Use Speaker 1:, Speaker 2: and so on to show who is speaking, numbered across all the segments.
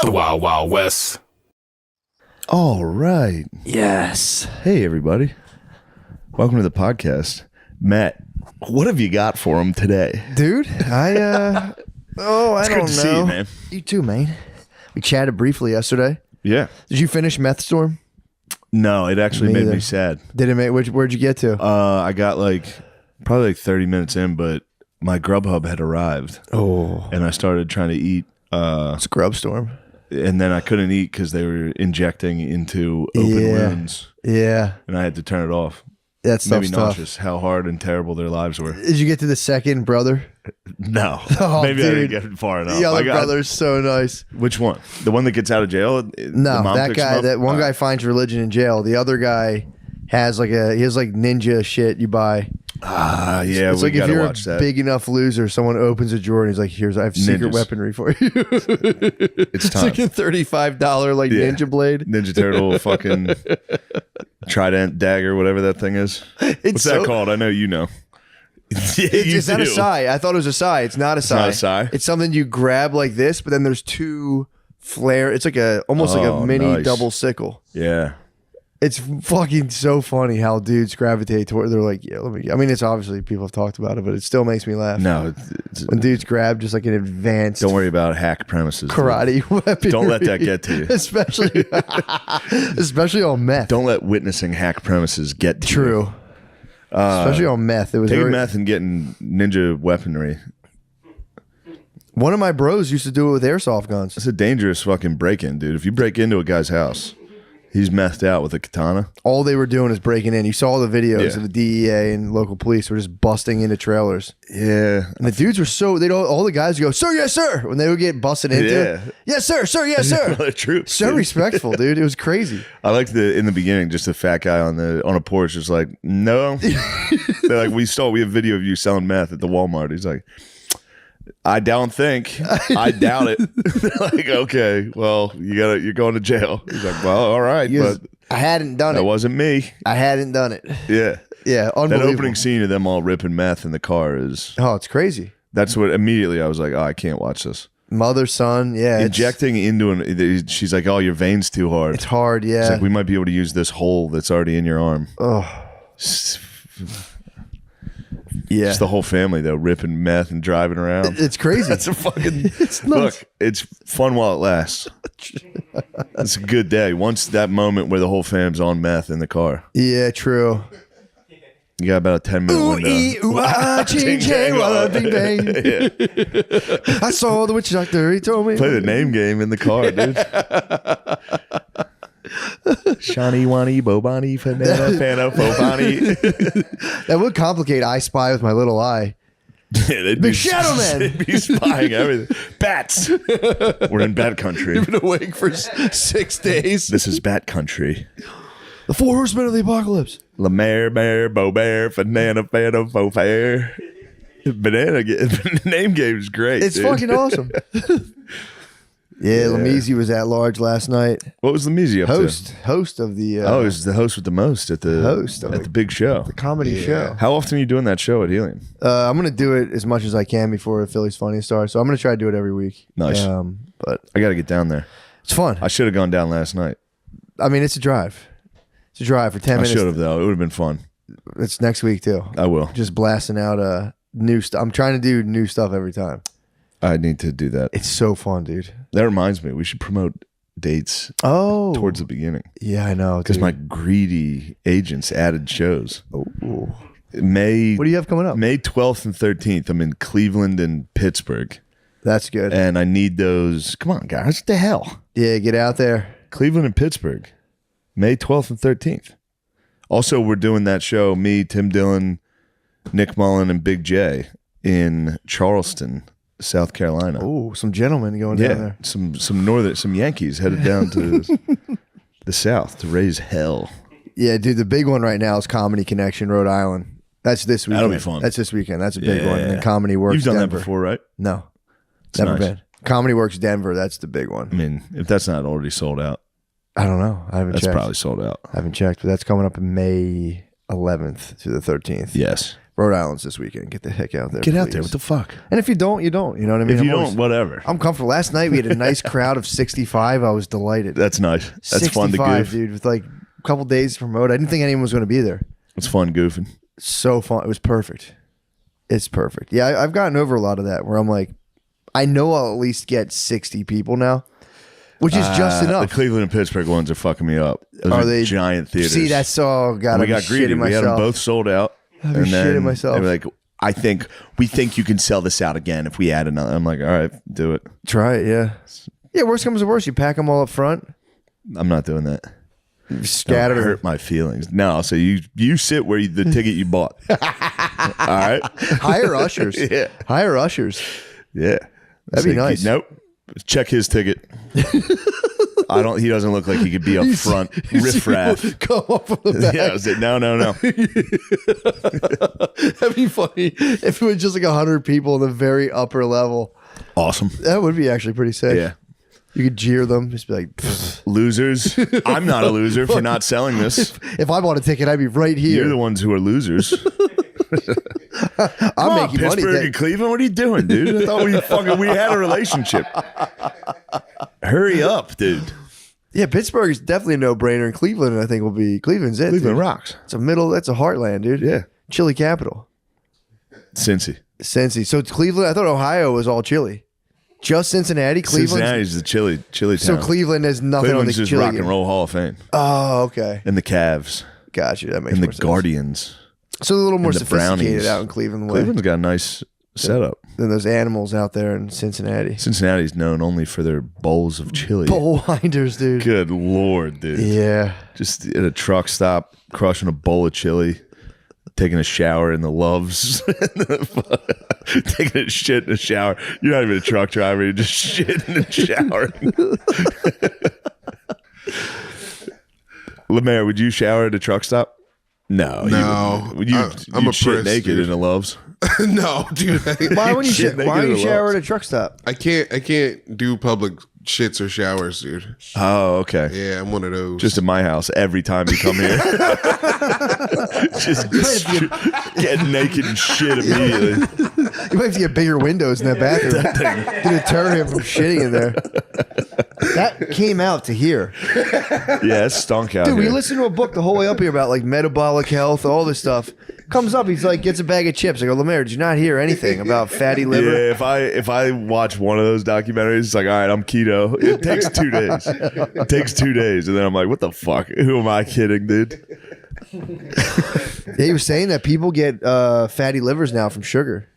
Speaker 1: The Wild Wild West.
Speaker 2: All right.
Speaker 3: Yes.
Speaker 2: Hey, everybody. Welcome to the podcast. Matt, what have you got for him today?
Speaker 3: Dude, I don't
Speaker 2: Good
Speaker 3: know.
Speaker 2: to see you, man.
Speaker 3: You too, man. We chatted briefly yesterday.
Speaker 2: Yeah.
Speaker 3: Did you finish Meth Storm?
Speaker 2: No, it actually
Speaker 3: Me
Speaker 2: made
Speaker 3: either.
Speaker 2: me sad.
Speaker 3: Did it make, where'd you get to?
Speaker 2: I got probably 30 minutes in, but my Grubhub had arrived.
Speaker 3: Oh.
Speaker 2: And I started trying to eat.
Speaker 3: It's Grub Storm.
Speaker 2: And then I couldn't eat because they were injecting into open wounds.
Speaker 3: Yeah.
Speaker 2: And I had to turn it off.
Speaker 3: That stuff's
Speaker 2: Maybe
Speaker 3: tough.
Speaker 2: nauseous how hard and terrible their lives were.
Speaker 3: Did you get to the second brother?
Speaker 2: No.
Speaker 3: Oh,
Speaker 2: Maybe I
Speaker 3: dude.
Speaker 2: didn't get far enough.
Speaker 3: The other brother's so nice.
Speaker 2: Which one? The one that gets out of jail?
Speaker 3: No, that guy. That one guy finds religion in jail. The other guy has he has ninja shit you buy.
Speaker 2: Yeah,
Speaker 3: It's
Speaker 2: we
Speaker 3: like if
Speaker 2: gotta
Speaker 3: you're
Speaker 2: watch
Speaker 3: a
Speaker 2: that.
Speaker 3: big enough loser, someone opens a drawer and he's like, "Here's I have secret
Speaker 2: Ninjas.
Speaker 3: weaponry for you."
Speaker 2: It's time.
Speaker 3: It's like a $35
Speaker 2: Yeah.
Speaker 3: ninja blade.
Speaker 2: Ninja Turtle, fucking trident, dagger, whatever that thing is. What's that called? I know you know.
Speaker 3: It's not a sai. I thought it was a sai. It's not a sai.
Speaker 2: not a sai?
Speaker 3: It's something you grab like this, but then there's two flare. It's like almost like a mini
Speaker 2: nice.
Speaker 3: double sickle.
Speaker 2: Yeah.
Speaker 3: It's fucking so funny how dudes gravitate toward. They're like, yeah, let me. I mean, it's obviously people have talked about it, but it still makes me laugh.
Speaker 2: No,
Speaker 3: When dudes grab just like an advanced
Speaker 2: don't worry about hack premises.
Speaker 3: karate weapon.
Speaker 2: Don't let that get to you.
Speaker 3: especially on meth.
Speaker 2: Don't let witnessing hack premises get to you.
Speaker 3: True. Especially on meth. It was
Speaker 2: Taking
Speaker 3: very,
Speaker 2: meth and getting ninja weaponry.
Speaker 3: one of my bros used to do it with airsoft guns.
Speaker 2: It's a dangerous fucking break-in, dude. If you break into a guy's house, he's methed out with a katana.
Speaker 3: All they were doing is breaking in. You saw the videos
Speaker 2: Yeah.
Speaker 3: of the DEA and local police were just busting into trailers.
Speaker 2: Yeah.
Speaker 3: And the dudes were all the guys would go, "Sir, yes, sir," when they would get busted into.
Speaker 2: Yeah.
Speaker 3: Yes, sir, yes, sir.
Speaker 2: The truth.
Speaker 3: So respectful, dude. It was crazy.
Speaker 2: I liked in the beginning, just a fat guy on a porch, just like, no. They're like, we have video of you selling meth at the Walmart. He's like, I don't think. I doubt it. They're like, okay, well, you're going to jail. He's like, well, all right, but
Speaker 3: I hadn't done
Speaker 2: that
Speaker 3: it.
Speaker 2: wasn't me.
Speaker 3: I hadn't done it.
Speaker 2: Yeah.
Speaker 3: Yeah,
Speaker 2: That
Speaker 3: unbelievable.
Speaker 2: opening scene of them all ripping meth in the car
Speaker 3: Oh, it's crazy.
Speaker 2: that's what immediately I was like, oh, I can't watch this.
Speaker 3: Mother, son, yeah.
Speaker 2: Injecting into she's like, oh, your veins too hard.
Speaker 3: It's hard,
Speaker 2: It's
Speaker 3: yeah.
Speaker 2: like, we might be able to use this hole that's already in your arm.
Speaker 3: Oh, yeah.
Speaker 2: Just the whole family though, ripping meth and driving around.
Speaker 3: It's crazy.
Speaker 2: That's a fucking
Speaker 3: It's nuts.
Speaker 2: look. It's fun while it lasts. It's a good day. Once that moment where the whole fam's on meth in the car,
Speaker 3: Yeah, true.
Speaker 2: you got about a 10-minute
Speaker 3: Ooh,
Speaker 2: window.
Speaker 3: ee, ooh, ah, ching, chang, walla, bing, bang.
Speaker 2: Yeah.
Speaker 3: I saw the witch doctor. He told me.
Speaker 2: Play the name game in the car, dude. Shani Wani Bobani Fanana Fana Fobani.
Speaker 3: That would complicate I Spy with my little eye.
Speaker 2: They'd
Speaker 3: Big Shadow Man.
Speaker 2: They'd be spying everything. Bats. We're in bat country.
Speaker 3: Been awake for 6 days.
Speaker 2: This is bat country.
Speaker 3: The 4 horsemen of the apocalypse.
Speaker 2: La Mare Bear, Bo Bear, Fanana Fana Fo Fair. Name game is great.
Speaker 3: It's
Speaker 2: dude.
Speaker 3: fucking awesome. Yeah, Lamisi was at large last night.
Speaker 2: What was the Lamisi up
Speaker 3: Host of the
Speaker 2: to? He was the host with the most at the
Speaker 3: Host of
Speaker 2: at the big show.
Speaker 3: comedy show.
Speaker 2: How often are you doing that show at Helium?
Speaker 3: I'm gonna do it as much as I can before Philly's Funniest starts. So I'm gonna try to do it every week.
Speaker 2: Nice.
Speaker 3: But
Speaker 2: I got to get down there.
Speaker 3: it's fun.
Speaker 2: I should have gone down last night.
Speaker 3: I mean, it's a drive. It's a drive for 10
Speaker 2: I
Speaker 3: minutes.
Speaker 2: should have though. It would have been fun.
Speaker 3: It's next week too.
Speaker 2: I will.
Speaker 3: Just blasting out new stuff. I'm trying to do new stuff every time.
Speaker 2: I need to do that.
Speaker 3: It's so fun, dude.
Speaker 2: That reminds me, we should promote dates
Speaker 3: Oh,
Speaker 2: towards the beginning
Speaker 3: yeah, I know.
Speaker 2: because
Speaker 3: Dude.
Speaker 2: my greedy agents added shows.
Speaker 3: Ooh.
Speaker 2: May
Speaker 3: What do you have coming up?
Speaker 2: May 12th and 13th. I'm in Cleveland and Pittsburgh,
Speaker 3: That's good.
Speaker 2: and I need those. Come on, guys! What the hell?
Speaker 3: Yeah, get out there.
Speaker 2: Cleveland and Pittsburgh, May 12th and 13th. Also, we're doing that show. Me, Tim Dillon, Nick Mullen, and Big J in Charleston, South Carolina.
Speaker 3: Oh, some gentlemen going down there.
Speaker 2: some Yankees headed down to the South to raise hell.
Speaker 3: Yeah, dude, the big one right now is Comedy Connection, Rhode Island. That's this weekend.
Speaker 2: That'll be fun.
Speaker 3: That's this weekend. That's a big one. And
Speaker 2: Yeah.
Speaker 3: then Comedy Works
Speaker 2: You've done
Speaker 3: Denver.
Speaker 2: that before, right?
Speaker 3: No,
Speaker 2: It's
Speaker 3: never
Speaker 2: nice.
Speaker 3: been. Comedy Works Denver. That's the big
Speaker 2: I
Speaker 3: one.
Speaker 2: mean, if that's not already sold out,
Speaker 3: I don't know. I haven't
Speaker 2: that's
Speaker 3: checked.
Speaker 2: probably sold out.
Speaker 3: I haven't checked, but that's coming up in May 11th to the 13th.
Speaker 2: Yes.
Speaker 3: Rhode Island's this weekend. Get the heck out there.
Speaker 2: Get out
Speaker 3: please.
Speaker 2: there. What the fuck?
Speaker 3: And if you don't, you don't. You know what I mean?
Speaker 2: If you don't, whatever.
Speaker 3: I'm comfortable. Last night we had a nice crowd of 65. I was delighted.
Speaker 2: That's nice. That's fun to goof.
Speaker 3: Dude, with like a couple days to promote. I didn't think anyone was going to be there.
Speaker 2: It's fun goofing.
Speaker 3: So fun. It was perfect. It's perfect. Yeah, I've gotten over a lot of that where I'm like, I know I'll at least get 60 people now, which is just enough.
Speaker 2: The Cleveland and Pittsburgh ones are fucking me up. Those are they giant theaters?
Speaker 3: See, that's all. God,
Speaker 2: we got greedy. We had them both sold out.
Speaker 3: I'm shitting myself.
Speaker 2: They were like, we think you can sell this out again if we add another. I'm like, all right, do it.
Speaker 3: Try it, yeah. Yeah, worst comes to worst, you pack them all up front.
Speaker 2: I'm not doing that.
Speaker 3: Scatter.
Speaker 2: Hurt my feelings. No, so you sit where the ticket you bought. All right.
Speaker 3: Hire ushers.
Speaker 2: Yeah.
Speaker 3: Hire ushers.
Speaker 2: Yeah.
Speaker 3: That'd be nice.
Speaker 2: Nope. Check his ticket. He doesn't look like he could be up front. Riffraff.
Speaker 3: Come up from the back.
Speaker 2: Yeah, I was like, no.
Speaker 3: That'd be funny if it was just like 100 people in the very upper level.
Speaker 2: Awesome.
Speaker 3: That would be actually pretty sick.
Speaker 2: Yeah.
Speaker 3: You could jeer them. Just be like, pfft.
Speaker 2: Losers. I'm not a loser for not selling this.
Speaker 3: If I bought a ticket, I'd be right here.
Speaker 2: You're the ones who are losers.
Speaker 3: I'm making money.
Speaker 2: Pittsburgh and Cleveland, what are you doing, dude? I thought we had a relationship. Hurry up, dude.
Speaker 3: Yeah, Pittsburgh is definitely a no-brainer, and Cleveland, I think, will be Cleveland's it.
Speaker 2: Cleveland
Speaker 3: dude.
Speaker 2: rocks.
Speaker 3: It's that's a heartland, dude.
Speaker 2: Yeah.
Speaker 3: Chili capital.
Speaker 2: Cincy.
Speaker 3: So Cleveland, I thought Ohio was all chili. Just Cincinnati, Cleveland.
Speaker 2: Cincinnati's the chili town.
Speaker 3: So Cleveland has nothing
Speaker 2: Cleveland's
Speaker 3: on the
Speaker 2: just
Speaker 3: chili.
Speaker 2: rock and roll Hall of Fame.
Speaker 3: Oh, okay.
Speaker 2: And the Cavs.
Speaker 3: Gotcha. That makes
Speaker 2: and
Speaker 3: more
Speaker 2: the
Speaker 3: sense.
Speaker 2: Guardians.
Speaker 3: So a little more
Speaker 2: the
Speaker 3: sophisticated
Speaker 2: Brownies.
Speaker 3: out in Cleveland.
Speaker 2: Cleveland's got a nice setup.
Speaker 3: Than those animals out there in Cincinnati.
Speaker 2: Cincinnati's known only for their bowls of chili.
Speaker 3: Bowl winders, dude.
Speaker 2: Good Lord, dude.
Speaker 3: Yeah.
Speaker 2: Just at a truck stop, crushing a bowl of chili, taking a shower in the Loves, taking a shit in the shower. You're not even a truck driver. You're just shitting and showering. Lemaire, would you shower at a truck stop? No.
Speaker 1: I'm
Speaker 2: a shit naked dude. In the Loves.
Speaker 1: No, dude.
Speaker 3: Why would you shower at a truck stop?
Speaker 1: I can't do public shits or showers, dude.
Speaker 2: Oh, okay.
Speaker 1: Yeah, I'm one of those.
Speaker 2: Just at my house every time you come here. Just get naked and shit immediately.
Speaker 3: You might have to get bigger windows in that bathroom to deter him from shitting in there. That came out to here.
Speaker 2: Yeah, it stunk out
Speaker 3: Dude,
Speaker 2: here.
Speaker 3: we listened to a book the whole way up here about like metabolic health, all this stuff. Comes up, he's like, gets a bag of chips. I go, Lemaire, did you not hear anything about fatty liver?
Speaker 2: Yeah, if I watch one of those documentaries, it's like, all right, I'm keto. It takes 2 days. It takes 2 days. And then I'm like, what the fuck? Who am I kidding, dude?
Speaker 3: He was saying that people get fatty livers now from sugar.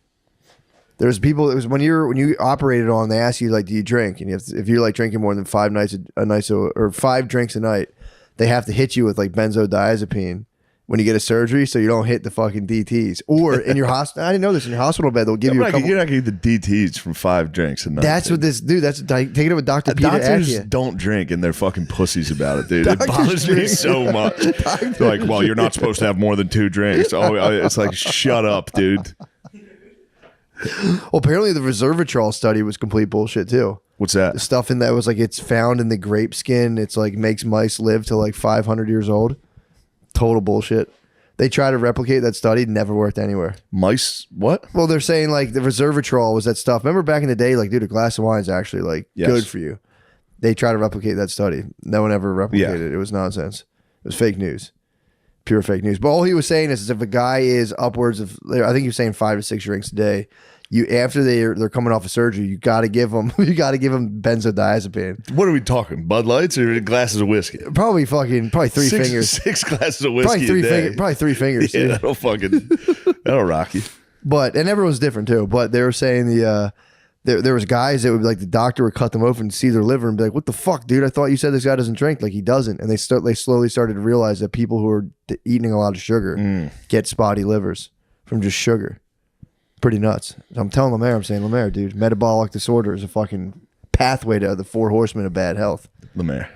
Speaker 3: There's people. It was when you operated on. They ask you like, do you drink? And if you're like drinking more than 5 nights a night, or 5 drinks a night, they have to hit you with like benzodiazepine when you get a surgery, so you don't hit the fucking DTs. Or in your hospital, I didn't know this. In your hospital bed, they'll give you a couple.
Speaker 2: You're not gonna get the DTs from 5 drinks a night.
Speaker 3: That's what this dude. That's take it with Dr. Peter
Speaker 2: Doctors
Speaker 3: Akia.
Speaker 2: don't drink, and they're fucking pussies about it, dude. It bothers me so much. They're like, well, you're not supposed to have more than 2 drinks. Oh, it's like, shut up, dude.
Speaker 3: Well, apparently the resveratrol study was complete bullshit too.
Speaker 2: What's that?
Speaker 3: The stuff in that was like it's found in the grape skin. It's like makes mice live to like 500 years old. Total bullshit. They tried to replicate that study, never worked anywhere.
Speaker 2: Mice? What?
Speaker 3: Well, they're saying like the resveratrol was that stuff. Remember back in the day, like dude, a glass of wine is actually like good for you. They tried to replicate that study. No one ever replicated it. It was nonsense. It was fake news. Pure fake news. But all he was saying is if a guy is upwards of, I think he was saying 5 to 6 drinks a day, after they're coming off of surgery, you got to give them benzodiazepine.
Speaker 2: What are we talking? Bud Lights or glasses of whiskey?
Speaker 3: Probably 3 fingers.
Speaker 2: 6 glasses of whiskey.
Speaker 3: Probably 3 fingers.
Speaker 2: Yeah, that'll rock you.
Speaker 3: And everyone's different too. But they were saying there was guys that would be like the doctor would cut them open and see their liver and be like, "What the fuck, dude? I thought you said this guy doesn't drink." Like he doesn't. And they slowly started to realize that people who are eating a lot of sugar get spotty livers from just sugar. Pretty nuts. I'm telling Lemaire, I'm saying, Lemaire, dude, metabolic disorder is a fucking pathway to the 4 horsemen of bad health.
Speaker 2: Lemaire.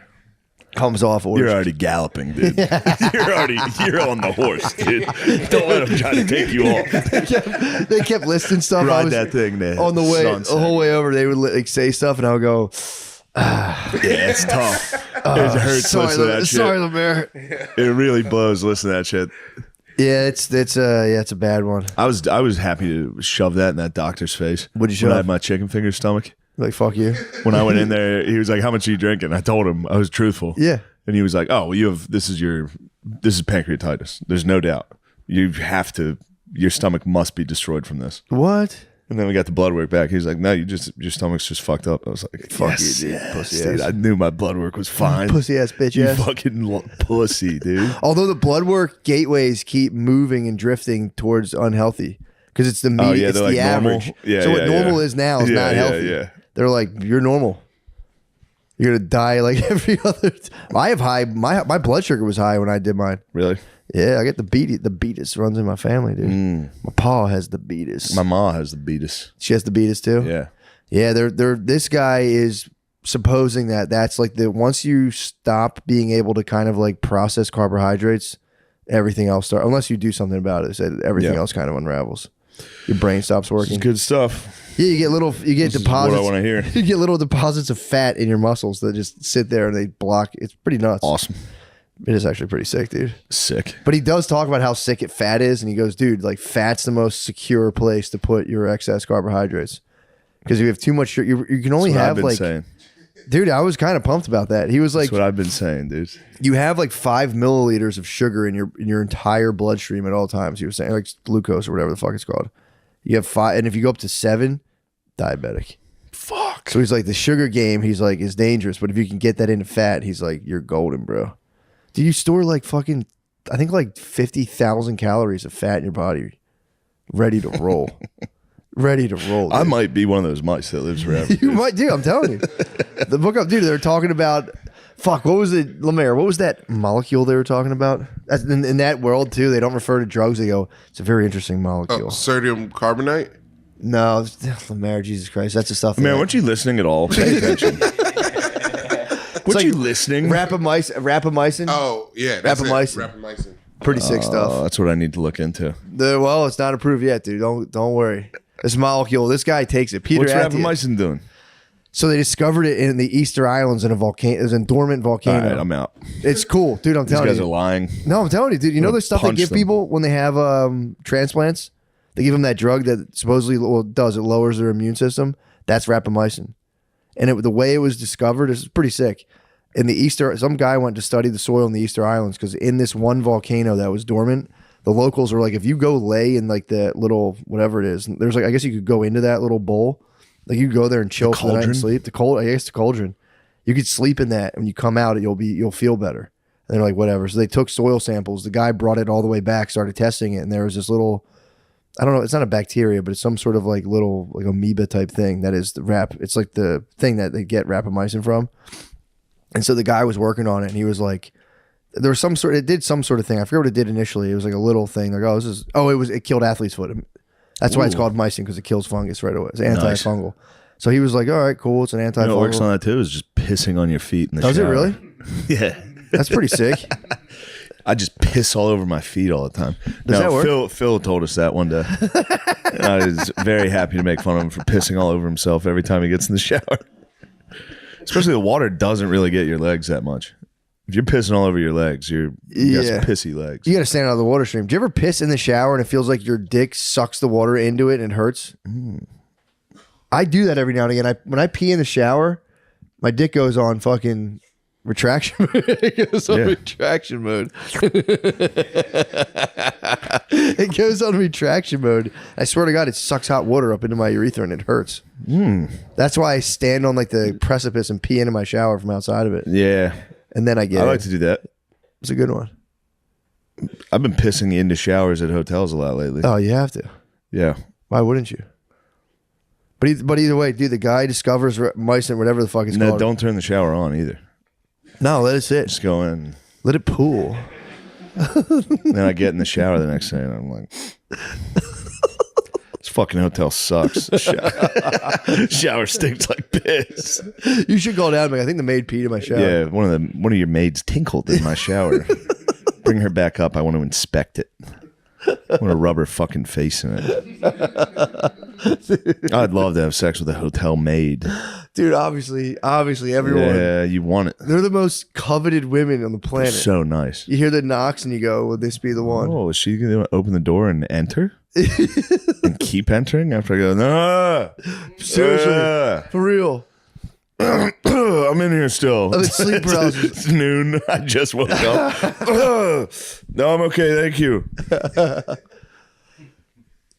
Speaker 3: Comes off orders.
Speaker 2: You're already galloping, dude. You're on the horse, dude. Don't let him try to take you off.
Speaker 3: They kept listing stuff.
Speaker 2: Ride that thing, man.
Speaker 3: On the way, the whole way over, they would like say stuff, and I would go,
Speaker 2: yeah, it's tough. It hurts listening to that shit.
Speaker 3: Sorry, Lemaire.
Speaker 2: It really blows listening to that shit.
Speaker 3: Yeah, it's a bad one.
Speaker 2: I was happy to shove that in that doctor's face.
Speaker 3: What'd you
Speaker 2: when I
Speaker 3: shove?
Speaker 2: had my chicken finger stomach?
Speaker 3: Like, fuck you.
Speaker 2: When I went in there, he was like, "How much are you drinking?" I told him I was truthful.
Speaker 3: Yeah.
Speaker 2: And he was like, "Oh, well, this is pancreatitis. There's no doubt. Your stomach must be destroyed from this."
Speaker 3: What?
Speaker 2: And then we got the blood work back. He was like, "No, your stomach's just fucked up." I was like,
Speaker 3: Fuck
Speaker 2: yes,
Speaker 3: you, dude.
Speaker 2: yes,
Speaker 3: Pussy
Speaker 2: dude.
Speaker 3: ass.
Speaker 2: I knew my blood work was fine.
Speaker 3: Pussy ass bitch
Speaker 2: You
Speaker 3: ass.
Speaker 2: fucking pussy, dude.
Speaker 3: Although the blood work gateways keep moving and drifting towards unhealthy because it's the
Speaker 2: yeah,
Speaker 3: it's
Speaker 2: they're
Speaker 3: the
Speaker 2: like normal.
Speaker 3: average.
Speaker 2: Yeah,
Speaker 3: so what
Speaker 2: yeah,
Speaker 3: normal
Speaker 2: yeah.
Speaker 3: is now is
Speaker 2: Yeah,
Speaker 3: not
Speaker 2: yeah,
Speaker 3: healthy.
Speaker 2: yeah.
Speaker 3: They're like, you're normal. You're gonna die like every other. I have high. My blood sugar was high when I did mine.
Speaker 2: Really?
Speaker 3: Yeah, I get the beatus runs in my family, dude. My pa has the beatus.
Speaker 2: My ma has the beatus.
Speaker 3: She has the beatus too.
Speaker 2: Yeah.
Speaker 3: Yeah, they're this guy is supposing that that's like once you stop being able to kind of like process carbohydrates, everything else starts, unless you do something about it. They said everything else kind of unravels. Your brain stops
Speaker 2: This
Speaker 3: working.
Speaker 2: is good stuff.
Speaker 3: Yeah, you get
Speaker 2: This is
Speaker 3: deposits.
Speaker 2: what I want to hear.
Speaker 3: You get little deposits of fat in your muscles that just sit there and they block. It's pretty nuts.
Speaker 2: Awesome.
Speaker 3: It is actually pretty sick, dude.
Speaker 2: Sick.
Speaker 3: But he does talk about how sick fat is, and he goes, dude, like fat's the most secure place to put your excess carbohydrates. Because if you have too much sugar, you can only
Speaker 2: That's what I've
Speaker 3: have
Speaker 2: been
Speaker 3: like,
Speaker 2: saying.
Speaker 3: dude, I was kind of pumped about that. He was like,
Speaker 2: That's what I've been saying, dude.
Speaker 3: you have like 5 milliliters of sugar in your entire bloodstream at all times. He was saying like glucose or whatever the fuck it's called. You have 5, and if you go up to 7, diabetic.
Speaker 2: Fuck.
Speaker 3: So he's like, the sugar game, he's like, is dangerous. But if you can get that into fat, he's like, you're golden, bro. Do you store like fucking, I think like 50,000 calories of fat in your body, ready to roll, ready to roll. Dude.
Speaker 2: I might be one of those mice that lives forever.
Speaker 3: You might do. I'm telling you. The book up, dude. They're talking about. Fuck. What was it, Lemaire? What was that molecule they were talking about? In that world too, they don't refer to drugs. They go, it's a very interesting molecule.
Speaker 1: Sodium carbonate.
Speaker 3: No, Lemaire. Jesus Christ, that's the stuff.
Speaker 2: Man, weren't you listening at all? Pay attention. Weren't
Speaker 3: like
Speaker 2: you listening?
Speaker 3: Rapamycin.
Speaker 1: Oh yeah, that's it.
Speaker 3: Rapamycin.
Speaker 1: Rapamycin.
Speaker 3: Pretty sick stuff.
Speaker 2: That's what I need to look into.
Speaker 3: Well, it's not approved yet, dude. Don't worry. This molecule, this guy takes it. Peter
Speaker 2: What's
Speaker 3: Attia.
Speaker 2: rapamycin doing?
Speaker 3: So they discovered it in the Easter Islands in a volcano. It was a dormant
Speaker 2: All
Speaker 3: volcano.
Speaker 2: right, I'm out.
Speaker 3: It's cool, dude. I'm
Speaker 2: These
Speaker 3: telling
Speaker 2: guys
Speaker 3: you.
Speaker 2: are lying.
Speaker 3: No, I'm telling you, dude. You know
Speaker 2: gonna
Speaker 3: the stuff they
Speaker 2: punch
Speaker 3: give
Speaker 2: them.
Speaker 3: people when they have transplants? They give them that drug that supposedly it lowers their immune system. That's rapamycin. And the way it was discovered is pretty sick. In the some guy went to study the soil in the Easter Islands because in this one volcano that was dormant, the locals were like, if you go lay in like the little whatever it is, there's like I guess you could go into that little bowl, like you could go there and chill for the night and sleep. The cauldron, you could sleep in that, and when you come out, you'll feel better. And they're like, whatever. So they took soil samples. The guy brought it all the way back, started testing it, and there was this little, I don't know, it's not a bacteria, but it's some sort of like little like amoeba type thing that is it's like the thing that they get rapamycin from. And so the guy was working on it, and he was like, there was it did some sort of thing. I forget what it did initially. It was like a little thing. Like, it killed athlete's foot. That's why it's called mycin, because it kills fungus right away. It's antifungal. So he was like, all right, cool. It's an antifungal.
Speaker 2: You know what works on that too is just pissing on your feet in the shower.
Speaker 3: Does it really?
Speaker 2: Yeah.
Speaker 3: That's pretty sick.
Speaker 2: I just piss all over my feet all the time.
Speaker 3: Does that work?
Speaker 2: Phil told us that one day. And I was very happy to make fun of him for pissing all over himself every time he gets in the shower. Especially the water doesn't really get your legs that much. If you're pissing all over your legs, you got some pissy legs.
Speaker 3: You got to stand out of the water stream. Do you ever piss in the shower and it feels like your dick sucks the water into it and it hurts? I do that every now and again. When I pee in the shower, my dick goes on fucking retraction mode. It goes on retraction mode. It goes on retraction mode. I swear to God, it sucks hot water up into my urethra and it hurts. That's why I stand on like the precipice and pee into my shower from outside of it.
Speaker 2: Yeah.
Speaker 3: And then I get
Speaker 2: I like to do that.
Speaker 3: It's a good one.
Speaker 2: I've been pissing into showers at hotels a lot lately.
Speaker 3: Oh, you have to.
Speaker 2: Yeah.
Speaker 3: Why wouldn't you? But either way, dude, the guy discovers mycin, whatever the fuck it's
Speaker 2: No,
Speaker 3: called.
Speaker 2: don't turn the shower on either.
Speaker 3: No, let it sit.
Speaker 2: Just go in.
Speaker 3: Let it pool.
Speaker 2: Then I get in the shower the next day and I'm like, this fucking hotel sucks. Shower stinks like piss.
Speaker 3: You should go down. I think the maid peed in my shower.
Speaker 2: Yeah, one of your maids tinkled in my shower. Bring her back up. I want to inspect it. Want a rubber fucking face in it. I'd love to have sex with a hotel maid.
Speaker 3: Dude, obviously everyone.
Speaker 2: Yeah, you want it.
Speaker 3: They're the most coveted women on the planet.
Speaker 2: So nice.
Speaker 3: You hear the knocks and you go, "Would this be the one?"
Speaker 2: Oh, is she gonna open the door and enter? And keep entering after I go, no.
Speaker 3: Seriously, for real.
Speaker 2: I'm in here still.
Speaker 3: I'm in sleep paralysis.
Speaker 2: It's noon. I just woke up. No, I'm okay. Thank you.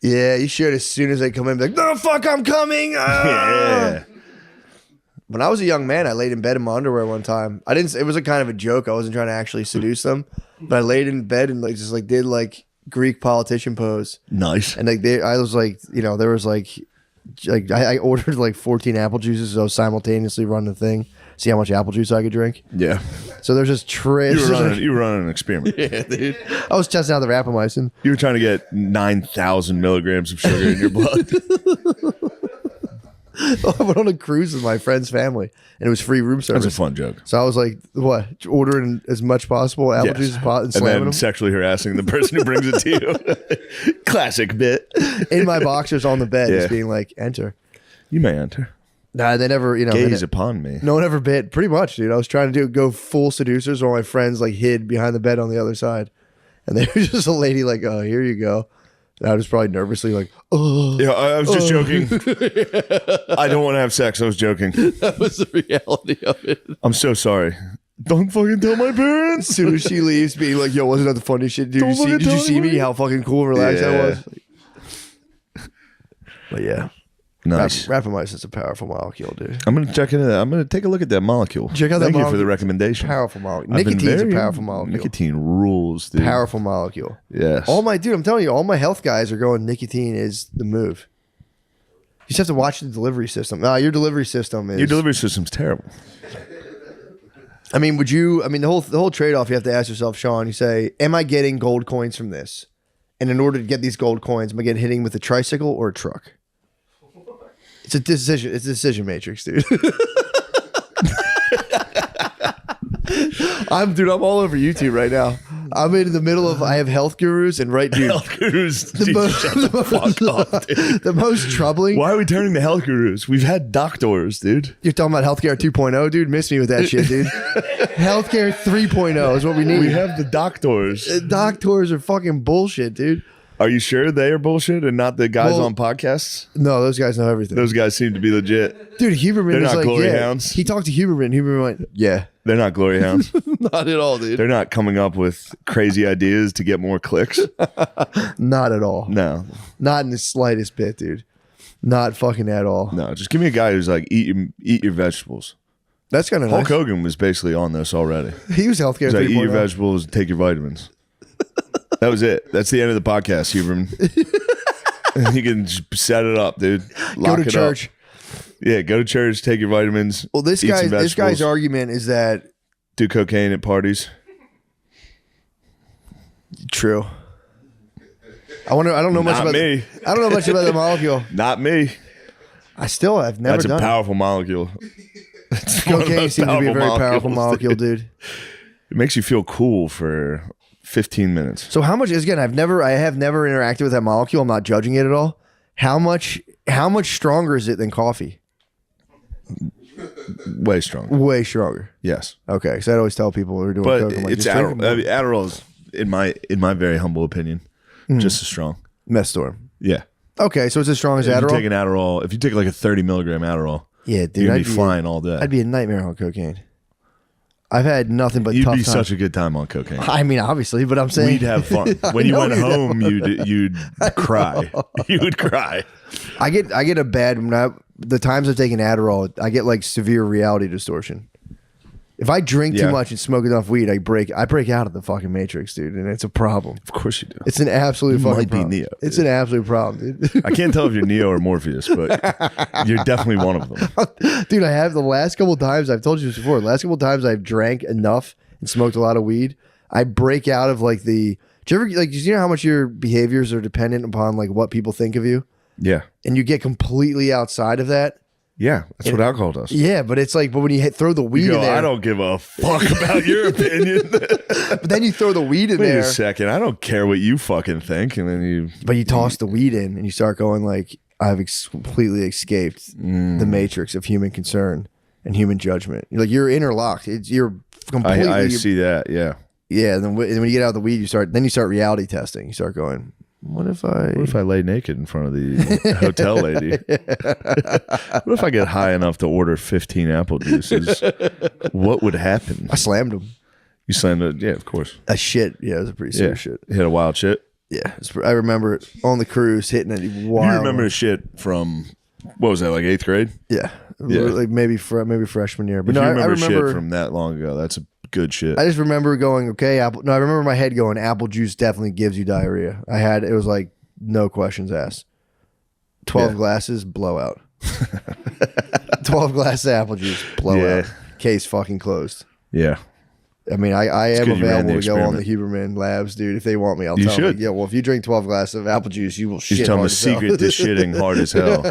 Speaker 3: Yeah, you should as soon as they come in, be like, "No, fuck, I'm coming."
Speaker 2: Yeah.
Speaker 3: When I was a young man, I laid in bed in my underwear one time. I didn't. It was a kind of a joke. I wasn't trying to actually seduce them, but I laid in bed and like just like did like Greek politician pose.
Speaker 2: Nice.
Speaker 3: And like I was like, there was like I ordered like 14 apple juices, so I was simultaneously running the thing, see how much apple juice I could drink.
Speaker 2: Yeah.
Speaker 3: So there's just trips.
Speaker 2: You were running an experiment.
Speaker 3: Yeah, dude. I was testing out the rapamycin.
Speaker 2: You were trying to get 9,000 milligrams of sugar in your blood.
Speaker 3: I went on a cruise with my friend's family, and it was free room service.
Speaker 2: That's a fun joke.
Speaker 3: So I was like, what? Ordering as much possible apple juice as possible and slamming
Speaker 2: then
Speaker 3: them
Speaker 2: sexually harassing the person who brings it to you. Classic bit.
Speaker 3: in my boxers on the bed,
Speaker 2: Yeah.
Speaker 3: just being like, enter.
Speaker 2: You may enter.
Speaker 3: Nah, they never,
Speaker 2: Gaze upon me.
Speaker 3: no one ever bit. Pretty much, dude. I was trying to go full seducers while my friends like hid behind the bed on the other side. And there was just a lady like, "Oh, here you go." And I was probably nervously like, "Oh."
Speaker 2: Yeah, I was just joking. I don't want to have sex. I was joking.
Speaker 3: That was the reality of it.
Speaker 2: I'm so sorry. Don't fucking tell my parents.
Speaker 3: As soon as she leaves, being like, "Yo, wasn't that the funny shit? Did you see me? How fucking cool and relaxed I
Speaker 2: Yeah.
Speaker 3: was?" But yeah.
Speaker 2: Nice.
Speaker 3: Rapamycin is a powerful molecule, dude.
Speaker 2: I'm gonna check into that. I'm gonna take a look at that molecule.
Speaker 3: Check out that
Speaker 2: Thank you for
Speaker 3: molecule.
Speaker 2: the recommendation.
Speaker 3: Powerful molecule.
Speaker 2: I've been
Speaker 3: Nicotine's a
Speaker 2: very-
Speaker 3: powerful molecule.
Speaker 2: Nicotine rules, dude.
Speaker 3: Powerful molecule.
Speaker 2: Yes.
Speaker 3: I'm telling you, all my health guys are going nicotine is the move. You just have to watch the delivery system. Your delivery system is.
Speaker 2: Your delivery system's terrible.
Speaker 3: I mean, the whole trade off you have to ask yourself, Sean, you say, am I getting gold coins from this? And in order to get these gold coins, am I getting hitting with a tricycle or a truck? It's a decision matrix, dude. I'm all over YouTube right now. I'm in the middle of, I have health gurus and dude.
Speaker 2: Health gurus. Dude, shut the fuck up, dude.
Speaker 3: The most troubling.
Speaker 2: Why are we turning to health gurus? We've had doctors, dude.
Speaker 3: You're talking about healthcare 2.0, dude? Miss me with that shit, dude. Healthcare 3.0 is what we need.
Speaker 2: We have the doctors.
Speaker 3: Doctors are fucking bullshit, dude.
Speaker 2: Are you sure they are bullshit and not the guys
Speaker 3: Well-
Speaker 2: on podcasts?
Speaker 3: No, those guys know everything.
Speaker 2: Those guys seem to be legit.
Speaker 3: Dude, Huberman
Speaker 2: They're
Speaker 3: is
Speaker 2: not
Speaker 3: like,
Speaker 2: glory
Speaker 3: yeah.
Speaker 2: hounds.
Speaker 3: He talked to Huberman. Huberman went, yeah.
Speaker 2: They're not glory hounds.
Speaker 3: Not at all, dude.
Speaker 2: They're not coming up with crazy ideas to get more clicks.
Speaker 3: Not at all.
Speaker 2: No.
Speaker 3: Not in the slightest bit, dude. Not fucking at all.
Speaker 2: No, just give me a guy who's like, eat your vegetables.
Speaker 3: That's kind of
Speaker 2: Hulk
Speaker 3: nice.
Speaker 2: Hogan was basically on this already.
Speaker 3: He was healthcare
Speaker 2: He's like, eat your
Speaker 3: 3.0.
Speaker 2: vegetables, take your vitamins. That was it. That's the end of the podcast, Huberman. You can just set it up, dude. Lock
Speaker 3: Go to
Speaker 2: it
Speaker 3: church.
Speaker 2: Up. Yeah, go to church, take your vitamins.
Speaker 3: Well, this
Speaker 2: eat some
Speaker 3: guy's
Speaker 2: vegetables,
Speaker 3: argument is that
Speaker 2: do cocaine at parties.
Speaker 3: true. I don't know much
Speaker 2: Not
Speaker 3: about
Speaker 2: me.
Speaker 3: I don't know much about the molecule.
Speaker 2: Not me.
Speaker 3: I've never
Speaker 2: That's a
Speaker 3: done
Speaker 2: powerful molecule. It's one of the
Speaker 3: Cocaine
Speaker 2: most
Speaker 3: seems to be a very powerful
Speaker 2: molecules,
Speaker 3: molecule, dude.
Speaker 2: It makes you feel cool for 15 minutes.
Speaker 3: So how much? Again, I have never interacted with that molecule. I'm not judging it at all. How much stronger is it than coffee?
Speaker 2: Way stronger.
Speaker 3: Way stronger.
Speaker 2: Yes.
Speaker 3: Okay, so I always tell people who are doing
Speaker 2: But
Speaker 3: coke, I'm like,
Speaker 2: it's
Speaker 3: just drink
Speaker 2: Adderall. I mean, Adderall is, in my very humble opinion, just as strong.
Speaker 3: meth storm.
Speaker 2: Yeah.
Speaker 3: Okay, so it's as strong as
Speaker 2: If you
Speaker 3: Adderall.
Speaker 2: take an Adderall, if you take like a 30 milligram Adderall,
Speaker 3: Yeah, dude,
Speaker 2: you're gonna
Speaker 3: I'd
Speaker 2: be flying all day.
Speaker 3: I'd be a nightmare on cocaine. I've had nothing but
Speaker 2: You'd
Speaker 3: tough
Speaker 2: be
Speaker 3: times.
Speaker 2: such a good time on cocaine.
Speaker 3: I mean, obviously, but I'm saying
Speaker 2: We'd have fun. When you went home, you'd cry. You would cry.
Speaker 3: I get a bad the times I've taken Adderall, I get like severe reality distortion. If I drink too
Speaker 2: Yeah.
Speaker 3: much and smoke enough weed, I break out of the fucking matrix, dude, and it's a problem.
Speaker 2: Of course you do.
Speaker 3: It's an absolute
Speaker 2: You
Speaker 3: fucking
Speaker 2: might be
Speaker 3: problem.
Speaker 2: Neo,
Speaker 3: It's
Speaker 2: dude.
Speaker 3: an absolute problem, dude.
Speaker 2: I can't tell if you're Neo or Morpheus, but you're definitely one of them.
Speaker 3: Dude, I have the last couple times, I've told you this before, the last couple times I've drank enough and smoked a lot of weed, I break out of like do you ever, like, you know how much your behaviors are dependent upon like what people think of you?
Speaker 2: Yeah.
Speaker 3: And you get completely outside of that,
Speaker 2: Yeah, that's what alcohol does.
Speaker 3: Yeah, but it's like, but when you throw the weed
Speaker 2: You go,
Speaker 3: in there,
Speaker 2: I don't give a fuck about your opinion.
Speaker 3: but then you throw the weed in
Speaker 2: Wait
Speaker 3: there.
Speaker 2: a second, I don't care what you fucking think, and then
Speaker 3: But you toss the weed in and you start going like, I've completely escaped the matrix of human concern and human judgment. You're like, you're interlocked. You're completely.
Speaker 2: I see that. Yeah.
Speaker 3: Yeah. And then when you get out of the weed, you start reality testing. You start going, what if I
Speaker 2: lay naked in front of the hotel lady? What if I get high enough to order 15 apple juices? What would happen?
Speaker 3: I slammed him.
Speaker 2: You slammed it? Yeah, of course.
Speaker 3: A shit. Yeah, it was a pretty serious shit.
Speaker 2: Hit a wild shit.
Speaker 3: Yeah, I remember it on the cruise hitting it wild.
Speaker 2: You remember the shit from, what was that, like 8th grade?
Speaker 3: Yeah. Like maybe freshman year. But
Speaker 2: If
Speaker 3: no,
Speaker 2: you remember,
Speaker 3: I remember
Speaker 2: shit from that long ago, that's a good shit.
Speaker 3: I just remember going, okay, apple. No, I remember my head going, apple juice definitely gives you diarrhea. It was like no questions asked. 12 glasses, blowout. 12 glasses of apple juice, blowout. Case fucking closed.
Speaker 2: Yeah.
Speaker 3: I mean, I am
Speaker 2: good you ran
Speaker 3: available
Speaker 2: the
Speaker 3: to go on the
Speaker 2: experiment.
Speaker 3: Huberman labs, dude. If they want me, I'll
Speaker 2: You
Speaker 3: tell them.
Speaker 2: should.
Speaker 3: Like, yeah, well, if you drink 12 glasses of apple juice, you will shit
Speaker 2: He's telling
Speaker 3: hard
Speaker 2: the
Speaker 3: as hell.
Speaker 2: secret to shitting hard as hell.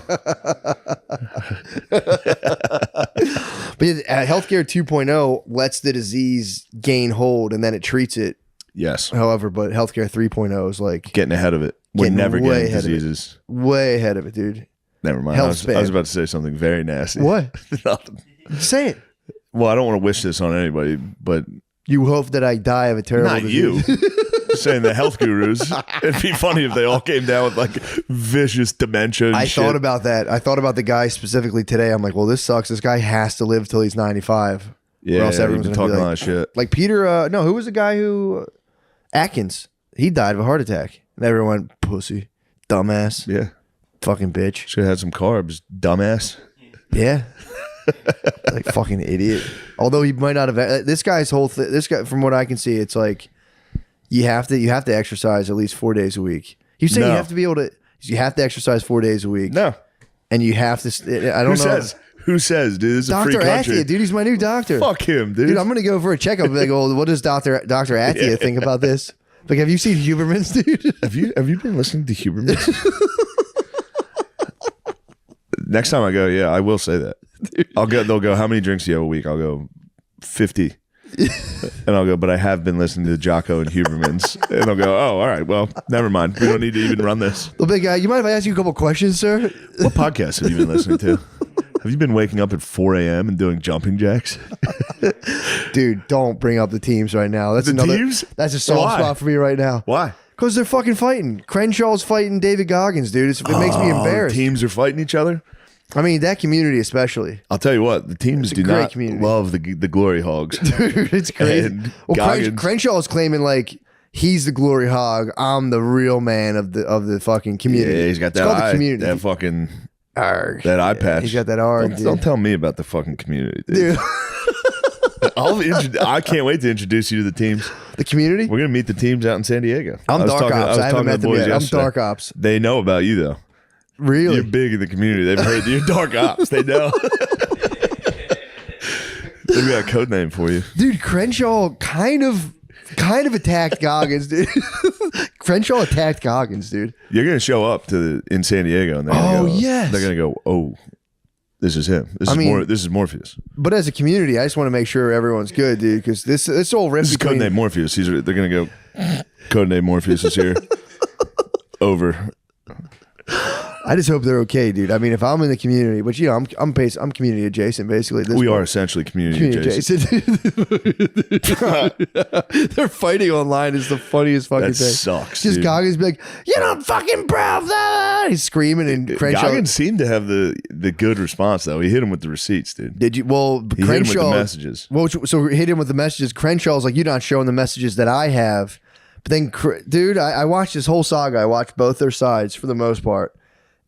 Speaker 3: But healthcare 2.0 lets the disease gain hold and then it treats it.
Speaker 2: Yes.
Speaker 3: However, but healthcare 3.0 is like
Speaker 2: Getting ahead of it. We're
Speaker 3: Getting
Speaker 2: never
Speaker 3: way
Speaker 2: getting
Speaker 3: ahead of it.
Speaker 2: diseases.
Speaker 3: way ahead of it, dude.
Speaker 2: Never mind.
Speaker 3: Health
Speaker 2: I was
Speaker 3: span.
Speaker 2: about to say something very nasty.
Speaker 3: What?
Speaker 2: Nothing.
Speaker 3: Say it.
Speaker 2: Well, I don't want to wish this on anybody, but
Speaker 3: You hope that I die of a terrible
Speaker 2: not
Speaker 3: disease.
Speaker 2: you. Saying the health gurus. It'd be funny if they all came down with like vicious dementia and
Speaker 3: I
Speaker 2: shit.
Speaker 3: thought about that. I thought about the guy specifically today. I'm like, well, this sucks. This guy has to live till he's 95. Or
Speaker 2: Yeah,
Speaker 3: else
Speaker 2: you've
Speaker 3: everyone's
Speaker 2: been
Speaker 3: gonna be
Speaker 2: talking a
Speaker 3: like-
Speaker 2: lot of shit.
Speaker 3: Like Peter, no, who was the guy who Atkins? He died of a heart attack. And everyone went, pussy, dumbass,
Speaker 2: Yeah.
Speaker 3: fucking bitch.
Speaker 2: Should have had some carbs, dumbass.
Speaker 3: Yeah. Like fucking idiot. Although he might not have. This guy's whole thing. This guy, from what I can see, it's like you have to exercise at least 4 days a week. You say
Speaker 2: No.
Speaker 3: you have to be able to. You have to exercise 4 days a week.
Speaker 2: No.
Speaker 3: And you have to. I don't
Speaker 2: Who
Speaker 3: know.
Speaker 2: says? Who says, dude? This is a free
Speaker 3: Dr.
Speaker 2: country.
Speaker 3: Athia, dude, he's my new doctor.
Speaker 2: Fuck him, dude.
Speaker 3: Dude, I'm gonna go for a checkup. And be like, oh, what does Dr. Athia think about this? Like, have you seen Hubermans, dude?
Speaker 2: Have you been listening to Huberman? Next time I go, yeah, I will say that. I'll go. They'll go, how many drinks do you have a week? I'll go 50. And I'll go, but I have been listening to Jocko and Hubermans. And they'll go, oh, all right, well, never mind. We don't need to even run this.
Speaker 3: The big guy, you mind if I ask you a couple questions, sir?
Speaker 2: What podcast have you been listening to? Have you been waking up at 4 a.m. and doing jumping jacks?
Speaker 3: Dude, don't bring up the teams right now. That's
Speaker 2: The
Speaker 3: another.
Speaker 2: teams?
Speaker 3: That's a soft
Speaker 2: Why?
Speaker 3: spot for me right now.
Speaker 2: Why?
Speaker 3: Because they're fucking fighting. Crenshaw's fighting David Goggins, dude. It makes me embarrassed.
Speaker 2: Teams are fighting each other?
Speaker 3: I mean, that community especially.
Speaker 2: I'll tell you what, the teams
Speaker 3: It's a
Speaker 2: do
Speaker 3: great
Speaker 2: not
Speaker 3: community.
Speaker 2: love the Glory Hogs.
Speaker 3: Dude, it's crazy.
Speaker 2: And
Speaker 3: Well,
Speaker 2: Goggins-
Speaker 3: Crenshaw is claiming like he's the glory hog. I'm the real man of the fucking community.
Speaker 2: Yeah, he's got
Speaker 3: It's
Speaker 2: that
Speaker 3: called the
Speaker 2: eye,
Speaker 3: community.
Speaker 2: that fucking
Speaker 3: Arg.
Speaker 2: that eye patch.
Speaker 3: He's got that arg,
Speaker 2: Don't tell me about the fucking community, dude.
Speaker 3: dude.
Speaker 2: I can't wait to introduce you to the teams.
Speaker 3: The community.
Speaker 2: We're gonna meet the teams out in San Diego.
Speaker 3: I'm
Speaker 2: I was
Speaker 3: Dark
Speaker 2: talking-
Speaker 3: Ops. I haven't
Speaker 2: talking to
Speaker 3: met
Speaker 2: the
Speaker 3: them
Speaker 2: boys
Speaker 3: yet. I'm
Speaker 2: yesterday.
Speaker 3: Dark Ops.
Speaker 2: They know about you though.
Speaker 3: Really?
Speaker 2: You're big in the community. They've heard you're Dark Ops. They know. They've got a code name for you.
Speaker 3: Dude, Crenshaw kind of attacked Goggins, dude. Crenshaw attacked Goggins, dude.
Speaker 2: You're gonna show up in San Diego, and they're gonna
Speaker 3: Oh,
Speaker 2: go,
Speaker 3: yes.
Speaker 2: they're gonna go, oh, this is him. This is Morpheus.
Speaker 3: But as a community, I just want to make sure everyone's good, dude, because this whole rift
Speaker 2: This is
Speaker 3: between
Speaker 2: codename Morpheus. They're gonna go, codename Morpheus is here. Over.
Speaker 3: I just hope they're okay, dude. I mean, if I'm in the community, but you know, I'm community adjacent, basically. At this
Speaker 2: We
Speaker 3: point.
Speaker 2: are essentially community adjacent.
Speaker 3: adjacent. They're fighting online is the funniest fucking
Speaker 2: That
Speaker 3: thing.
Speaker 2: sucks,
Speaker 3: Just
Speaker 2: dude.
Speaker 3: Goggins be like, "You don't fucking prove that." He's screaming, and Crenshaw.
Speaker 2: Goggins seemed to have the good response though. He hit him with the receipts, dude.
Speaker 3: Did you? Well,
Speaker 2: He hit him with
Speaker 3: Crenshaw.
Speaker 2: the messages.
Speaker 3: Well, so hit him with the messages. Crenshaw's like, "You're not showing the messages that I have." But then, dude, I watched this whole saga. I watched both their sides for the most part.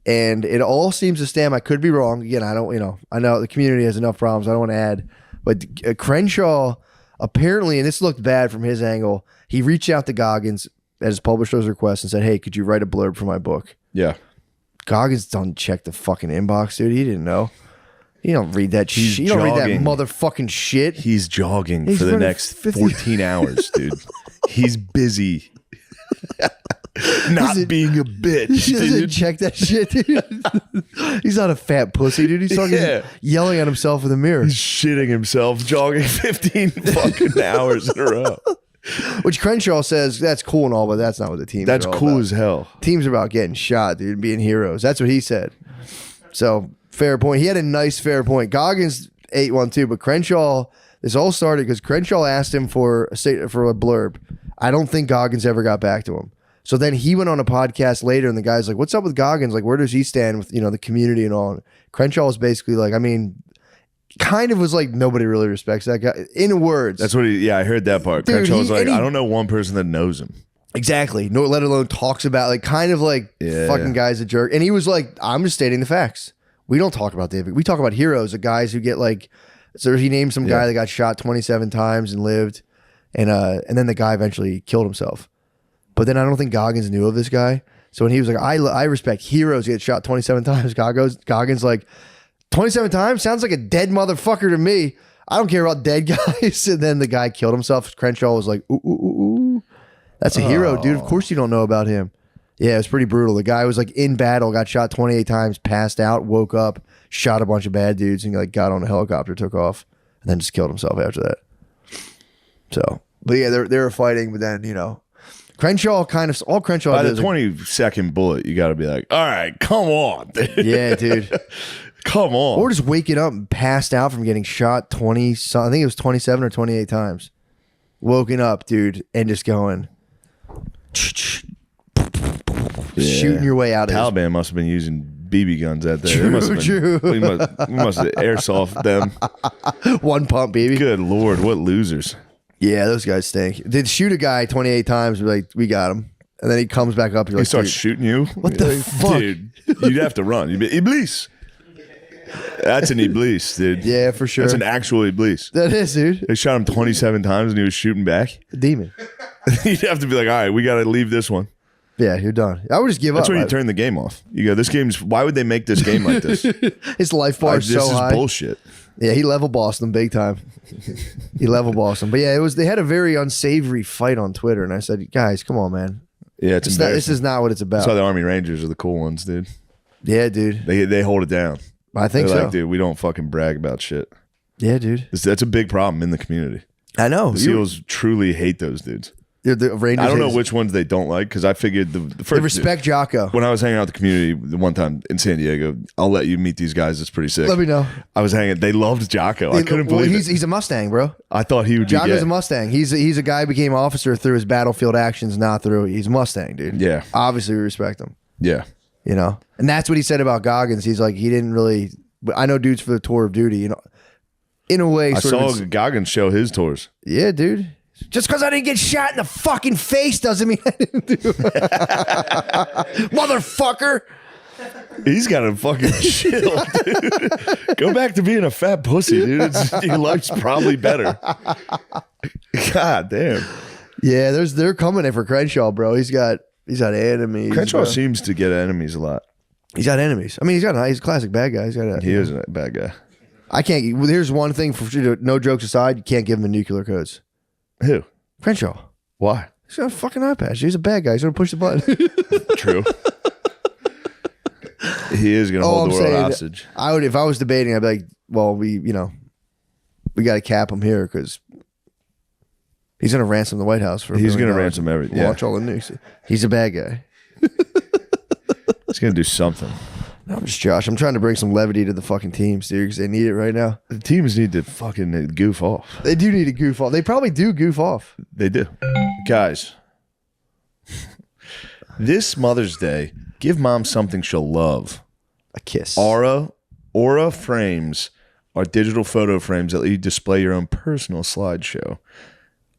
Speaker 3: And it all seems to stem. I could be wrong. Again, I know the community has enough problems. I don't want to add. But Crenshaw apparently, and this looked bad from his angle, he reached out to Goggins at his publisher's request and said, "Hey, could you write a blurb for my book?"
Speaker 2: Yeah.
Speaker 3: Goggins don't check the fucking inbox, dude. He didn't know. You don't read that
Speaker 2: He's
Speaker 3: shit. You don't read that
Speaker 2: jogging.
Speaker 3: motherfucking shit.
Speaker 2: He's jogging
Speaker 3: He's
Speaker 2: for the
Speaker 3: running
Speaker 2: next
Speaker 3: 50
Speaker 2: 14 hours, dude. He's busy. Not being a bitch,
Speaker 3: He doesn't
Speaker 2: dude.
Speaker 3: check that shit, dude. He's not a fat pussy, dude. He's fucking yelling at himself in the mirror.
Speaker 2: He's shitting himself, jogging 15 fucking hours in a row.
Speaker 3: Which Crenshaw says that's cool and all, but that's not what the team.
Speaker 2: That's cool
Speaker 3: about.
Speaker 2: as hell.
Speaker 3: Teams are about getting shot, dude, and being heroes. That's what he said. So fair point. He had a nice fair point. Goggins ate one too, but Crenshaw. This all started because Crenshaw asked him for a blurb. I don't think Goggins ever got back to him. So then he went on a podcast later, and the guy's like, "What's up with Goggins? Like, where does he stand with the community and all?" And Crenshaw was basically like, I mean, kind of was like, nobody really respects that guy. In words,
Speaker 2: That's what he. Yeah, I heard that part.
Speaker 3: Dude,
Speaker 2: Crenshaw was like,
Speaker 3: he-
Speaker 2: I don't know one person that knows him.
Speaker 3: exactly. No, let alone talks about like kind of like fucking guy's a jerk. And he was like, I'm just stating the facts. We don't talk about David. We talk about heroes, the guys who get like. So he named some guy that got shot 27 times and lived, and then the guy eventually killed himself. But then I don't think Goggins knew of this guy. So when he was like, I respect heroes who get shot 27 times, Goggins like, 27 times? Sounds like a dead motherfucker to me. I don't care about dead guys. And then the guy killed himself. Crenshaw was like, ooh, ooh, ooh, ooh. That's a hero, dude. Of course you don't know about him. Yeah, it was pretty brutal. The guy was like in battle, got shot 28 times, passed out, woke up, shot a bunch of bad dudes, and like got on a helicopter, took off, and then just killed himself after that. So, but yeah, they were fighting, but then Crenshaw all Crenshaw
Speaker 2: By
Speaker 3: did
Speaker 2: the
Speaker 3: was
Speaker 2: 20-second bullet, you got to be like, all right, come on, dude.
Speaker 3: yeah, dude.
Speaker 2: Come on.
Speaker 3: Or just waking up and passed out from getting shot 20. I think it was 27 or 28 times. Woken up, dude, and just going shooting your way out of this.
Speaker 2: Taliban must have been using BB guns out there.
Speaker 3: True.
Speaker 2: We must have airsoft them.
Speaker 3: One pump, baby.
Speaker 2: Good Lord, what losers.
Speaker 3: Yeah, those guys stink. They'd shoot a guy 28 times, be like, we got him. And then he comes back up. You're
Speaker 2: He
Speaker 3: like,
Speaker 2: starts
Speaker 3: dude,
Speaker 2: shooting you.
Speaker 3: What the fuck?
Speaker 2: Dude, you'd have to run. You'd be, Iblis. That's an Iblis, dude.
Speaker 3: Yeah, for sure.
Speaker 2: That's an actual Iblis.
Speaker 3: That is, dude.
Speaker 2: They shot him 27 times and he was shooting back.
Speaker 3: A demon.
Speaker 2: You'd have to be like, all right, we got to leave this one.
Speaker 3: Yeah, you're done. I would just give
Speaker 2: That's
Speaker 3: up.
Speaker 2: when you turn the game off. You go, this game's, why would they make this game like this?
Speaker 3: His life bar is
Speaker 2: This
Speaker 3: so
Speaker 2: is
Speaker 3: high.
Speaker 2: bullshit.
Speaker 3: Yeah, he level bossed them big time. He level bossed them. But yeah, they had a very unsavory fight on Twitter, and I said, guys, come on, man.
Speaker 2: Yeah, it's embarrassing.
Speaker 3: This is not what it's about.
Speaker 2: That's why the Army Rangers are the cool ones, dude.
Speaker 3: Yeah, dude.
Speaker 2: They hold it down.
Speaker 3: I think
Speaker 2: They're
Speaker 3: so.
Speaker 2: like, dude, we don't fucking brag about shit.
Speaker 3: Yeah, dude.
Speaker 2: That's a big problem in the community.
Speaker 3: I know.
Speaker 2: The SEALs truly hate those dudes.
Speaker 3: The Rangers.
Speaker 2: I don't know which ones they don't like because I figured the
Speaker 3: They
Speaker 2: first
Speaker 3: respect Jocko.
Speaker 2: when I was hanging out with the community the one time in San Diego. I'll let you meet these guys. It's pretty sick.
Speaker 3: Let me know.
Speaker 2: I was hanging. They loved Jocko. I couldn't believe it.
Speaker 3: He's a Mustang, bro.
Speaker 2: I thought he would be
Speaker 3: Jocko's
Speaker 2: gay.
Speaker 3: a Mustang. He's a guy who became officer through his battlefield actions, not through. He's a Mustang, dude.
Speaker 2: Yeah.
Speaker 3: Obviously, we respect him.
Speaker 2: Yeah.
Speaker 3: And that's what he said about Goggins. He's like, he didn't really. But I know dudes for the tour of duty. In a way,
Speaker 2: I
Speaker 3: sort
Speaker 2: saw
Speaker 3: of.
Speaker 2: Goggins show his tours.
Speaker 3: Yeah, dude. Just because I didn't get shot in the fucking face doesn't mean I didn't do it. Motherfucker.
Speaker 2: He's got to fucking chill, dude. Go back to being a fat pussy, dude. Your life's probably better. God damn.
Speaker 3: Yeah, they're coming in for Crenshaw, bro. He's got enemies.
Speaker 2: Crenshaw
Speaker 3: bro.
Speaker 2: seems to get enemies a lot.
Speaker 3: He's got enemies. I mean, he's a classic bad guy.
Speaker 2: He is a bad guy.
Speaker 3: I can't. Well, here's one thing for no jokes aside. You can't give him the nuclear codes.
Speaker 2: Who?
Speaker 3: Crenshaw.
Speaker 2: Why?
Speaker 3: He's got a fucking eye patch. He's a bad guy. He's gonna push the button.
Speaker 2: True. He is going to hold the world hostage.
Speaker 3: I would, if I was debating, I'd be like, well, we got to cap him here because he's gonna ransom the White House for.
Speaker 2: He's going to ransom everything. Yeah.
Speaker 3: Watch all the news. He's a bad guy.
Speaker 2: He's going to do something.
Speaker 3: No, I'm just Josh. I'm trying to bring some levity to the fucking teams, dude, because they need it right now.
Speaker 2: The teams need to fucking goof off.
Speaker 3: They do need to goof off. They probably do goof off.
Speaker 2: They do. Guys, this Mother's Day, give mom something she'll love.
Speaker 3: A kiss.
Speaker 2: Aura frames are digital photo frames that let you display your own personal slideshow.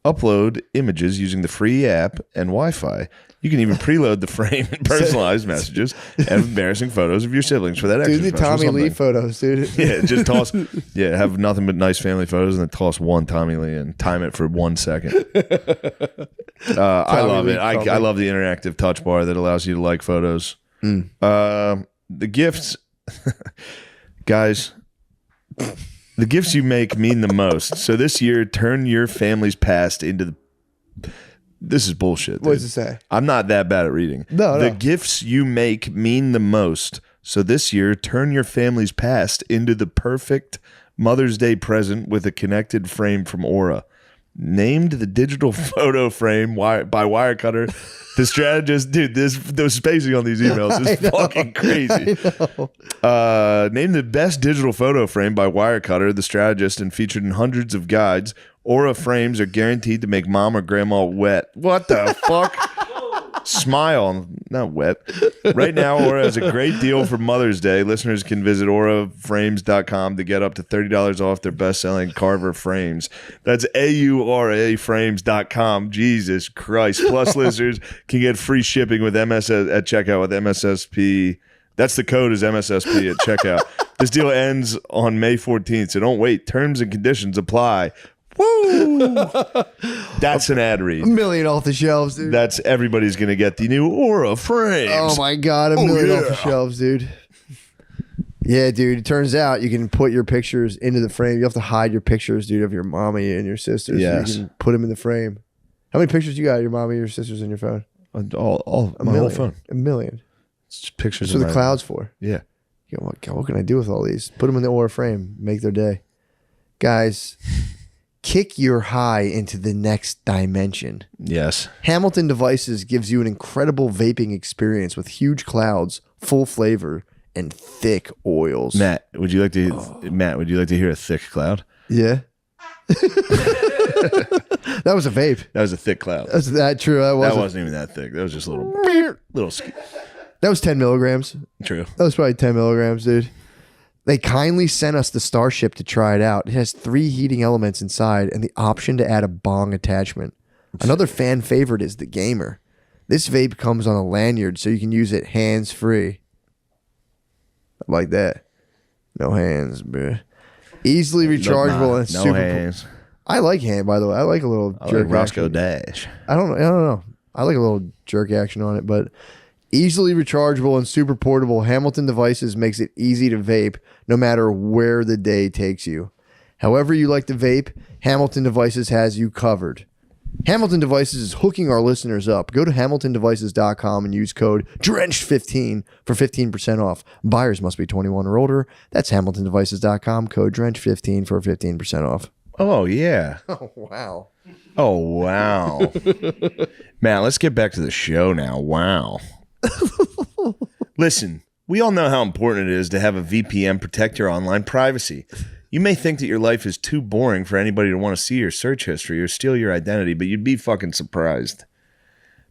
Speaker 2: Upload images using the free app and Wi-Fi. You can even preload the frame and personalized messages and embarrassing photos of your siblings for that extra
Speaker 3: Do the
Speaker 2: special
Speaker 3: Tommy Lee
Speaker 2: something.
Speaker 3: photos, dude.
Speaker 2: Yeah, just toss. Yeah, have nothing but nice family photos and then toss one Tommy Lee and time it for 1 second. I love it. I love the interactive touch bar that allows you to like photos. The gifts, guys, the gifts you make mean the most. So this year, turn your family's past into This is bullshit.
Speaker 3: What
Speaker 2: Dude.
Speaker 3: does it say?
Speaker 2: I'm not that bad at reading. The gifts you make mean the most. So this year, turn your family's past into the perfect Mother's Day present with a connected frame from Aura. Named the digital photo frame by Wirecutter. The strategist, dude, the spacing on these emails is fucking crazy. Named the best digital photo frame by Wirecutter, the strategist, and featured in hundreds of guides. Aura frames are guaranteed to make mom or grandma wet. What the fuck? Smile, not wet. Right now, Aura has a great deal for Mother's Day. Listeners can visit auraframes.com to get up to $30 off their best-selling Carver frames. That's AURA frames.com. Jesus Christ. Plus, listeners can get free shipping with MSS at checkout with MSSP. That's the code is MSSP at checkout. This deal ends on May 14th, so don't wait. Terms and conditions apply. Woo! That's an ad read.
Speaker 3: $1 million off the shelves, dude.
Speaker 2: That's everybody's gonna get the new Aura frames.
Speaker 3: Oh my god, $1 million off the shelves, dude. Yeah, dude. It turns out you can put your pictures into the frame. You have to hide your pictures, dude, of your mommy and your sisters.
Speaker 2: Yes.
Speaker 3: So you can put them in the frame. How many pictures you got of your mommy and your sisters in your phone?
Speaker 2: All my whole phone.
Speaker 3: 1 million.
Speaker 2: It's just pictures.
Speaker 3: That's what the cloud's for.
Speaker 2: Yeah.
Speaker 3: You know, what can I do with all these? Put them in the Aura frame. Make their day. Guys, kick your high into the next dimension.
Speaker 2: Yes.
Speaker 3: Hamilton Devices gives you an incredible vaping experience with huge clouds, full flavor, and thick oils.
Speaker 2: Matt, would you like to hear a thick cloud?
Speaker 3: Yeah. That was a vape.
Speaker 2: That was a thick cloud.
Speaker 3: That's that true. That
Speaker 2: wasn't even that thick. That was just a little.
Speaker 3: That was 10 milligrams.
Speaker 2: True.
Speaker 3: That was probably 10 milligrams, dude. They kindly sent us the Starship to try it out. It has 3 heating elements inside and the option to add a bong attachment. Another fan favorite is the Gamer. This vape comes on a lanyard so you can use it hands-free. Like that. No hands, bro. Easily rechargeable and super.
Speaker 2: hands.
Speaker 3: I like hand, by the way. I like a little jerk
Speaker 2: like Roscoe
Speaker 3: action.
Speaker 2: Dash.
Speaker 3: I don't know. I like a little jerk action on it, but easily rechargeable and super portable, Hamilton Devices makes it easy to vape no matter where the day takes you. However you like to vape, Hamilton Devices has you covered. Hamilton Devices is hooking our listeners up. Go to hamiltondevices.com and use code DRENCHED15 for 15% off. Buyers must be 21 or older. That's hamiltondevices.com, code DRENCHED15 for 15% off.
Speaker 2: Oh, yeah.
Speaker 3: Oh, wow.
Speaker 2: Oh, wow. Man, let's get back to the show now. Wow. Listen, we all know how important it is to have a VPN protect your online privacy. You may think that your life is too boring for anybody to want to see your search history or steal your identity, but you'd be fucking surprised.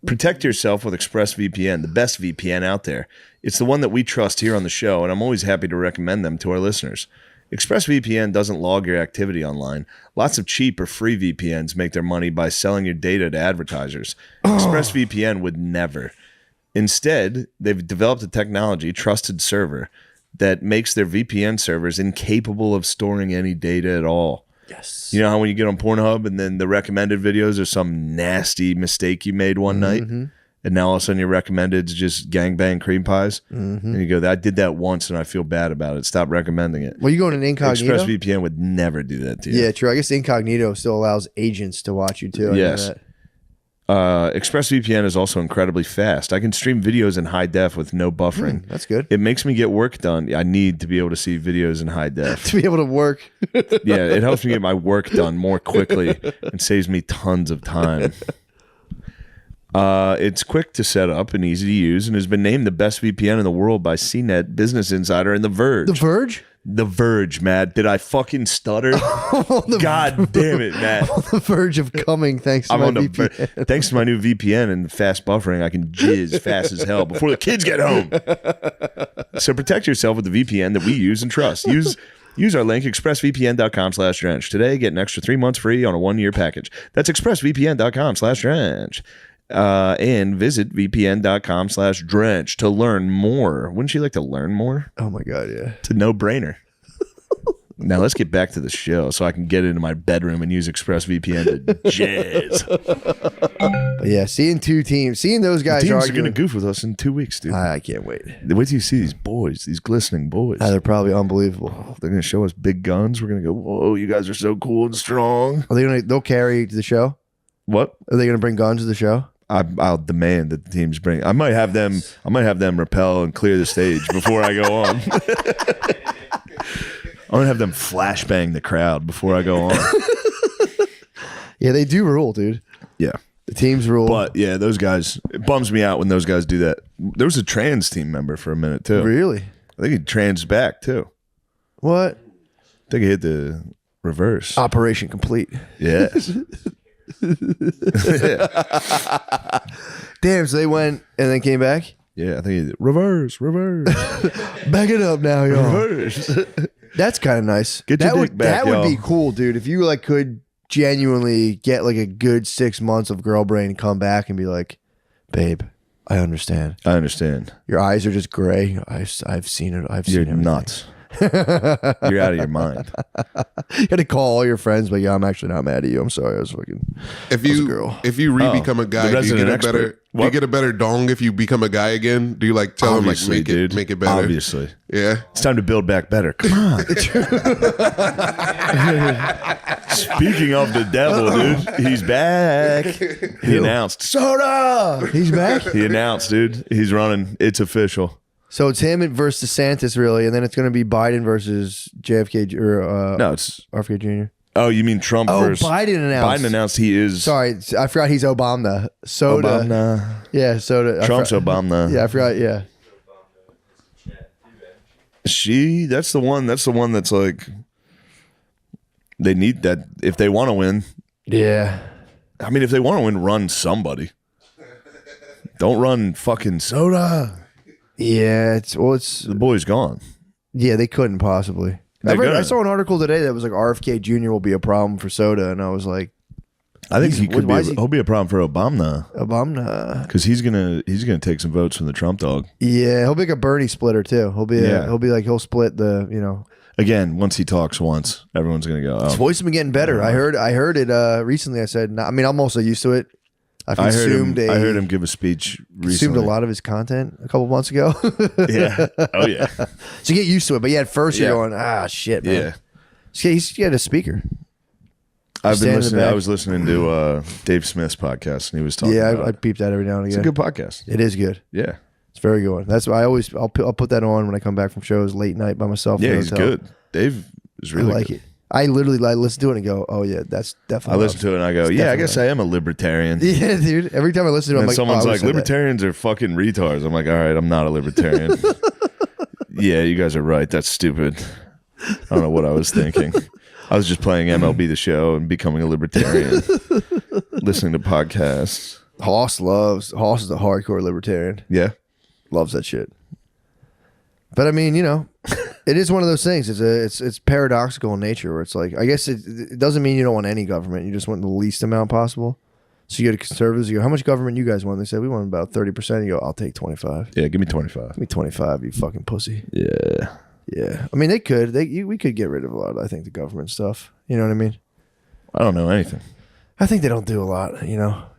Speaker 2: Protect yourself with ExpressVPN, the best VPN out there. It's the one that we trust here on the show, and I'm always happy to recommend them to our listeners. ExpressVPN doesn't log your activity online. Lots of cheap or free VPNs make their money by selling your data to advertisers. ExpressVPN would never. Instead, they've developed a technology, Trusted Server, that makes their VPN servers incapable of storing any data at all.
Speaker 3: Yes.
Speaker 2: You know how when you get on Pornhub and then the recommended videos are some nasty mistake you made one night, and now all of a sudden your recommended is just gangbang cream pies, and you go, I did that once and I feel bad about it. Stop recommending it.
Speaker 3: Well, you going in incognito?
Speaker 2: ExpressVPN would never do that to you.
Speaker 3: Yeah, true. I guess incognito still allows agents to watch you too.
Speaker 2: Yes. ExpressVPN is also incredibly fast. I can stream videos in high def with no buffering.
Speaker 3: That's good.
Speaker 2: It makes me get work done. I need to be able to see videos in high def.
Speaker 3: To be able to work.
Speaker 2: Yeah, it helps me get my work done more quickly and saves me tons of time. It's quick to set up and easy to use and has been named the best VPN in the world by CNET, Business Insider, and The Verge.
Speaker 3: The Verge?
Speaker 2: The Verge, Matt. Did I fucking stutter? God damn it, Matt.
Speaker 3: On the verge of coming thanks to my VPN.
Speaker 2: Thanks to my new VPN and fast buffering, I can jizz fast as hell before the kids get home. So protect yourself with the VPN that we use and trust. Use our link, expressvpn.com/drench. Today, get an extra 3 months free on a 1-year package. That's expressvpn.com/drench. And visit vpn.com/drench to learn more. Wouldn't you like to learn more?
Speaker 3: Oh my God, yeah.
Speaker 2: It's a no-brainer. Now let's get back to the show so I can get into my bedroom and use ExpressVPN to jazz.
Speaker 3: But yeah, seeing those guys
Speaker 2: Teams are
Speaker 3: arguing.
Speaker 2: going to goof with us in 2 weeks, dude.
Speaker 3: I can't wait.
Speaker 2: Wait till you see these boys, these glistening boys.
Speaker 3: They're probably unbelievable.
Speaker 2: They're going to show us big guns. We're going to go, whoa, you guys are so cool and strong.
Speaker 3: Are they they'll carry to the show?
Speaker 2: What?
Speaker 3: Are they going to bring guns to the show?
Speaker 2: I'll demand that the teams bring. I might have them rappel and clear the stage before I go on. I'm gonna have them flashbang the crowd before I go on.
Speaker 3: Yeah, they do rule, dude.
Speaker 2: Yeah,
Speaker 3: the teams rule.
Speaker 2: But yeah, those guys. It bums me out when those guys do that. There was a trans team member for a minute too.
Speaker 3: Really?
Speaker 2: I think he trans back too.
Speaker 3: What?
Speaker 2: I think he hit the reverse.
Speaker 3: Operation complete.
Speaker 2: Yes.
Speaker 3: Damn, so they went and then came back?
Speaker 2: Yeah, I think he did. Reverse.
Speaker 3: Back it up now, y'all.
Speaker 2: Reverse.
Speaker 3: That's kind of nice.
Speaker 2: Get your dick back,
Speaker 3: that would be
Speaker 2: y'all.
Speaker 3: cool, dude. If you like could genuinely get like a good 6 months of girl brain and come back and be like, babe, I understand. Your eyes are just gray. I've seen it. I've seen
Speaker 2: You're
Speaker 3: everything.
Speaker 2: nuts. You're out of your mind.
Speaker 3: You got to call all your friends, but yeah, I'm actually not mad at you. I'm sorry. I was fucking.
Speaker 1: If
Speaker 3: I was a
Speaker 1: you
Speaker 3: girl.
Speaker 1: if you become a guy, do you get a better? Do you get a better dong if you become a guy again? Do you like tell
Speaker 2: Obviously,
Speaker 1: him like make it better?
Speaker 2: Obviously,
Speaker 1: yeah.
Speaker 2: It's time to build back better. Come on. Speaking of the devil, dude, he's back. He announced
Speaker 3: Soda. He's back.
Speaker 2: He announced, dude. He's running. It's official.
Speaker 3: So it's him versus DeSantis, really, and then it's going to be Biden versus JFK or
Speaker 2: No, it's
Speaker 3: RFK Jr.
Speaker 2: Oh, you mean Trump versus
Speaker 3: Biden announced.
Speaker 2: Biden announced he is.
Speaker 3: Sorry, I forgot he's Obama. Soda.
Speaker 2: Obama.
Speaker 3: Yeah, Soda.
Speaker 2: Trump's Obama.
Speaker 3: Yeah, I forgot. Yeah.
Speaker 2: That's the one that's like they need that if they want to win.
Speaker 3: Yeah.
Speaker 2: I mean, if they want to win, run somebody. Don't run fucking Soda.
Speaker 3: Yeah,
Speaker 2: The boy's gone.
Speaker 3: Yeah, they couldn't possibly. I saw an article today that was like RFK Jr. will be a problem for Soda, and I was like,
Speaker 2: I think he'll be a problem for Obama because he's gonna take some votes from the Trump dog.
Speaker 3: Yeah, he'll be like a Bernie splitter too. He'll split the
Speaker 2: Again, once he talks once, everyone's gonna go. Oh.
Speaker 3: His voice has been getting better. I heard it recently. I said, I mean, I'm also used to it. I
Speaker 2: heard him give a speech recently.
Speaker 3: Consumed a lot of his content a couple months ago.
Speaker 2: Yeah. Oh yeah.
Speaker 3: So you get used to it, but yeah, at first you're going, shit, man.
Speaker 2: Yeah.
Speaker 3: He's got a speaker.
Speaker 2: I've been listening. I was listening to Dave Smith's podcast, and he was talking.
Speaker 3: Yeah, I peep that every now and again.
Speaker 2: It's a good podcast.
Speaker 3: It is good.
Speaker 2: Yeah,
Speaker 3: it's very good. That's why I'll put that on when I come back from shows late night by myself.
Speaker 2: Yeah, he's good. Dave is really
Speaker 3: I like
Speaker 2: good.
Speaker 3: it. I literally listen to it and go, oh yeah, that's definitely.
Speaker 2: I listen to it and I go, yeah, I guess I am a libertarian.
Speaker 3: Yeah, dude. Every time I listen to it, I'm like,
Speaker 2: someone's like, libertarians are fucking retards. I'm like, all right, I'm not a libertarian. Yeah, you guys are right. That's stupid. I don't know what I was thinking. I was just playing MLB The Show and becoming a libertarian, listening to podcasts.
Speaker 3: Hoss is a hardcore libertarian.
Speaker 2: Yeah,
Speaker 3: loves that shit. But I mean, it is one of those things. It's paradoxical in nature, where it's like, I guess it doesn't mean you don't want any government. You just want the least amount possible. So you go to conservatives, you go, how much government you guys want? They say, we want about 30%. You go, I'll take 25.
Speaker 2: Yeah, give me 25.
Speaker 3: Give me 25, you fucking pussy.
Speaker 2: Yeah.
Speaker 3: Yeah. I mean, we could get rid of a lot of, I think, the government stuff. You know what I mean?
Speaker 2: I don't know anything.
Speaker 3: I think they don't do a lot,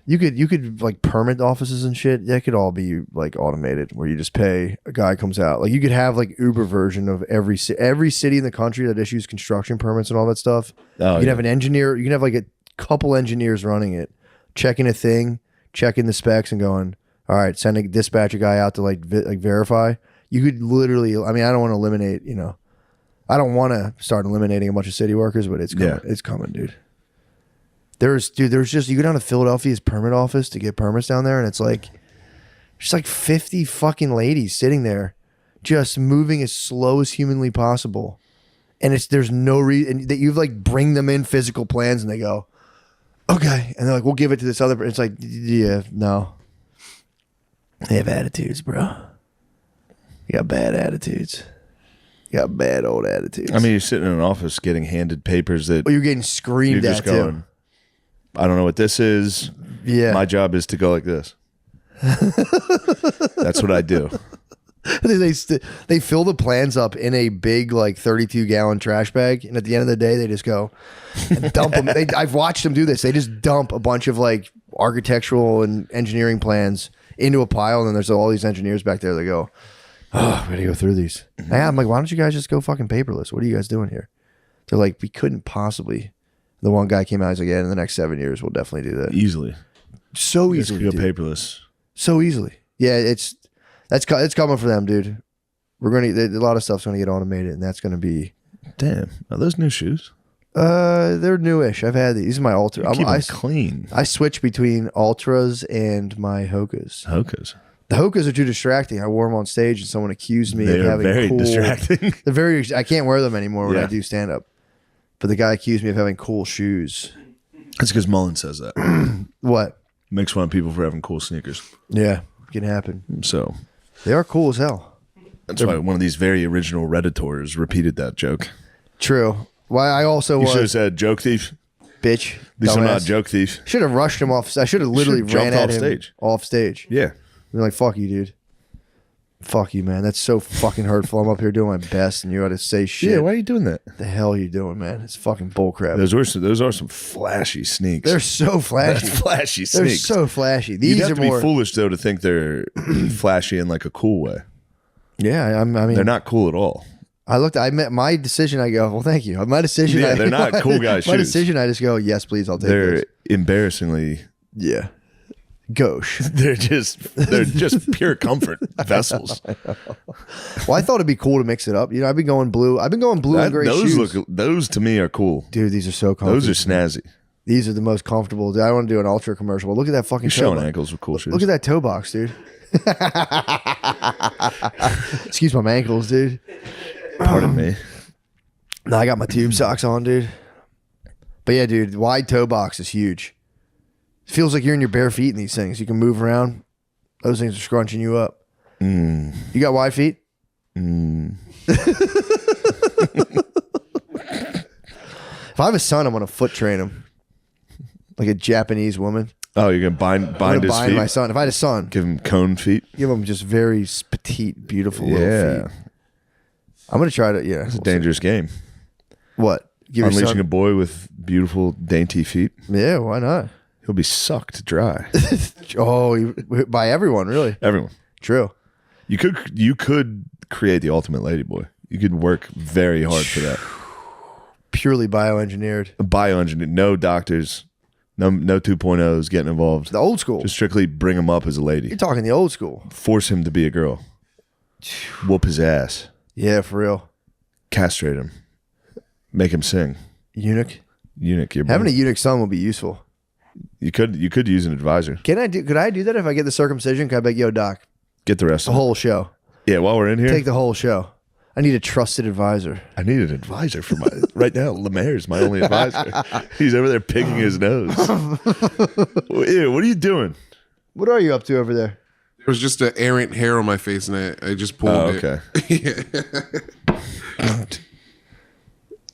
Speaker 3: You could like permit offices and shit. That could all be like automated, where you just pay a guy comes out. Like you could have like Uber version of every city in the country that issues construction permits and all that stuff. You can have an engineer. You can have like a couple engineers running it, checking a thing, checking the specs, and going, all right, send a dispatcher guy out to like verify. You could literally. I mean, I don't want to eliminate. I don't want to start eliminating a bunch of city workers, but it's coming. Yeah. It's coming, dude. There's just, you go down to Philadelphia's permit office to get permits down there, and it's like, there's like 50 fucking ladies sitting there just moving as slow as humanly possible. And there's no reason that you like bring them in physical plans and they go, okay. And they're like, we'll give it to this other. It's like, yeah, no. They have attitudes, bro. You got bad attitudes. You got bad old attitudes.
Speaker 2: I mean, you're sitting in an office getting handed papers that.
Speaker 3: Oh, you're getting screamed
Speaker 2: you're
Speaker 3: at
Speaker 2: just going, too. I don't know what this is.
Speaker 3: Yeah.
Speaker 2: My job is to go like this. That's what I do.
Speaker 3: They fill the plans up in a big like 32-gallon trash bag, and at the end of the day, they just go and dump them. I've watched them do this. They just dump a bunch of like architectural and engineering plans into a pile, and then there's all these engineers back there that go, oh, we gotta go through these. And I'm like, why don't you guys just go fucking paperless? What are you guys doing here? They're like, we couldn't possibly. The one guy came out. He's like, yeah, in the next 7 years, we'll definitely do that.
Speaker 2: Easily.
Speaker 3: So easily.
Speaker 2: Go
Speaker 3: dude.
Speaker 2: paperless.
Speaker 3: So easily. Yeah, it's coming for them, dude. We're gonna a lot of stuff's gonna get automated, and that's gonna be.
Speaker 2: Damn, are those new shoes?
Speaker 3: They're newish. I've had these. These are my Ultra.
Speaker 2: Keep them clean.
Speaker 3: I switch between Ultras and my Hokas.
Speaker 2: Hokas.
Speaker 3: The Hokas are too distracting. I wore them on stage, and someone accused me of having
Speaker 2: very
Speaker 3: cool.
Speaker 2: Distracting.
Speaker 3: They're very. I can't wear them anymore when
Speaker 2: Yeah.
Speaker 3: I do stand up. But the guy accused me of having cool shoes.
Speaker 2: That's because Mullen says that.
Speaker 3: What?
Speaker 2: Makes fun of people for having cool sneakers.
Speaker 3: Yeah, it can happen.
Speaker 2: So
Speaker 3: They are cool as hell.
Speaker 2: that's why one of these very original Redditors repeated that joke.
Speaker 3: True. Why I also
Speaker 2: You should have
Speaker 3: was
Speaker 2: said joke thief.
Speaker 3: bitch.
Speaker 2: At least I'm not a joke thief.
Speaker 3: Should have rushed him off. I should have literally
Speaker 2: Should've
Speaker 3: ran
Speaker 2: jumped
Speaker 3: at
Speaker 2: off
Speaker 3: him
Speaker 2: stage.
Speaker 3: off stage.
Speaker 2: Yeah.
Speaker 3: You're like, fuck you, dude. Fuck you, man. That's so fucking hurtful. I'm up here doing my best, and you got to say shit.
Speaker 2: Yeah, why are you doing that?
Speaker 3: The hell are you doing, man? It's fucking bullcrap.
Speaker 2: Those are some flashy sneaks.
Speaker 3: They're so flashy.
Speaker 2: That's flashy
Speaker 3: They're
Speaker 2: sneaks.
Speaker 3: so flashy.
Speaker 2: You'd
Speaker 3: These
Speaker 2: have
Speaker 3: are
Speaker 2: to be
Speaker 3: more.
Speaker 2: foolish though to think they're flashy in like a cool way.
Speaker 3: Yeah, I mean,
Speaker 2: They're not cool at all.
Speaker 3: I met my decision. I go, well, thank you. My decision.
Speaker 2: Yeah, they're not cool guy
Speaker 3: My
Speaker 2: shoes.
Speaker 3: decision. I just go, yes, please. I'll take
Speaker 2: They're
Speaker 3: those.
Speaker 2: embarrassingly.
Speaker 3: Yeah. Gauche.
Speaker 2: They're just pure comfort vessels.
Speaker 3: Well, I thought it'd be cool to mix it up. You know, I've been going blue and gray shoes.
Speaker 2: Those to me are cool.
Speaker 3: Dude, these are so comfortable.
Speaker 2: Those are snazzy.
Speaker 3: These are the most comfortable. Dude, I want to do an Ultra commercial. But look at that fucking
Speaker 2: You're
Speaker 3: toe
Speaker 2: showing
Speaker 3: box.
Speaker 2: ankles with cool shoes.
Speaker 3: Look at that toe box, dude. Excuse my ankles, dude.
Speaker 2: Pardon me.
Speaker 3: No, I got my tube socks on, dude. But yeah, dude, wide toe box is huge. It feels like you're in your bare feet in these things. You can move around. Those things are scrunching you up. You got wide feet? If I have a son, I'm gonna foot train him like a Japanese woman.
Speaker 2: Oh, you're gonna bind his feet.
Speaker 3: My son. If I had a son,
Speaker 2: Give him cone feet.
Speaker 3: give him just very petite, beautiful little
Speaker 2: Yeah,
Speaker 3: feet. I'm gonna try to. Yeah,
Speaker 2: it's a dangerous game.
Speaker 3: What? Give your
Speaker 2: Unleashing
Speaker 3: son-
Speaker 2: a boy with beautiful, dainty feet.
Speaker 3: Yeah, why not?
Speaker 2: He'll be sucked dry.
Speaker 3: By everyone, really.
Speaker 2: Everyone.
Speaker 3: True.
Speaker 2: You could create the ultimate ladyboy. You could work very hard for that.
Speaker 3: Purely bioengineered.
Speaker 2: Bioengineer, no doctors, no 2.0s getting involved.
Speaker 3: The old school.
Speaker 2: Just strictly bring him up as a lady.
Speaker 3: You're talking the old school.
Speaker 2: Force him to be a girl. Whoop his ass.
Speaker 3: Yeah, for real.
Speaker 2: Castrate him. Make him sing.
Speaker 3: Eunuch.
Speaker 2: Eunuch.
Speaker 3: Having a eunuch son will be useful.
Speaker 2: You could use an advisor.
Speaker 3: Could I do that if I get the circumcision? Could I be like, yo, doc,
Speaker 2: Get the rest
Speaker 3: the
Speaker 2: of it.
Speaker 3: whole show?
Speaker 2: Yeah, while we're in here,
Speaker 3: Take the whole show. I need a trusted advisor.
Speaker 2: I need an advisor for my right now. Lemaire's my only advisor. He's over there picking his nose. Ew, what are you doing?
Speaker 3: What are you up to over there?
Speaker 1: There was just an errant hair on my face, and I just pulled
Speaker 2: Oh,
Speaker 1: it.
Speaker 2: okay.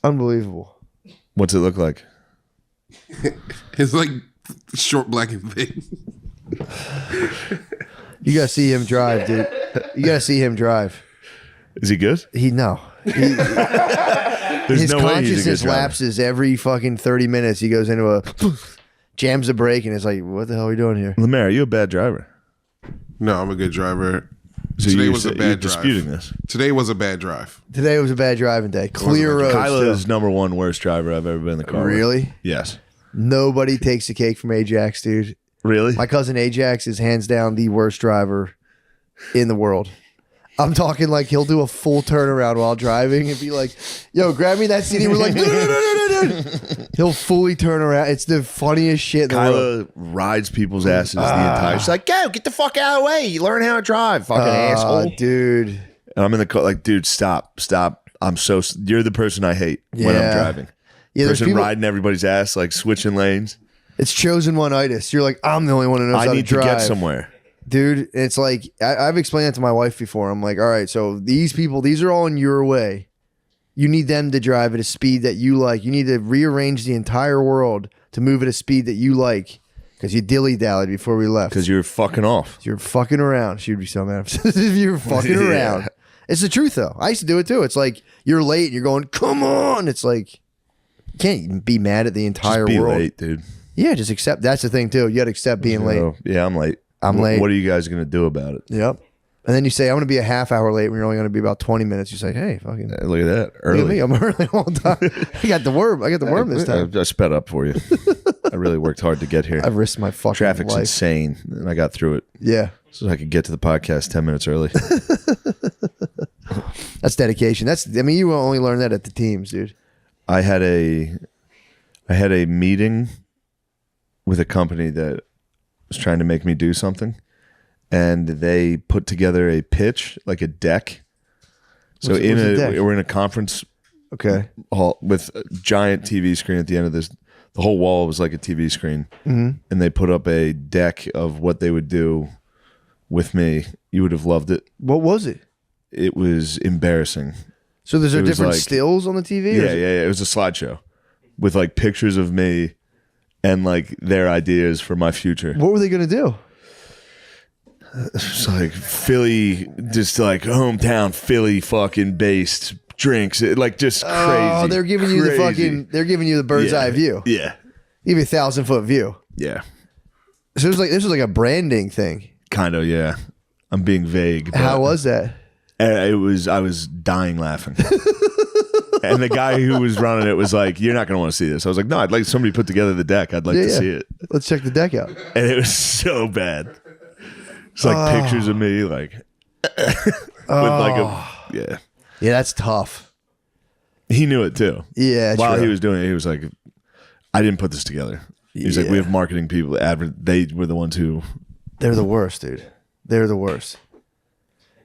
Speaker 3: Unbelievable.
Speaker 2: What's it look like?
Speaker 1: It's like short, black, and thin.
Speaker 3: You gotta see him drive, dude. You gotta see him drive.
Speaker 2: Is he good?
Speaker 3: There's
Speaker 2: There's
Speaker 3: his
Speaker 2: no way he's a good
Speaker 3: consciousness
Speaker 2: driver.
Speaker 3: lapses every fucking 30 minutes. He goes into a jams the brake and it's like, what the hell are we doing here?
Speaker 2: Lemaire, are you a bad driver?
Speaker 1: No, I'm a good driver.
Speaker 2: So
Speaker 1: Today
Speaker 2: you're
Speaker 1: was a
Speaker 2: you're
Speaker 1: bad drive.
Speaker 2: disputing this.
Speaker 1: Today was a bad drive.
Speaker 3: Today was a bad driving day. Clear road.
Speaker 2: Kyla
Speaker 3: still.
Speaker 2: is number one worst driver I've ever been in the car with.
Speaker 3: Really?
Speaker 2: Yes.
Speaker 3: Nobody takes the cake from Ajax, dude.
Speaker 2: Really?
Speaker 3: My cousin Ajax is hands down the worst driver in the world. I'm talking like he'll do a full turnaround while driving and be like, yo, grab me that CD. We're like, no. He'll fully turn around. It's the funniest shit in the world.
Speaker 2: Kyla rides people's asses the entire. She's like, "Go, get the fuck out of the way. You learn how to drive, fucking asshole."
Speaker 3: Dude.
Speaker 2: And I'm in the car, like, dude, stop. You're the person I hate when I'm
Speaker 3: Yeah.
Speaker 2: driving.
Speaker 3: Yeah, there's
Speaker 2: Person
Speaker 3: people,
Speaker 2: riding everybody's ass, like switching lanes.
Speaker 3: it's chosen one-itis. You're like, I'm the only one who knows
Speaker 2: I
Speaker 3: how
Speaker 2: need
Speaker 3: to
Speaker 2: to
Speaker 3: drive.
Speaker 2: get somewhere.
Speaker 3: Dude, it's like, I've explained that to my wife before. I'm like, all right, so these people, these are all in your way. You need them to drive at a speed that you like. You need to rearrange the entire world to move at a speed that you like because you dilly-dallied before we left.
Speaker 2: Because you're fucking off.
Speaker 3: You're fucking around. She'd be so mad if you're fucking
Speaker 2: Yeah.
Speaker 3: around. It's the truth, though. I used to do it, too. It's like, you're late and you're going, come on. It's like, you can't even be mad at the entire
Speaker 2: Just be
Speaker 3: world.
Speaker 2: late, dude.
Speaker 3: Yeah, just accept. That's the thing, too. You got to accept being late.
Speaker 2: So, yeah, I'm late.
Speaker 3: I'm late.
Speaker 2: What are you guys going to do about it?
Speaker 3: Yep. And then you say, I'm going to be a half hour late when you're only going to be about 20 minutes. You say, hey, fucking.
Speaker 2: Look at that. Early.
Speaker 3: Look at me. I'm early all the time. I got the worm this time.
Speaker 2: I sped up for you. I really worked hard to get here.
Speaker 3: I've risked my fucking
Speaker 2: Traffic's
Speaker 3: life.
Speaker 2: insane. And I got through it.
Speaker 3: Yeah.
Speaker 2: So I could get to the podcast 10 minutes early.
Speaker 3: That's dedication. You only learn that at the teams, dude.
Speaker 2: I had a meeting with a company that was trying to make me do something. And they put together a pitch, like a deck. So we're in a conference hall with a giant TV screen at the end of this. The whole wall was like a TV screen. Mm-hmm. And they put up a deck of what they would do with me. You would have loved it.
Speaker 3: What was it?
Speaker 2: It was embarrassing.
Speaker 3: So there's different stills on the TV?
Speaker 2: Yeah. It was a slideshow with like pictures of me and like their ideas for my future.
Speaker 3: What were they going to do?
Speaker 2: It's like Philly, just like hometown Philly fucking based drinks. Like just crazy. Oh,
Speaker 3: they're giving you they're giving you the bird's eye view.
Speaker 2: Yeah.
Speaker 3: Give you 1,000-foot view.
Speaker 2: Yeah.
Speaker 3: So this was like a branding thing.
Speaker 2: Kind of, yeah. I'm being vague.
Speaker 3: How was that?
Speaker 2: I was dying laughing. And the guy who was running it was like, you're not going to want to see this. I was like, no, I'd like somebody put together the deck. I'd like to see it.
Speaker 3: Let's check the deck out.
Speaker 2: And it was so bad. It's like pictures of me, like, with like yeah.
Speaker 3: Yeah, that's tough.
Speaker 2: He knew it too.
Speaker 3: Yeah.
Speaker 2: While he was doing it, he was like, I didn't put this together. He's like, we have marketing people. They were the ones who.
Speaker 3: They're the worst, dude. They're the worst.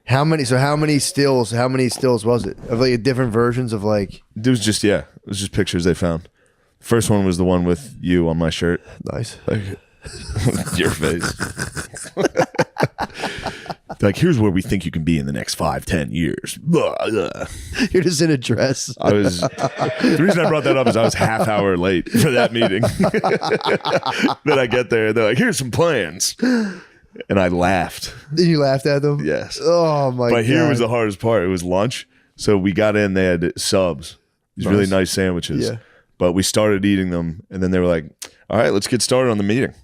Speaker 3: How many stills was it? Of like different versions of like.
Speaker 2: It was just pictures they found. First one was the one with you on my shirt.
Speaker 3: Nice.
Speaker 2: Like, your face. Like, here's where we think you can be in the next 5-10 years.
Speaker 3: You're just in a dress.
Speaker 2: The reason I brought that up is I was half hour late for that meeting. Then I get there, they're like, here's some plans. And I laughed.
Speaker 3: Did you laugh at them?
Speaker 2: Yes.
Speaker 3: Oh my god.
Speaker 2: But here was the hardest part. It was lunch. So we got in, they had subs. These really nice sandwiches. Yeah. But we started eating them, and then they were like, all right, let's get started on the meeting.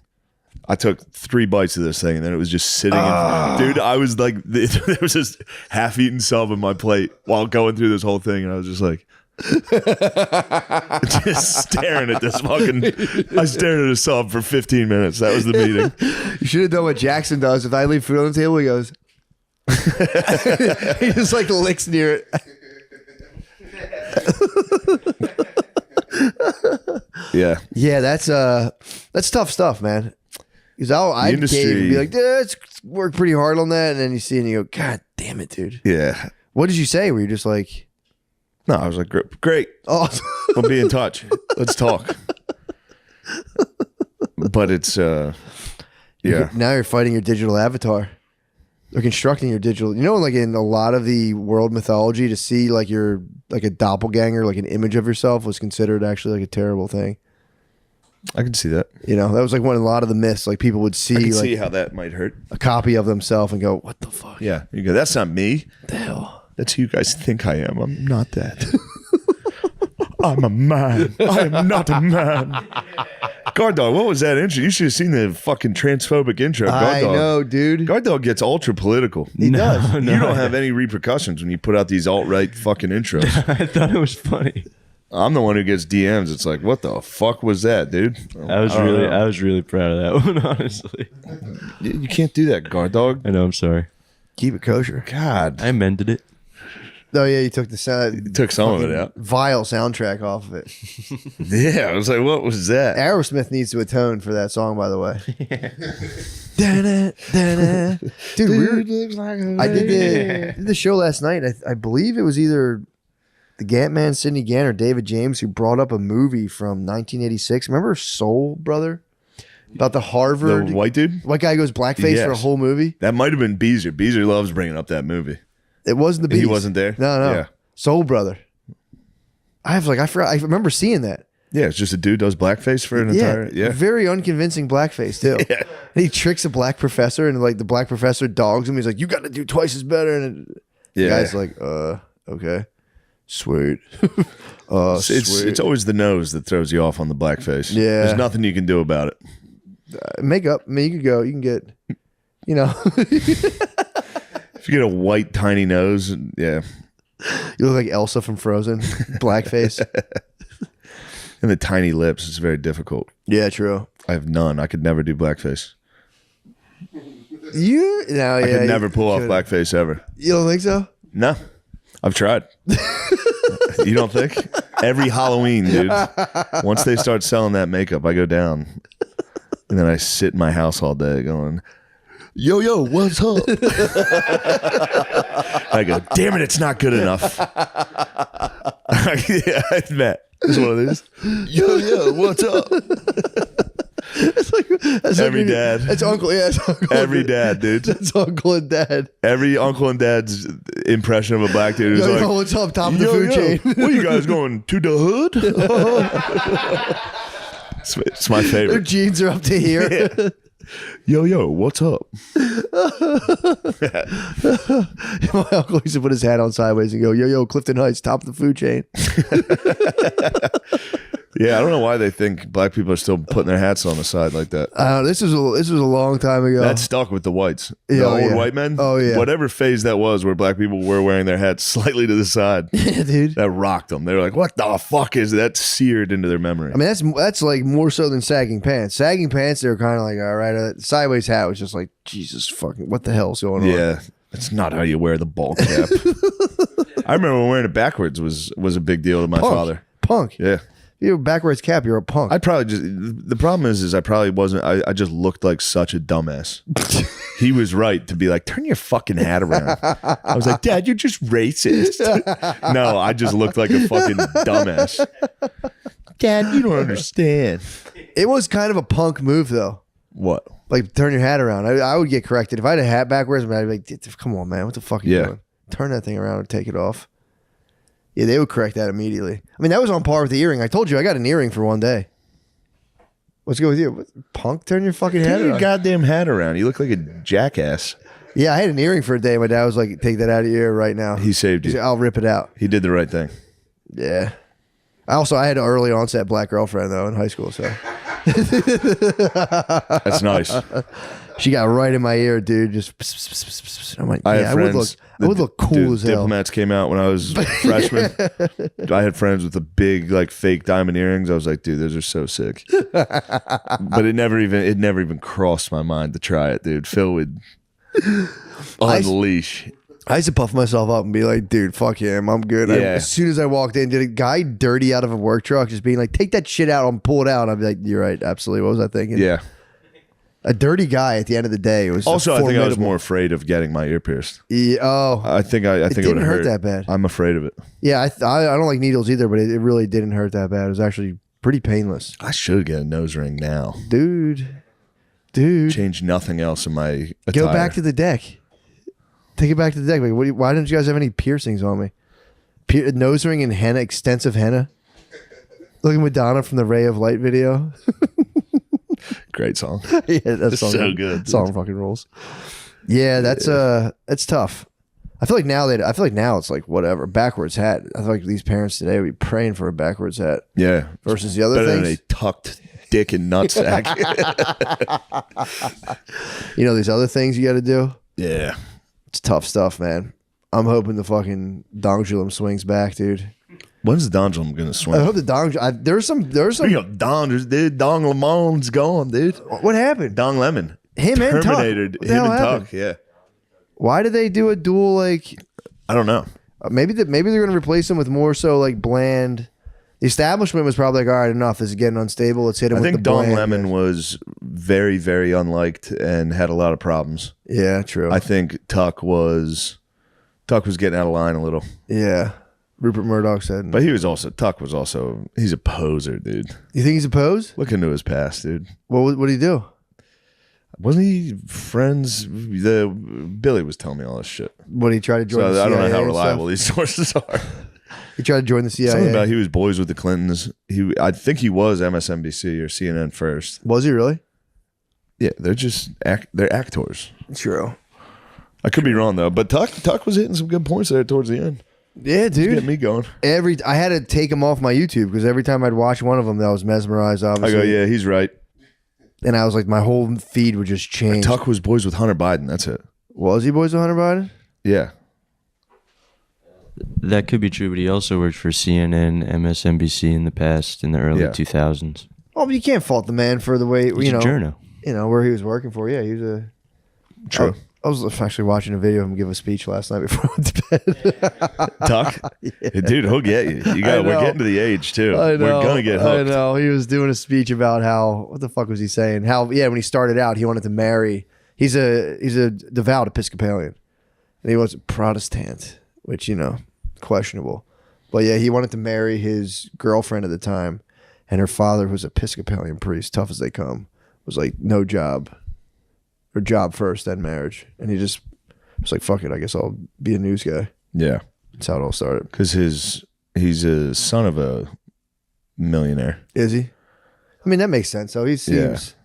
Speaker 2: I took 3 bites of this thing, and then it was just sitting dude, I was like, there was this half-eaten sub on my plate while going through this whole thing, and I was just like, just staring at this I stared at a sub for 15 minutes. That was the meeting.
Speaker 3: You should have done what Jackson does. If I leave food on the table, he goes, he just like licks near it. Yeah, that's tough stuff, man. Because I'd be like, let's work pretty hard on that, and then you see it and you go, God damn it, dude.
Speaker 2: Yeah.
Speaker 3: What did you say? Were you just like,
Speaker 2: no, I was like, great.
Speaker 3: Awesome.
Speaker 2: We'll be in touch. Let's talk. But it's now
Speaker 3: you're fighting your digital avatar. They're constructing your digital. You know, like in a lot of the world mythology, to see like you're like a doppelganger, like an image of yourself, was considered actually like a terrible thing.
Speaker 2: I can see that.
Speaker 3: You know, that was like a lot of the myths. Like people would see,
Speaker 2: see how that might hurt
Speaker 3: a copy of themselves and go, "What the fuck?"
Speaker 2: Yeah, you go, "That's not me.
Speaker 3: What the hell?
Speaker 2: That's who you guys think I am. I'm not that. I'm a man. I am not a man." Guard Dog, what was that intro? You should have seen the fucking transphobic intro.
Speaker 3: I know, dude.
Speaker 2: Guard Dog gets ultra political.
Speaker 3: He does.
Speaker 2: You don't have any repercussions when you put out these alt-right fucking intros.
Speaker 4: I thought it was funny.
Speaker 2: I'm the one who gets DMs. It's like, what the fuck was that, dude?
Speaker 4: I was really proud of that one, honestly.
Speaker 2: You can't do that, Guard Dog.
Speaker 4: I know, I'm sorry.
Speaker 3: Keep it kosher.
Speaker 2: God.
Speaker 4: I amended it.
Speaker 3: Oh yeah, you took the sound.
Speaker 2: You took some of it out.
Speaker 3: Vile soundtrack off of it.
Speaker 2: Yeah, I was like, what was that?
Speaker 3: Aerosmith needs to atone for that song, by the way. Dude, I did the show last night. I believe it was either the Gantman, Sidney Gant, or David James who brought up a movie from 1986. Remember Soul Brother? About the Harvard...
Speaker 2: The white dude?
Speaker 3: White guy goes blackface for a whole movie?
Speaker 2: That might have been Beezer. Beezer loves bringing up that movie.
Speaker 3: It wasn't the Beast.
Speaker 2: He wasn't there?
Speaker 3: No.
Speaker 2: Yeah.
Speaker 3: Soul Brother. I forgot. I remember seeing that.
Speaker 2: Yeah, it's just a dude does blackface for an entire... Yeah.
Speaker 3: Very unconvincing blackface, too.
Speaker 2: Yeah.
Speaker 3: And he tricks a black professor, and like the black professor dogs him. He's like, you got to do twice as better. And the guy's like, okay. Sweet. Sweet.
Speaker 2: It's always the nose that throws you off on the blackface.
Speaker 3: Yeah.
Speaker 2: There's nothing you can do about it.
Speaker 3: Makeup. I mean, you can get, you know.
Speaker 2: If you get a white tiny nose, yeah.
Speaker 3: You look like Elsa from Frozen, blackface.
Speaker 2: And the tiny lips, it's very difficult.
Speaker 3: Yeah, true.
Speaker 2: I have none. I could never do blackface.
Speaker 3: I
Speaker 2: could never pull off blackface ever.
Speaker 3: You don't think so?
Speaker 2: No. I've tried. You don't think? Every Halloween, dude. Once they start selling that makeup, I go down. And then I sit in my house all day going, yo, what's up? I go, damn it, it's not good enough. Yeah, I bet. It's one of these. Yo, what's up? That's every dad.
Speaker 3: That's uncle. Yeah, that's uncle.
Speaker 2: Every dad, dude.
Speaker 3: That's uncle and dad.
Speaker 2: Every uncle and dad's impression of a black dude is like,
Speaker 3: what's up, top of the food chain?
Speaker 2: What are you guys going to the hood? It's my favorite.
Speaker 3: Their jeans are up to here.
Speaker 2: Yeah. Yo, what's up?
Speaker 3: My uncle used to put his hat on sideways and go, yo, Clifton Heights, top of the food chain.
Speaker 2: Yeah, I don't know why they think black people are still putting their hats on the side like that.
Speaker 3: This was a long time ago.
Speaker 2: That stuck with the whites. The old white men.
Speaker 3: Oh, yeah.
Speaker 2: Whatever phase that was where black people were wearing their hats slightly to the side.
Speaker 3: Yeah, dude.
Speaker 2: That rocked them. They were like, what the fuck is that? Seared into their memory.
Speaker 3: I mean, that's like more so than sagging pants. Sagging pants, they were kind of like, all right. Sideways hat was just like, Jesus fucking, what the hell's going on?
Speaker 2: Yeah. That's not how you wear the ball cap. I remember wearing it backwards was a big deal to my father.
Speaker 3: Punk.
Speaker 2: Yeah.
Speaker 3: You have a backwards cap, you're a punk.
Speaker 2: I'd probably just, the problem is I probably wasn't, I just looked like such a dumbass. He was right to be like, turn your fucking hat around. I was like, Dad, you're just racist. No, I just looked like a fucking dumbass. Dad, you don't understand.
Speaker 3: It was kind of a punk move, though.
Speaker 2: What?
Speaker 3: Like, turn your hat around. I would get corrected. If I had a hat backwards, I'd be like, come on, man, what the fuck are you doing? Turn that thing around and take it off. Yeah, they would correct that immediately. I mean, that was on par with the earring. I told you I got an earring for one day. Let's go with you. Punk, turn your fucking hat around.
Speaker 2: Turn your goddamn hat around. You look like a jackass.
Speaker 3: Yeah, I had an earring for a day. My dad was like, take that out of your ear right now.
Speaker 2: He saved you.
Speaker 3: He said, I'll rip it out.
Speaker 2: He did the right thing.
Speaker 3: Yeah. I had an early onset black girlfriend, though, in high school, so.
Speaker 2: That's nice.
Speaker 3: She got right in my ear, dude. Just, I'm like,
Speaker 2: I
Speaker 3: would look cool as hell.
Speaker 2: Diplomats came out when I was a freshman. I had friends with the big, like, fake diamond earrings. I was like, dude, those are so sick. But it never even crossed my mind to try it, dude. Phil would unleash.
Speaker 3: I used to puff myself up and be like, dude, fuck him. I'm good.
Speaker 2: Yeah.
Speaker 3: As soon as I walked in, did a guy dirty out of a work truck just being like, take that shit out and pull it out. I'd be like, you're right. Absolutely. What was I thinking?
Speaker 2: Yeah.
Speaker 3: A dirty guy at the end of the day. It was
Speaker 2: also, I think I was more afraid of getting my ear pierced.
Speaker 3: Yeah,
Speaker 2: I think it
Speaker 3: didn't
Speaker 2: would
Speaker 3: hurt that bad.
Speaker 2: I'm afraid of it.
Speaker 3: Yeah, I don't like needles either, but it really didn't hurt that bad. It was actually pretty painless.
Speaker 2: I should get a nose ring now.
Speaker 3: Dude.
Speaker 2: Change nothing else in my attire.
Speaker 3: Go back to the deck. Take it back to the deck. Like, why didn't you guys have any piercings on me? Nose ring and henna, extensive henna. Look at Madonna from the Ray of Light video.
Speaker 2: Great song.
Speaker 3: Yeah, that's
Speaker 2: so good.
Speaker 3: Song fucking rules. Yeah, that's tough. I feel like now it's like whatever backwards hat. I feel like these parents today would be praying for a backwards hat.
Speaker 2: Yeah,
Speaker 3: versus the other
Speaker 2: better
Speaker 3: things.
Speaker 2: than a tucked dick and nutsack.
Speaker 3: You know these other things you got to do.
Speaker 2: Yeah,
Speaker 3: it's tough stuff, man. I'm hoping the fucking dongulum swings back, dude.
Speaker 2: When's the dongulum gonna swing?
Speaker 3: I hope the dongulum. There's some.
Speaker 2: Speaking of dongers, dude, Dong Lemon's gone, dude.
Speaker 3: What happened?
Speaker 2: Dong Lemon.
Speaker 3: Him and Tuck.
Speaker 2: Terminated him and Tuck. Yeah.
Speaker 3: Why did they do a dual like?
Speaker 2: I don't know.
Speaker 3: Maybe they're gonna replace him with more so like bland. The establishment was probably like, all right, enough. This is getting unstable. Let's hit him. I think
Speaker 2: Dong Lemon was very, very unliked and had a lot of problems.
Speaker 3: Yeah, true.
Speaker 2: I think Tuck was getting out of line a little.
Speaker 3: Yeah. Rupert Murdoch said.
Speaker 2: But Tuck was also, he's a poser, dude.
Speaker 3: You think he's a pose?
Speaker 2: Look into his past, dude.
Speaker 3: What did he do?
Speaker 2: Wasn't he friends? Billy was telling me all this shit.
Speaker 3: What, he tried to join the CIA?
Speaker 2: I don't know how reliable these sources are.
Speaker 3: He tried to join the CIA.
Speaker 2: Something about he was boys with the Clintons. I think he was MSNBC or CNN first.
Speaker 3: Was he really?
Speaker 2: Yeah, they're just they're actors.
Speaker 3: True.
Speaker 2: I could be wrong though, but Tuck was hitting some good points there towards the end.
Speaker 3: Yeah, dude.
Speaker 2: Get me going.
Speaker 3: I had to take him off my YouTube because every time I'd watch one of them, I was mesmerized, obviously.
Speaker 2: I go, yeah, he's right.
Speaker 3: And I was like, my whole feed would just change.
Speaker 2: Tuck was boys with Hunter Biden. That's it.
Speaker 3: Was he boys with Hunter Biden?
Speaker 2: Yeah.
Speaker 4: That could be true, but he also worked for CNN, MSNBC in the past, in the early 2000s.
Speaker 3: Well, you can't fault the man for the way
Speaker 4: He's a journo.
Speaker 3: Where he was working for. Yeah, he was a.
Speaker 2: True.
Speaker 3: I was actually watching a video of him give a speech last night before I went to bed.
Speaker 2: Tuck? Yeah. Dude, he'll get you. We're getting to the age, too.
Speaker 3: I know.
Speaker 2: We're going to get hooked.
Speaker 3: I know. He was doing a speech about how, what the fuck was he saying? How, when he started out, he wanted to marry. He's a devout Episcopalian. And he was a Protestant, which, questionable. But yeah, he wanted to marry his girlfriend at the time. And her father was Episcopalian priest, tough as they come. Was like, no job. Or job first, then marriage. And he just was like, fuck it, I guess I'll be a news guy.
Speaker 2: Yeah.
Speaker 3: That's how it all started.
Speaker 2: Because he's a son of a millionaire.
Speaker 3: Is he? I mean, that makes sense. So he seems...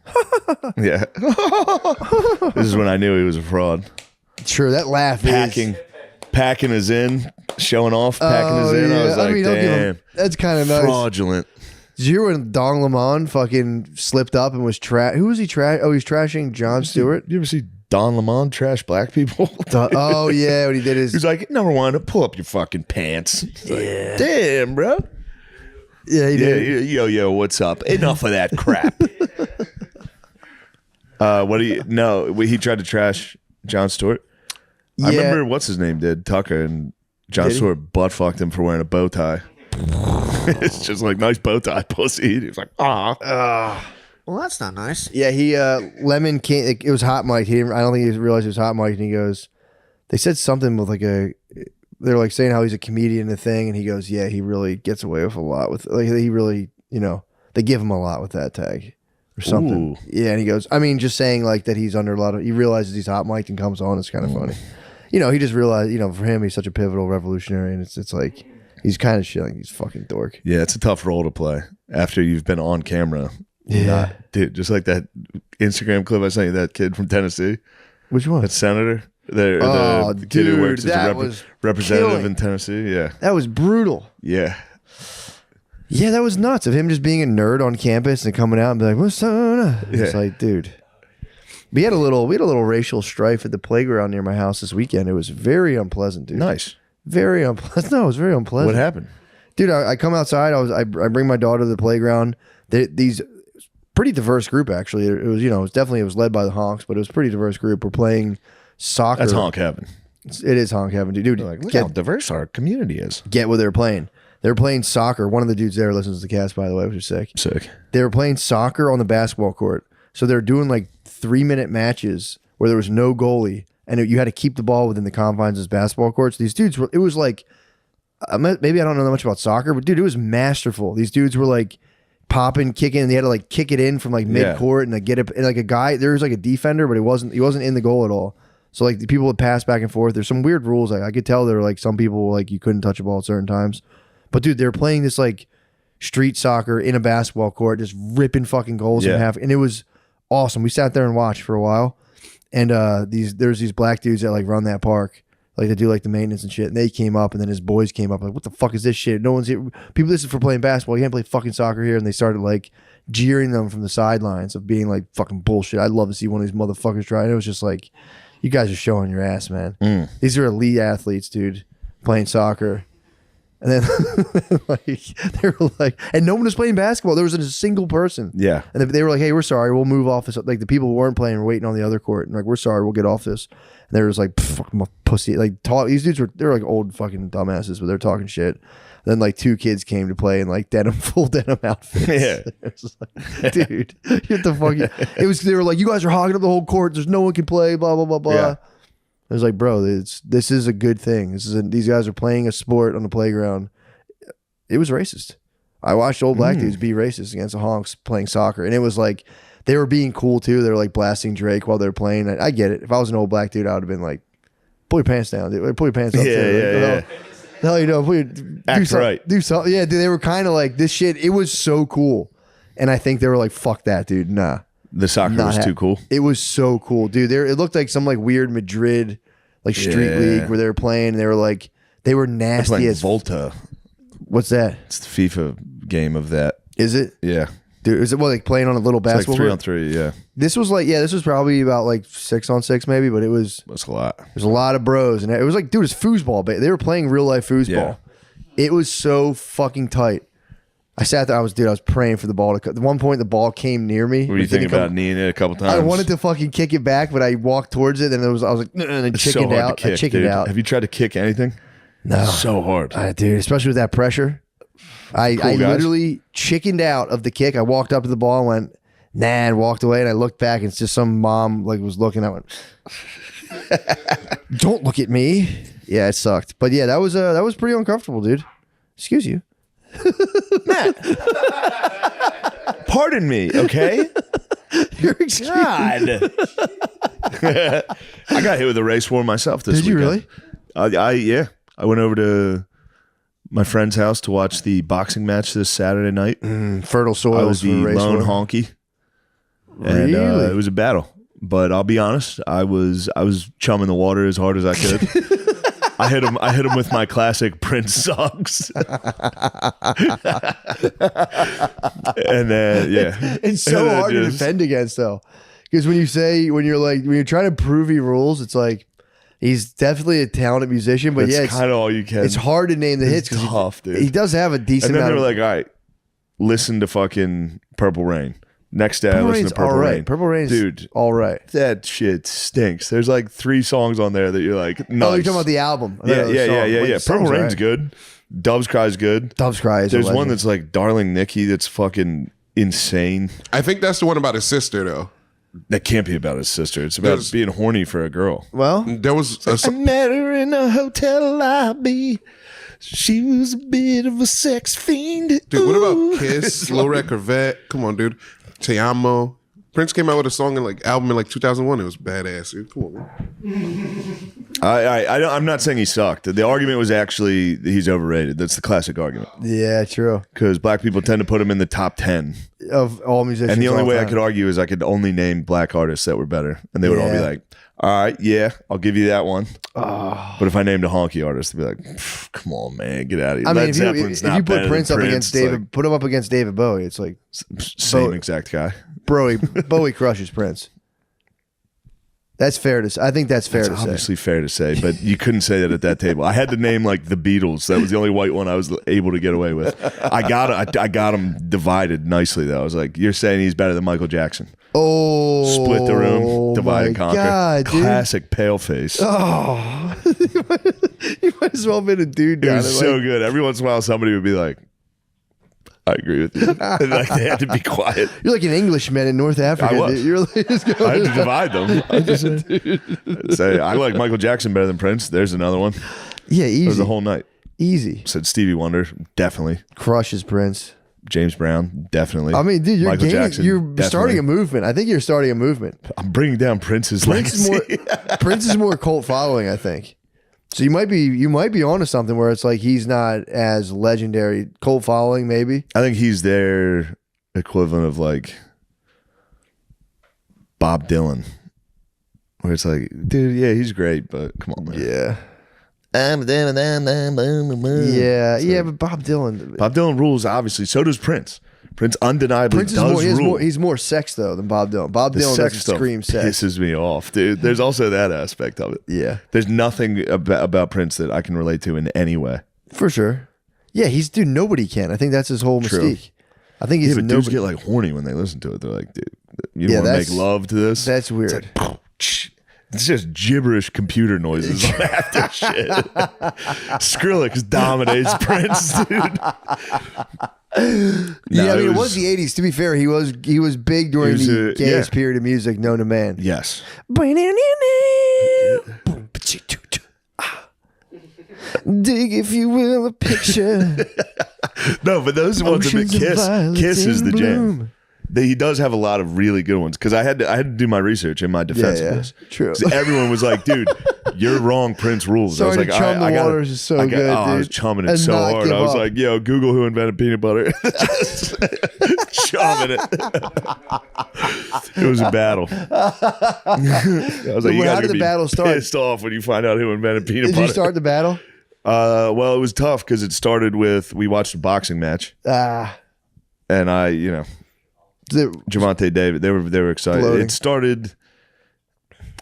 Speaker 2: Yeah. This is when I knew he was a fraud.
Speaker 3: True, that laugh
Speaker 2: Packing his in, showing off, packing his in. I was like, damn.
Speaker 3: That's kind of nice.
Speaker 2: Fraudulent.
Speaker 3: Did you hear when Dong Lemon fucking slipped up and was who was he trash? Oh, he's trashing Jon Stewart.
Speaker 2: You ever see Don Lemon trash black people?
Speaker 3: Oh yeah, when he did his.
Speaker 2: He's like, number one, pull up your fucking pants. Like, damn, bro.
Speaker 3: Yeah, he did.
Speaker 2: Yo, what's up? Enough of that crap. He tried to trash Jon Stewart.
Speaker 3: Yeah.
Speaker 2: I remember what's his name did Tucker, and Jon Stewart butt fucked him for wearing a bow tie. It's just like, nice bow tie, pussy. He was like,
Speaker 5: well, that's not nice.
Speaker 3: Yeah, he Lemon came. It was hot mic. I don't think he realized it was hot mic. And he goes, they said something with like they're like saying how he's a comedian and a thing, and he goes, yeah, he really gets away with a lot with like he really they give him a lot with that tag or something. Ooh. Yeah, and he goes, I mean, just saying like that he's under a lot of. He realizes he's hot mic'd and comes on. It's kind of funny. He just realized. For him, he's such a pivotal revolutionary, and it's like. He's kind of shilling. He's fucking dork.
Speaker 2: Yeah, it's a tough role to play after you've been on camera.
Speaker 3: Yeah.
Speaker 2: Dude, just like that Instagram clip I sent you, that kid from Tennessee.
Speaker 3: Which one?
Speaker 2: That senator. The kid who works as a representative in Tennessee. Yeah.
Speaker 3: That was brutal.
Speaker 2: Yeah.
Speaker 3: Yeah, that was nuts of him just being a nerd on campus and coming out and be like, what's up? It's like, dude. We had a little racial strife at the playground near my house this weekend. It was very unpleasant, dude.
Speaker 2: Nice.
Speaker 3: Very unpleasant. No, it was very unpleasant.
Speaker 2: What happened?
Speaker 3: Dude, I come outside. I bring my daughter to the playground. These pretty diverse group, actually. It was, it was led by the honks, but it was a pretty diverse group. We're playing soccer.
Speaker 2: That's honk heaven.
Speaker 3: It is honk heaven, dude.
Speaker 2: Like, look how diverse our community is.
Speaker 3: Get what they're playing. They're playing soccer. One of the dudes there listens to the cast, by the way, which is sick.
Speaker 2: Sick.
Speaker 3: They were playing soccer on the basketball court. So they're doing like 3-minute matches where there was no goalie. And you had to keep the ball within the confines of basketball courts. These dudes were, it was like, maybe I don't know that much about soccer, but dude, it was masterful. These dudes were like popping, kicking, and they had to like kick it in from like mid-court and like get it. And like a guy, there was like a defender, but he wasn't in the goal at all. So like the people would pass back and forth. There's some weird rules. I could tell there were like some people like you couldn't touch a ball at certain times. But dude, they were playing this like street soccer in a basketball court, just ripping fucking goals in half. And it was awesome. We sat there and watched for a while. And there's these black dudes that like run that park, like they do like the maintenance and shit. And they came up, and then his boys came up, like, what the fuck is this shit? No one's here. People, this is for playing basketball. You can't play fucking soccer here. And they started like jeering them from the sidelines of being like fucking bullshit. I'd love to see one of these motherfuckers try. And it was just like, you guys are showing your ass, man. These are elite athletes, dude, playing soccer. And then like they were like, and no one was playing basketball. There wasn't a single person.
Speaker 2: Yeah.
Speaker 3: And they were like, hey, we're sorry, we'll move off this. Like the people who weren't playing were waiting on the other court. And like, we're sorry, we'll get off this. And they were just like, fuck my pussy. Like these dudes they're like old fucking dumbasses, but they're talking shit. And then like 2 kids came to play in like full denim outfits. Yeah. It was like, dude, get the fuck. They were like, you guys are hogging up the whole court. There's no one can play, blah, blah, blah, blah. Yeah. I was like, bro, this is a good thing. These guys are playing a sport on the playground. It was racist. I watched old black dudes be racist against the honks playing soccer, and it was like they were being cool too. They were like blasting Drake while they were playing. I get it. If I was an old black dude, I would have been like, pull your pants down, dude. Pull your pants up.
Speaker 2: Yeah.
Speaker 3: The hell you know?
Speaker 2: Act right.
Speaker 3: Do something. Yeah, dude. They were kind of like this shit. It was so cool, and I think they were like, fuck that, dude. Nah.
Speaker 2: The soccer was too cool.
Speaker 3: It was so cool, dude. It looked like some like weird Madrid like street league where they were playing. And they were like they were nasty as
Speaker 2: Volta.
Speaker 3: What's that?
Speaker 2: It's the FIFA game of that.
Speaker 3: Is it?
Speaker 2: Yeah.
Speaker 3: Dude, is it like playing on a little
Speaker 2: It's like
Speaker 3: basketball?
Speaker 2: 3-on-3, yeah.
Speaker 3: This was probably about like 6-on-6 maybe, but
Speaker 2: That's a lot.
Speaker 3: there's a lot of bros, and it was like, dude, it's foosball. They were playing real life foosball.
Speaker 2: Yeah.
Speaker 3: It was so fucking tight. I sat there, I was praying for the ball to. At one point, the ball came near me.
Speaker 2: Were you thinking about kneeing it a couple times?
Speaker 3: I wanted to fucking kick it back, but I walked towards it, and I was like, and then
Speaker 2: It's so
Speaker 3: chickened
Speaker 2: hard
Speaker 3: out.
Speaker 2: to kick,
Speaker 3: I chickened
Speaker 2: dude.
Speaker 3: out.
Speaker 2: Have you tried to kick anything?
Speaker 3: No,
Speaker 2: So hard.
Speaker 3: dude, especially with that pressure. I
Speaker 2: guys.
Speaker 3: literally chickened out of the kick. I walked up to the ball and went, nah, and walked away. And I looked back, and it's just some mom like was looking. I went, don't look at me. Yeah, it sucked. But yeah, that was pretty uncomfortable, dude. Excuse you.
Speaker 2: Matt. Pardon me, okay?
Speaker 3: You're excused.
Speaker 2: God. I got hit with a race war myself this
Speaker 3: Did you
Speaker 2: weekend.
Speaker 3: really?
Speaker 2: Yeah. I went over to my friend's house to watch the boxing match this Saturday night.
Speaker 3: Fertile soil.
Speaker 2: I was the lone honky. And
Speaker 3: Really?
Speaker 2: it was a battle. But I'll be honest, I was chumming the water as hard as I could. I hit him with my classic Prince songs. And yeah.
Speaker 3: It's so
Speaker 2: And then
Speaker 3: hard to defend against though, because when you're trying to prove he rules, it's like he's definitely a talented musician, but
Speaker 2: That's
Speaker 3: yeah,
Speaker 2: kind of all you can.
Speaker 3: it's hard to name the hits
Speaker 2: It's
Speaker 3: because
Speaker 2: tough, dude.
Speaker 3: he does have a decent
Speaker 2: And then
Speaker 3: amount.
Speaker 2: they were
Speaker 3: Of,
Speaker 2: like, all right, listen to fucking Purple Rain. Next day, I listened to Purple
Speaker 3: all right.
Speaker 2: Rain.
Speaker 3: Purple Rain's
Speaker 2: Dude,
Speaker 3: all right.
Speaker 2: that shit stinks. There's like 3 songs on there that you're like, nice.
Speaker 3: Oh, you're talking about the album? I thought
Speaker 2: Yeah,
Speaker 3: it was
Speaker 2: yeah,
Speaker 3: a song.
Speaker 2: yeah, yeah,
Speaker 3: Wait,
Speaker 2: yeah.
Speaker 3: the song's
Speaker 2: Purple Rain's
Speaker 3: all right.
Speaker 2: good. Dove's Cry's good.
Speaker 3: Dove's Cry is a
Speaker 2: There's one
Speaker 3: legend.
Speaker 2: that's like Darling Nikki that's fucking insane.
Speaker 1: I think that's the one about his sister though.
Speaker 2: That can't be about his sister. It's about
Speaker 1: There's-
Speaker 2: being horny for a girl.
Speaker 3: Well,
Speaker 1: There was
Speaker 2: I met her in a hotel lobby. She was a bit of a sex fiend.
Speaker 1: dude. What
Speaker 2: Ooh.
Speaker 1: about Kiss, Low Red Corvette? Come on, dude. Te Amo. Prince came out with a song in album in 2001. It was badass, dude. Come on, man.
Speaker 2: I'm not saying he sucked. The argument was actually he's overrated. That's the classic argument
Speaker 3: yeah, true.
Speaker 2: because black people tend to put him in the top 10.
Speaker 3: Of all musicians,
Speaker 2: And the only
Speaker 3: all
Speaker 2: way I
Speaker 3: time.
Speaker 2: could argue is I could only name black artists that were better, and they would all be
Speaker 3: Yeah.
Speaker 2: like, "All right, yeah, I'll give you that one." But if I named a honky artist, they'd be like, "Come on, man, get out of here."
Speaker 3: I mean,
Speaker 2: Led
Speaker 3: if
Speaker 2: Zeppelin's
Speaker 3: you
Speaker 2: not
Speaker 3: put
Speaker 2: better than
Speaker 3: Prince up against
Speaker 2: It's
Speaker 3: David, put him up against David Bowie, it's like
Speaker 2: like, same
Speaker 3: Bowie.
Speaker 2: exact guy.
Speaker 3: Bowie crushes Prince. That's fair to say. I think that's fair
Speaker 2: It's
Speaker 3: to say.
Speaker 2: obviously fair to say, but you couldn't say that at that table. I had to name like the Beatles. That was the only white one I was able to get away with. I got them divided nicely though. I was like, "You're saying he's better than Michael Jackson?"
Speaker 3: Oh,
Speaker 2: Split the room, divide and
Speaker 3: my
Speaker 2: conquer.
Speaker 3: God, dude.
Speaker 2: Classic pale face.
Speaker 3: Oh, you might as well have been a dude
Speaker 2: It
Speaker 3: down
Speaker 2: was so good. Every once in a while, somebody would be like, "I agree with you." And like they had to be quiet.
Speaker 3: You're like an Englishman in North Africa.
Speaker 2: I was.
Speaker 3: Dude. You're like, just
Speaker 2: I
Speaker 3: going,
Speaker 2: had to divide them. I just say I like Michael Jackson better than Prince. There's another one.
Speaker 3: yeah,
Speaker 2: It was
Speaker 3: easy,
Speaker 2: the whole night.
Speaker 3: easy.
Speaker 2: Said Stevie Wonder, definitely.
Speaker 3: Crushes Prince.
Speaker 2: James Brown, definitely.
Speaker 3: I mean, dude, you're
Speaker 2: Michael Jackson,
Speaker 3: you're
Speaker 2: definitely.
Speaker 3: starting a movement. I think you're starting a movement.
Speaker 2: I'm bringing down Prince's
Speaker 3: Prince is
Speaker 2: legacy.
Speaker 3: more Prince is more cult following, I think. So you might be onto something where it's like he's not as legendary. Cult following, maybe.
Speaker 2: I think he's their equivalent of like Bob Dylan, where it's like, dude, yeah, he's great, but come on, man.
Speaker 3: Yeah.
Speaker 2: Yeah,
Speaker 3: Yeah, but Bob Dylan.
Speaker 2: Bob Dylan rules, obviously. So does Prince. Prince undeniably
Speaker 3: Prince is
Speaker 2: does rule.
Speaker 3: he's more sex though than Bob Dylan. Bob
Speaker 2: The
Speaker 3: Dylan
Speaker 2: sex
Speaker 3: doesn't
Speaker 2: stuff
Speaker 3: scream sex.
Speaker 2: pisses me off, dude. There's also that aspect of it.
Speaker 3: Yeah,
Speaker 2: There's nothing about Prince that I can relate to in any way.
Speaker 3: for sure. Yeah, dude. Nobody can. I think that's his whole
Speaker 2: True.
Speaker 3: mystique. I think
Speaker 2: Yeah,
Speaker 3: he's
Speaker 2: but dudes
Speaker 3: nobody.
Speaker 2: get like horny when they listen to it. They're like, dude, you
Speaker 3: Yeah,
Speaker 2: want to make
Speaker 3: that's-
Speaker 2: love to this?
Speaker 3: That's weird.
Speaker 2: It's just gibberish computer noises on half this shit. Skrillex dominates Prince, dude.
Speaker 3: Yeah, I mean, it was the '80s. To be fair, he was big during
Speaker 2: He was,
Speaker 3: the gayest
Speaker 2: yeah.
Speaker 3: period of music known to man.
Speaker 2: Yes.
Speaker 3: Dig, if you will, a picture.
Speaker 2: No, but those ones that
Speaker 3: Oceans of
Speaker 2: Kiss.
Speaker 3: violets
Speaker 2: Kiss is
Speaker 3: in
Speaker 2: the jam.
Speaker 3: bloom.
Speaker 2: He does have a lot of really good ones because I had to do my research in my defense
Speaker 3: Yeah,
Speaker 2: of
Speaker 3: yeah.
Speaker 2: this.
Speaker 3: True.
Speaker 2: 'Cause everyone was like, "Dude, you're wrong. Prince rules."
Speaker 3: Sorry
Speaker 2: I was
Speaker 3: to
Speaker 2: like,
Speaker 3: chum the
Speaker 2: I gotta-
Speaker 3: waters is so
Speaker 2: I got-
Speaker 3: good,
Speaker 2: I was
Speaker 3: dude.
Speaker 2: chumming it
Speaker 3: And
Speaker 2: so
Speaker 3: not
Speaker 2: hard.
Speaker 3: give
Speaker 2: I was
Speaker 3: up.
Speaker 2: like, "Yo, Google who invented peanut butter." Just chumming it. It was a battle. I was like, "You
Speaker 3: How
Speaker 2: guys
Speaker 3: did the
Speaker 2: be
Speaker 3: battle start?
Speaker 2: pissed off when you find out who invented peanut
Speaker 3: Did
Speaker 2: butter."
Speaker 3: you start the battle?
Speaker 2: Well, it was tough because it started with we watched a boxing match,
Speaker 3: Ah,
Speaker 2: and I Javante David. They were excited.
Speaker 3: Floating.
Speaker 2: It started.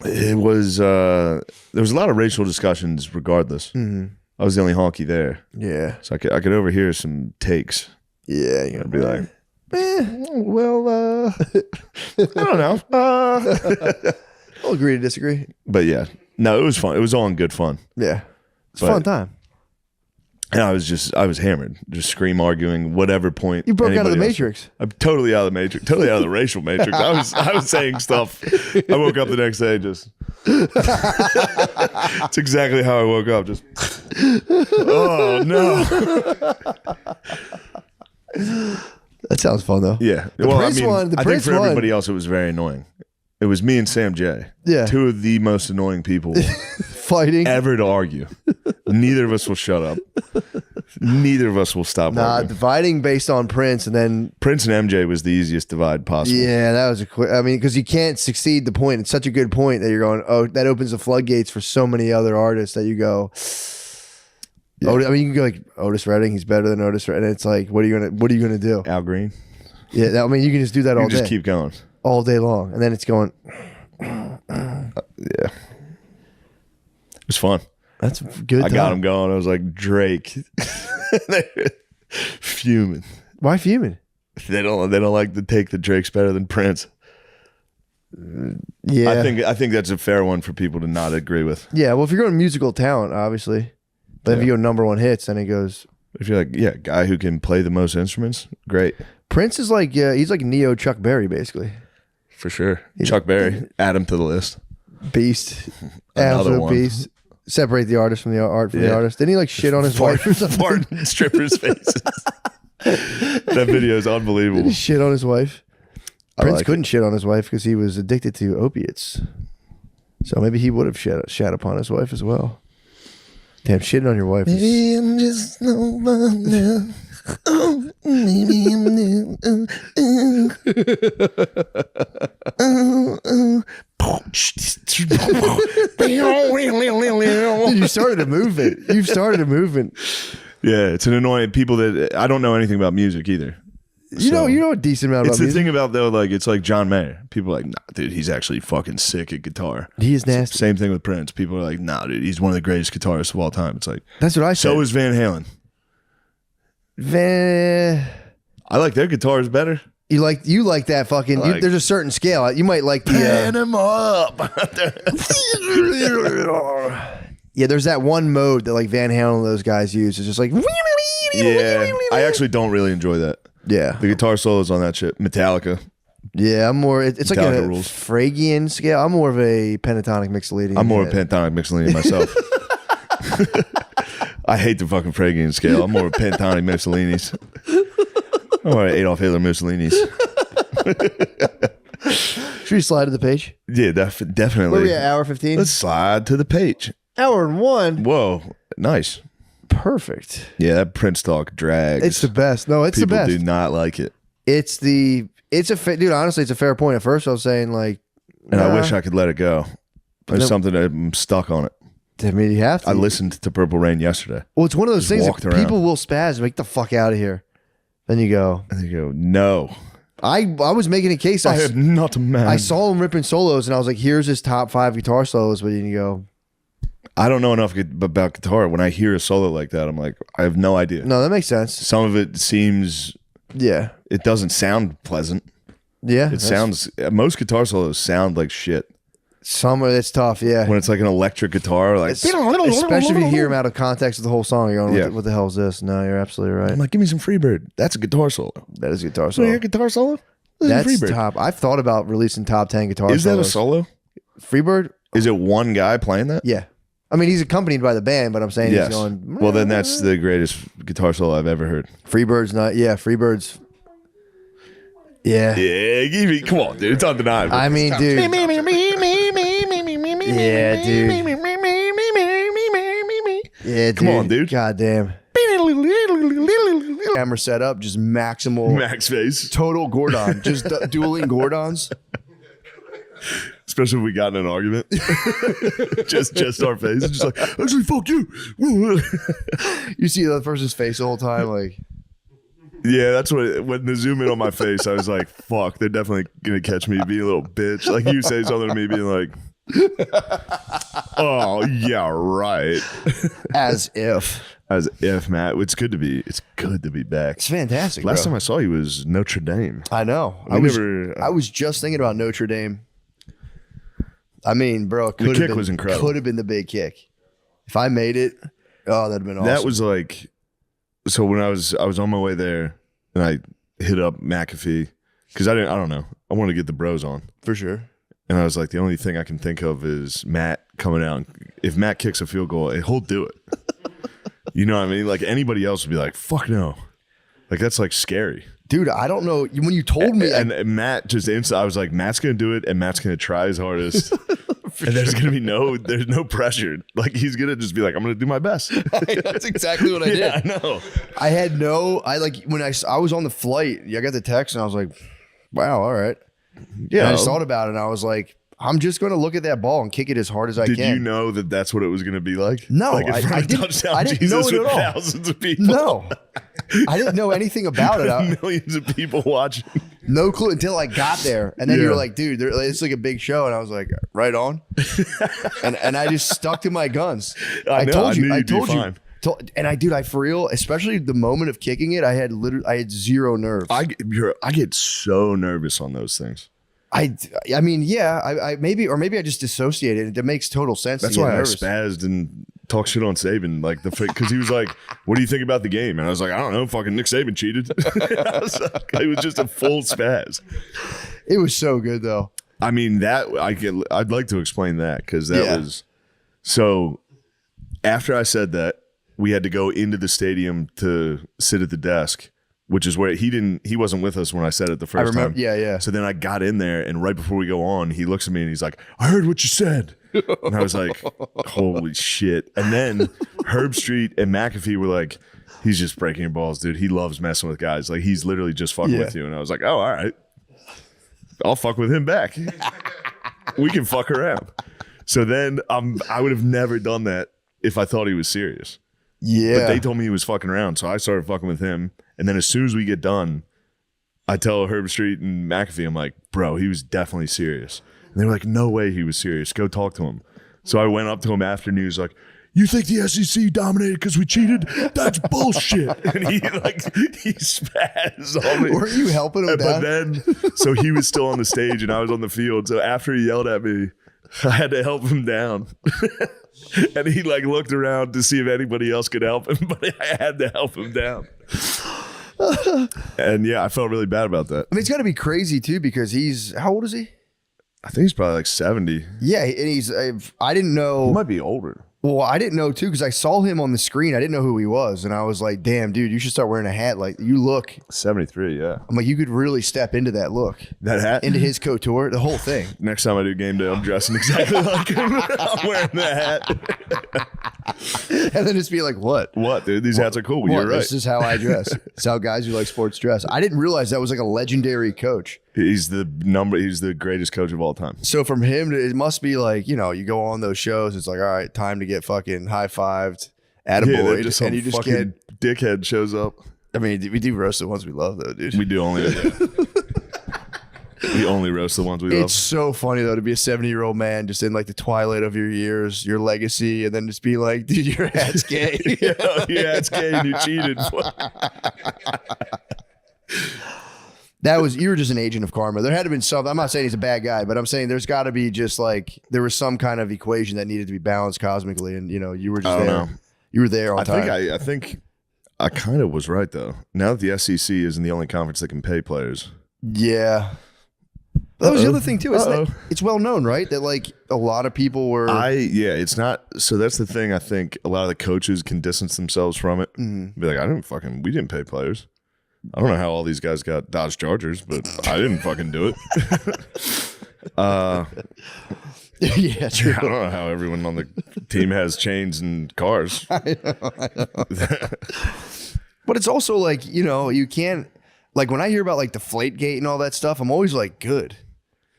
Speaker 2: It was there was a lot of racial discussions. Regardless, I was the only honky there,
Speaker 3: Yeah.
Speaker 2: so I could overhear some takes.
Speaker 3: Yeah. You're
Speaker 2: I'd be like,
Speaker 3: well,
Speaker 2: I don't know.
Speaker 3: I'll agree to disagree.
Speaker 2: But yeah, no, it was fun. It was all in good fun.
Speaker 3: Yeah. It's a
Speaker 2: But-
Speaker 3: fun time.
Speaker 2: And I was hammered, just scream arguing, whatever point.
Speaker 3: You broke out of the
Speaker 2: anybody else-
Speaker 3: Matrix.
Speaker 2: I'm totally out of the Matrix, totally out of the racial Matrix. I was saying stuff. I woke up the next day just. It's exactly how I woke up. Just. Oh no.
Speaker 3: That sounds fun though.
Speaker 2: Yeah.
Speaker 3: The Prince one- the
Speaker 2: I
Speaker 3: Prince
Speaker 2: think for
Speaker 3: one-
Speaker 2: everybody else, it was very annoying. It was me and Sam J.
Speaker 3: Yeah.
Speaker 2: Two of the most annoying people
Speaker 3: Fighting.
Speaker 2: ever to argue. Neither of us will shut up. Neither of us will stop
Speaker 3: Nah,
Speaker 2: arguing.
Speaker 3: dividing based on Prince and then
Speaker 2: Prince and MJ was the easiest divide possible.
Speaker 3: yeah, that was a quick. I mean, because you can't succeed the point. It's such a good point that you're going. Oh, that opens the floodgates for so many other artists that you go.
Speaker 2: Yeah.
Speaker 3: I mean, you can go like Otis Redding. He's better than Otis Redding. It's like, what are you gonna do?
Speaker 2: Al Green.
Speaker 3: Yeah, I mean, you can just do that
Speaker 2: You
Speaker 3: all
Speaker 2: can just
Speaker 3: day,
Speaker 2: keep going.
Speaker 3: all day long, and then it's going.
Speaker 2: Yeah. It was fun.
Speaker 3: That's good.
Speaker 2: I got him going. I was like, Drake. Fuming.
Speaker 3: Why fuming?
Speaker 2: They don't like to take the Drake's better than Prince.
Speaker 3: Yeah,
Speaker 2: I think that's a fair one for people to not agree with.
Speaker 3: yeah. Well, if you're going musical talent, obviously, but if
Speaker 2: Yeah.
Speaker 3: you go number one hits, then it goes.
Speaker 2: If you're like, yeah, guy who can play the most instruments, great.
Speaker 3: Prince is like, he's like Neo Chuck Berry, basically.
Speaker 2: For sure. Chuck Berry, add him to the list.
Speaker 3: Beast,
Speaker 2: Another
Speaker 3: absolute
Speaker 2: one.
Speaker 3: beast. Separate the artist from the art from the
Speaker 2: Yeah.
Speaker 3: artist. Didn't he like shit on his wife or something?
Speaker 2: Fart in strippers' faces. That video is
Speaker 3: Did
Speaker 2: unbelievable.
Speaker 3: he shit on his wife?
Speaker 2: I
Speaker 3: Prince
Speaker 2: like
Speaker 3: couldn't shit on his wife because he was addicted to opiates. So maybe he would have shat upon his wife as well. Damn, shitting on your wife. Is,
Speaker 2: I'm just nobody now. Oh, maybe I'm new.
Speaker 3: dude, you started a movement. You've started a movement.
Speaker 2: Yeah, it's an annoying people that I don't know anything about music either.
Speaker 3: You know a decent amount
Speaker 2: It's
Speaker 3: about
Speaker 2: the
Speaker 3: music.
Speaker 2: thing about though, like it's like John Mayer. People are like, nah, dude, he's actually fucking sick at guitar.
Speaker 3: He is nasty.
Speaker 2: Same thing with Prince. People are like, nah, dude, he's one of the greatest guitarists of all time. It's like,
Speaker 3: That's what I said.
Speaker 2: so is Van Halen. I like their guitars better.
Speaker 3: You like that fucking.
Speaker 2: Like-
Speaker 3: There's a certain scale. You might like the.
Speaker 2: him up.
Speaker 3: Yeah, there's that one mode that like Van Halen and those guys use. It's just like.
Speaker 2: Yeah, I actually don't really enjoy that.
Speaker 3: Yeah,
Speaker 2: The guitar solos on that shit. Metallica.
Speaker 3: yeah. I'm more. It's like
Speaker 2: Metallica
Speaker 3: a
Speaker 2: rules.
Speaker 3: Phrygian scale. I'm more of a pentatonic mixolydian.
Speaker 2: I'm more of a pentatonic Mixolydian myself. I hate the fucking Phrygian scale. I'm more of a pentatonic Mussolini's. I'm more of Adolf Hitler Mussolini's.
Speaker 3: Should we slide to the page?
Speaker 2: Yeah, definitely.
Speaker 3: Where are we at? Hour 15.
Speaker 2: Let's slide to the page.
Speaker 3: Hour and 1.
Speaker 2: Whoa, nice.
Speaker 3: Perfect.
Speaker 2: Yeah, that Prince talk drags.
Speaker 3: It's the best. No, it's
Speaker 2: People
Speaker 3: the best.
Speaker 2: do not like it.
Speaker 3: It's a dude. Honestly, it's a fair point. At first, I was saying like,
Speaker 2: And I wish I could let it go. There's
Speaker 3: No.
Speaker 2: something that I'm stuck on it.
Speaker 3: I mean, you have to.
Speaker 2: I listened to Purple Rain yesterday.
Speaker 3: Well, it's one of those
Speaker 2: Just
Speaker 3: things that
Speaker 2: walked around.
Speaker 3: people will spaz and make the fuck out of here. Then you go.
Speaker 2: And they go, no.
Speaker 3: I was making a case.
Speaker 2: I am not a man.
Speaker 3: I saw him ripping solos, and I was like, "Here's his top 5 guitar solos." But then you go,
Speaker 2: I don't know enough about guitar. When I hear a solo like that, I'm like, I have no idea.
Speaker 3: "No, that makes sense."
Speaker 2: Some of it seems,
Speaker 3: Yeah,
Speaker 2: it doesn't sound pleasant.
Speaker 3: yeah.
Speaker 2: It sounds, most guitar solos sound like shit.
Speaker 3: some of it's tough. Yeah,
Speaker 2: When it's like an electric guitar, like,
Speaker 3: especially if you hear him out of context of the whole song. You're going,
Speaker 2: Yeah.
Speaker 3: what the hell is this? No, you're absolutely right.
Speaker 2: I'm like, give me some Freebird. That's a guitar solo.
Speaker 3: That is a guitar
Speaker 2: So you hear
Speaker 3: solo.
Speaker 2: a guitar solo? This is
Speaker 3: That's
Speaker 2: Freebird.
Speaker 3: top. I've thought about releasing top 10 guitar
Speaker 2: Is that a
Speaker 3: solos.
Speaker 2: solo?
Speaker 3: Freebird?
Speaker 2: Is it one guy playing that?
Speaker 3: Yeah. I mean, he's accompanied by the band, but I'm saying
Speaker 2: Yes.
Speaker 3: he's going.
Speaker 2: Well, then that's the greatest guitar solo I've ever heard.
Speaker 3: Freebird's not. Yeah, Freebird's. Yeah.
Speaker 2: Yeah, give me. Come on, dude. It's undeniable.
Speaker 3: I mean, dude. Yeah, dude. Yeah, dude.
Speaker 2: Come on, dude.
Speaker 3: Goddamn. Camera set up, just maximal,
Speaker 2: Max face.
Speaker 3: total Gordon, just dueling Gordons.
Speaker 2: Especially if we got in an argument. just our face. Just like, actually, fuck you.
Speaker 3: You see the other person's face the whole time, like,
Speaker 2: Yeah, that's what. When they zoom in on my face, I was like, "Fuck, they're definitely gonna catch me being a little bitch." Like you say something to me, being like, "Oh yeah, right."
Speaker 3: As if.
Speaker 2: As if, Matt. It's good to be back.
Speaker 3: It's fantastic.
Speaker 2: Last
Speaker 3: bro.
Speaker 2: time I saw you was Notre Dame.
Speaker 3: I know. I was just thinking about Notre Dame. I mean, bro,
Speaker 2: The kick was incredible.
Speaker 3: Could have been the big kick. If I made it, that'd have been awesome.
Speaker 2: That was like, so when I was on my way there, and I hit up McAfee because I don't know, I wanted to get the bros on
Speaker 3: for sure.
Speaker 2: And I was like, the only thing I can think of is Matt coming out. If Matt kicks a field goal, he'll do it. You know what I mean? Like anybody else would be like, fuck no. Like that's like scary.
Speaker 3: Dude, I don't know. When you told me.
Speaker 2: And Matt just I was like, Matt's going to do it and Matt's going to try his hardest. And there's going to be there's no pressure. Like he's going to just be like, I'm going to do my best.
Speaker 3: That's exactly what I did.
Speaker 2: Yeah, I know.
Speaker 3: When I was on the flight, I got the text and I was like, wow, all right.
Speaker 2: Yeah.
Speaker 3: And I just thought about it and I was like, I'm just going to look at that ball and kick it as hard as I can.
Speaker 2: Did you know that that's what it was going to be like?
Speaker 3: No,
Speaker 2: like
Speaker 3: I didn't know it at all.
Speaker 2: Thousands of people.
Speaker 3: No, I didn't know anything about it.
Speaker 2: Millions of people watching.
Speaker 3: No clue until I got there. And then you were like, dude, it's like a big show. And I was like, right on. and I just stuck to my guns. I told you. And I for real, especially the moment of kicking it, I had zero nerves.
Speaker 2: I get so nervous on those things.
Speaker 3: I mean, yeah, maybe I just dissociated. It makes total sense.
Speaker 2: That's why I spazzed and talked shit on Saban, like because he was like, "What do you think about the game?" And I was like, "I don't know, fucking Nick Saban cheated." It was just a full spaz.
Speaker 3: It was so good though.
Speaker 2: I mean, I'd like to explain that because that was so. After I said that, we had to go into the stadium to sit at the desk. Which is where he wasn't with us when I said it the first time.
Speaker 3: Yeah.
Speaker 2: So then I got in there and right before we go on, he looks at me and he's like, I heard what you said. And I was like, holy shit. And then Herb Street and McAfee were like, he's just breaking your balls, dude. He loves messing with guys. Like he's literally just fucking with you. And I was like, oh, all right. I'll fuck with him back. We can fuck around. So then I would have never done that if I thought he was serious.
Speaker 3: Yeah.
Speaker 2: But they told me he was fucking around. So I started fucking with him. And then as soon as we get done, I tell Herb Street and McAfee, I'm like, bro, he was definitely serious. And they were like, no way he was serious. Go talk to him. So I went up to him after and he was like, you think the SEC dominated because we cheated? That's bullshit. And he spazzed on me.
Speaker 3: Weren't you helping him
Speaker 2: But then, so he was still on the stage and I was on the field. So after he yelled at me, I had to help him down. And he like looked around to see if anybody else could help him, but I had to help him down. And yeah, I felt really bad about that.
Speaker 3: I mean, it's got to be crazy too because how old is he?
Speaker 2: I think he's probably like 70.
Speaker 3: Yeah, and I didn't know.
Speaker 2: He might be older.
Speaker 3: Well, I didn't know too because I saw him on the screen. I didn't know who he was, and I was like, "Damn, dude, you should start wearing a hat. Like you look
Speaker 2: 73." Yeah,
Speaker 3: I'm like, you could really step into that look,
Speaker 2: that hat,
Speaker 3: into his couture, the whole thing.
Speaker 2: Next time I do game day, I'm dressing exactly like him. I'm wearing the hat,
Speaker 3: and then just be like, "What?
Speaker 2: What, dude? These hats are cool." You're right.
Speaker 3: This is how I dress. It's how guys who like sports dress. I didn't realize that was like a legendary coach.
Speaker 2: He's the greatest coach of all time.
Speaker 3: So from him, it must be like, you go on those shows. It's like, all right, time to get fucking high-fived, attaboy.
Speaker 2: Just
Speaker 3: and you just get
Speaker 2: dickhead shows up.
Speaker 3: I mean, we do roast the ones we love, though, dude.
Speaker 2: We do only. We only roast the ones we love.
Speaker 3: It's so funny, though, to be a 70-year-old man just in like the twilight of your years, your legacy, and then just be like, dude, your hat's gay.
Speaker 2: Your hat's gay and you cheated.
Speaker 3: You were just an agent of karma. There had to been something. I'm not saying he's a bad guy, but I'm saying there's got to be just like there was some kind of equation that needed to be balanced cosmically, and you were just there. Know. You were there on time.
Speaker 2: I think I kind of was right though. Now that the SEC isn't the only conference that can pay players.
Speaker 3: Yeah, that was the other thing too. It's well known, right? That like a lot of people were.
Speaker 2: It's not. So that's the thing. I think a lot of the coaches can distance themselves from it. Mm-hmm. Be like, we didn't pay players. I don't know how all these guys got Dodge Chargers, but I didn't fucking do it.
Speaker 3: Yeah, true.
Speaker 2: I don't know how everyone on the team has chains and cars.
Speaker 3: I know. But it's also like, you can't, like when I hear about like Deflategate and all that stuff, I'm always like, good.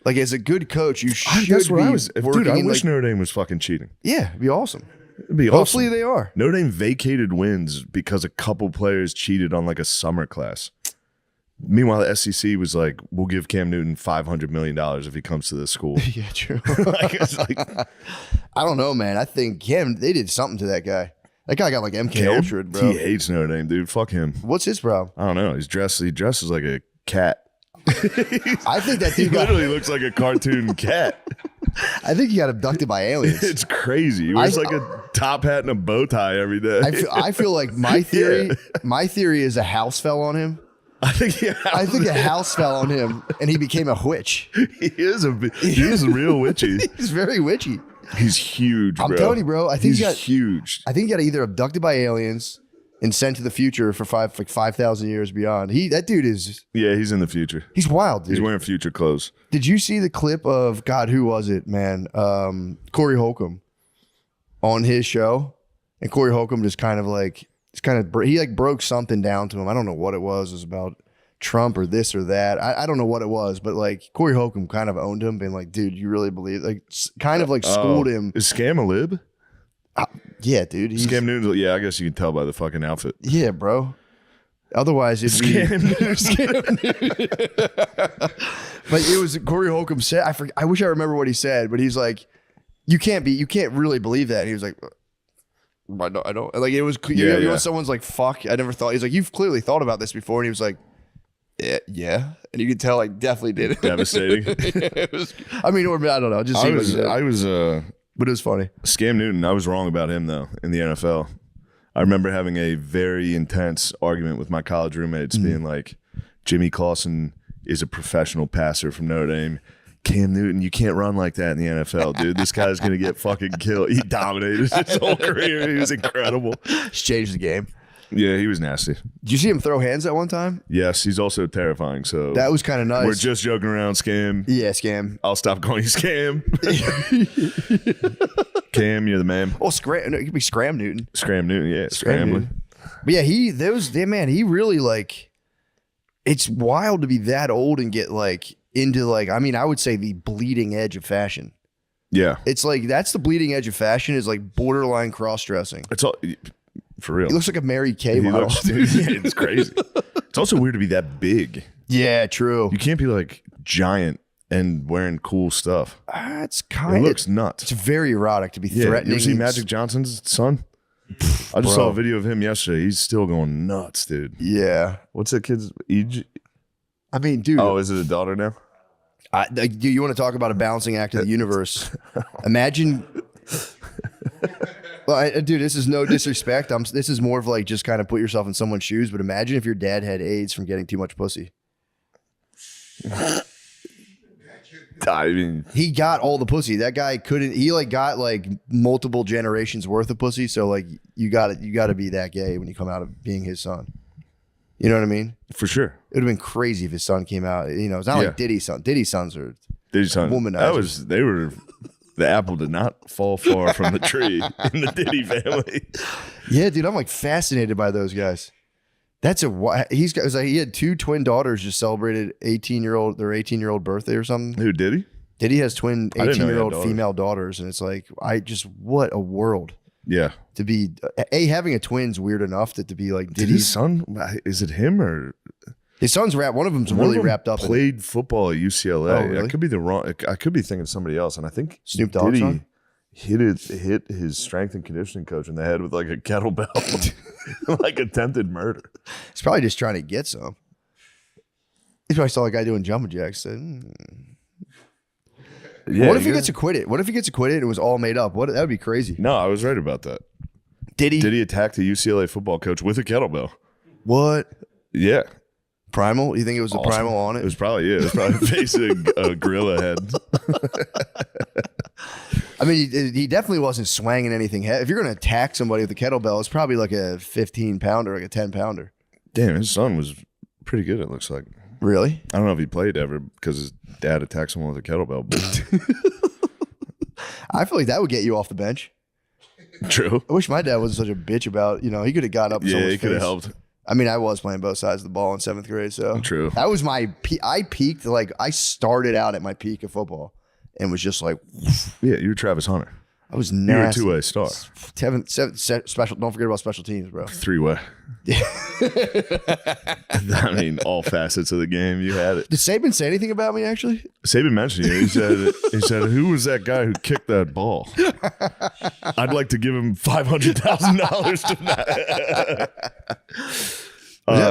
Speaker 3: Like as a good coach, you should
Speaker 2: That's what
Speaker 3: be
Speaker 2: I was.
Speaker 3: working
Speaker 2: Dude, I wish
Speaker 3: like,
Speaker 2: Notre Dame was fucking cheating.
Speaker 3: Yeah, it'd be awesome.
Speaker 2: It'd be
Speaker 3: Hopefully
Speaker 2: awesome.
Speaker 3: they are.
Speaker 2: Notre Dame vacated wins because a couple players cheated on like a summer class. Meanwhile, the SEC was like, we'll give Cam Newton $500 million if he comes to this school.
Speaker 3: Yeah, true.
Speaker 2: It's like,
Speaker 3: I don't know, man. I think they did something to that guy. That guy got like MK
Speaker 2: Cam,
Speaker 3: Ultra, bro.
Speaker 2: he hates Notre Dame, dude. Fuck him.
Speaker 3: What's his problem?
Speaker 2: I don't know. He dresses like a cat.
Speaker 3: I think that
Speaker 2: He
Speaker 3: dude got,
Speaker 2: literally looks like a cartoon cat.
Speaker 3: I think he got abducted by aliens.
Speaker 2: It's crazy. He wears like a top hat and a bow tie every day.
Speaker 3: I feel like my theory is a house fell on him.
Speaker 2: I think
Speaker 3: a house fell on him and he became a witch.
Speaker 2: he is real witchy.
Speaker 3: He's very witchy.
Speaker 2: He's huge, bro.
Speaker 3: I'm telling you, bro. I think
Speaker 2: he's huge.
Speaker 3: I think he got either abducted by aliens and sent to the future for 5,000 years beyond. That dude is.
Speaker 2: Yeah, he's in the future.
Speaker 3: He's wild, dude.
Speaker 2: He's wearing future clothes.
Speaker 3: Did you see the clip of God? Who was it, man? Corey Holcomb on his show, and Corey Holcomb just kind of like he like broke something down to him. I don't know what it was. It was about Trump or this or that. I don't know what it was, but like Corey Holcomb kind of owned him, being like, dude, you really believe, like, kind of like schooled him.
Speaker 2: Is Scam a lib?
Speaker 3: Yeah, dude.
Speaker 2: Scam Newton's, yeah, I guess you can tell by the fucking outfit.
Speaker 3: Yeah, bro. Otherwise, it'd be But it was Corey Holcomb said. I wish I remember what he said, but he's like, you can't really believe that. And he was like, I don't. Like it was. You know, someone's like, fuck. I never thought. He's like, you've clearly thought about this before, and he was like, yeah. And you could tell, like, definitely did it.
Speaker 2: Devastating.
Speaker 3: It was. I mean, or I don't know. Just
Speaker 2: I was.
Speaker 3: But it was funny.
Speaker 2: Scam Newton. I was wrong about him though in the NFL. I remember having a very intense argument with my college roommates, being like, Jimmy Clausen is a professional passer from Notre Dame. Cam Newton, you can't run like that in the NFL, dude. This guy's going to get fucking killed. He dominated his whole career. He was incredible.
Speaker 3: Just changed the game.
Speaker 2: Yeah, he was nasty.
Speaker 3: Did you see him throw hands at one time?
Speaker 2: Yes, he's also terrifying. So
Speaker 3: that was kind of nice.
Speaker 2: We're just joking around, Scam.
Speaker 3: Yeah, Scam.
Speaker 2: I'll stop calling you Scam. Cam, you're the man.
Speaker 3: Oh, Scram. No, it could be Scram Newton.
Speaker 2: Scram Newton, yeah. Scrambling.
Speaker 3: But yeah, he really, like, it's wild to be that old and get like into, like, I mean, I would say the bleeding edge of fashion.
Speaker 2: Yeah.
Speaker 3: It's like, that's the bleeding edge of fashion, is like borderline cross-dressing.
Speaker 2: It's all, for real.
Speaker 3: He looks like a Mary Kay model.
Speaker 2: It's crazy. It's also weird to be that big.
Speaker 3: Yeah, true.
Speaker 2: You can't be like giant and wearing cool stuff.
Speaker 3: It's
Speaker 2: It looks nuts.
Speaker 3: It's very erotic to be
Speaker 2: Yeah,
Speaker 3: threatening.
Speaker 2: you ever see Magic Johnson's son? I just saw a video of him yesterday. He's still going nuts, dude.
Speaker 3: Yeah.
Speaker 2: What's that kid's age?
Speaker 3: I mean, dude.
Speaker 2: Oh, is it a daughter now?
Speaker 3: Do you want to talk about a balancing act of the universe? Imagine. Well, dude, this is no disrespect. This is more of like, just kind of put yourself in someone's shoes. But imagine if your dad had AIDS from getting too much pussy.
Speaker 2: I mean,
Speaker 3: he got all the pussy. That guy couldn't. He like got like multiple generations worth of pussy. So like, you got to be that gay when you come out of being his son. You know what I mean?
Speaker 2: For sure.
Speaker 3: It would have been crazy if his son came out. You know, it's not like Diddy's son. Diddy's sons are
Speaker 2: womanizers. The apple did not fall far from the tree in the Diddy family.
Speaker 3: Yeah, dude, I'm like fascinated by those guys. That's he had two twin daughters just celebrated their 18-year-old birthday or something.
Speaker 2: Who, Diddy?
Speaker 3: Diddy has twin 18-year-old female daughters, and it's like, what a world.
Speaker 2: Yeah.
Speaker 3: To be having a twin's weird enough that to be like
Speaker 2: Did his son, is it him or
Speaker 3: his son's wrapped? One of them's really wrapped up.
Speaker 2: Played football at UCLA.
Speaker 3: Oh, really?
Speaker 2: I could be I could be thinking of somebody else, and I think
Speaker 3: Snoop Dogg's son
Speaker 2: hit his strength and conditioning coach in the head with like a kettlebell, like attempted murder.
Speaker 3: He's probably just trying to get some. He probably saw a guy doing jumping jacks. Said, Yeah, what if he gets acquitted? What if he gets acquitted and it was all made up? That would be crazy.
Speaker 2: No, I was right about that. Did he attack the UCLA football coach with a kettlebell?
Speaker 3: What?
Speaker 2: Yeah.
Speaker 3: Primal? You think it was a primal on it?
Speaker 2: It was probably facing a gorilla head.
Speaker 3: I mean, he definitely wasn't swanging anything. If you're going to attack somebody with a kettlebell, it's probably like a 15-pounder, like a 10-pounder.
Speaker 2: Damn, his son was pretty good, it looks like.
Speaker 3: Really?
Speaker 2: I don't know if he played ever because his dad attacked someone with a kettlebell.
Speaker 3: I feel like that would get you off the bench.
Speaker 2: True.
Speaker 3: I wish my dad wasn't such a bitch about, he could have got up.
Speaker 2: Yeah, he could have helped.
Speaker 3: I mean, I was playing both sides of the ball in 7th grade, so.
Speaker 2: True.
Speaker 3: That was I peaked, like, I started out at my peak of football and was just like.
Speaker 2: Yeah, you were Travis Hunter.
Speaker 3: I was
Speaker 2: You were a
Speaker 3: nasty.
Speaker 2: 2-way star.
Speaker 3: Special. Don't forget about special teams, bro.
Speaker 2: 3-way. I mean, all facets of the game. You had it.
Speaker 3: Did Saban say anything about me? Actually,
Speaker 2: Saban mentioned you. He said, "Who was that guy who kicked that ball? I'd like to give him $500,000 to that."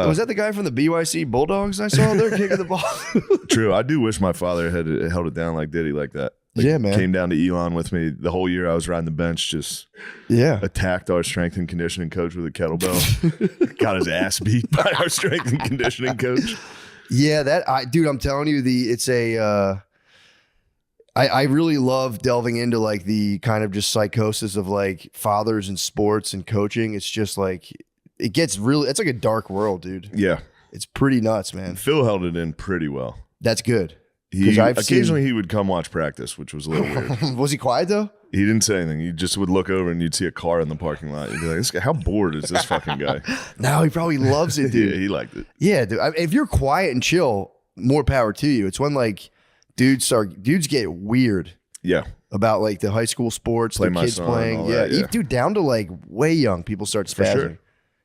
Speaker 3: was that the guy from the BYC Bulldogs I saw there kicking the ball?
Speaker 2: True. I do wish my father had held it down like Diddy like that. Like,
Speaker 3: yeah, man.
Speaker 2: Came down to Elon with me the whole year I was riding the bench, just attacked our strength and conditioning coach with a kettlebell. Got his ass beat by our strength and conditioning coach.
Speaker 3: Yeah, dude, I'm telling you, it's a I really love delving into like the kind of just psychosis of like fathers in sports and coaching. It's just like it gets really, it's like a dark world, dude.
Speaker 2: Yeah.
Speaker 3: It's pretty nuts, man.
Speaker 2: Phil held it in pretty well.
Speaker 3: That's good.
Speaker 2: Occasionally he would come watch practice, which was a little weird.
Speaker 3: Was he quiet though?
Speaker 2: He didn't say anything. He just would look over and you'd see a car in the parking lot. You'd be like, this guy, how bored is this fucking guy?
Speaker 3: No, he probably loves it, dude.
Speaker 2: Yeah, he liked it.
Speaker 3: Yeah, dude. If you're quiet and chill, more power to you. It's when like dudes get weird.
Speaker 2: Yeah.
Speaker 3: About like the high school sports,
Speaker 2: Play
Speaker 3: the
Speaker 2: my
Speaker 3: kids
Speaker 2: son,
Speaker 3: playing.
Speaker 2: all
Speaker 3: Yeah,
Speaker 2: that, yeah.
Speaker 3: dude, down to like way young people start spazzing.
Speaker 2: Sure.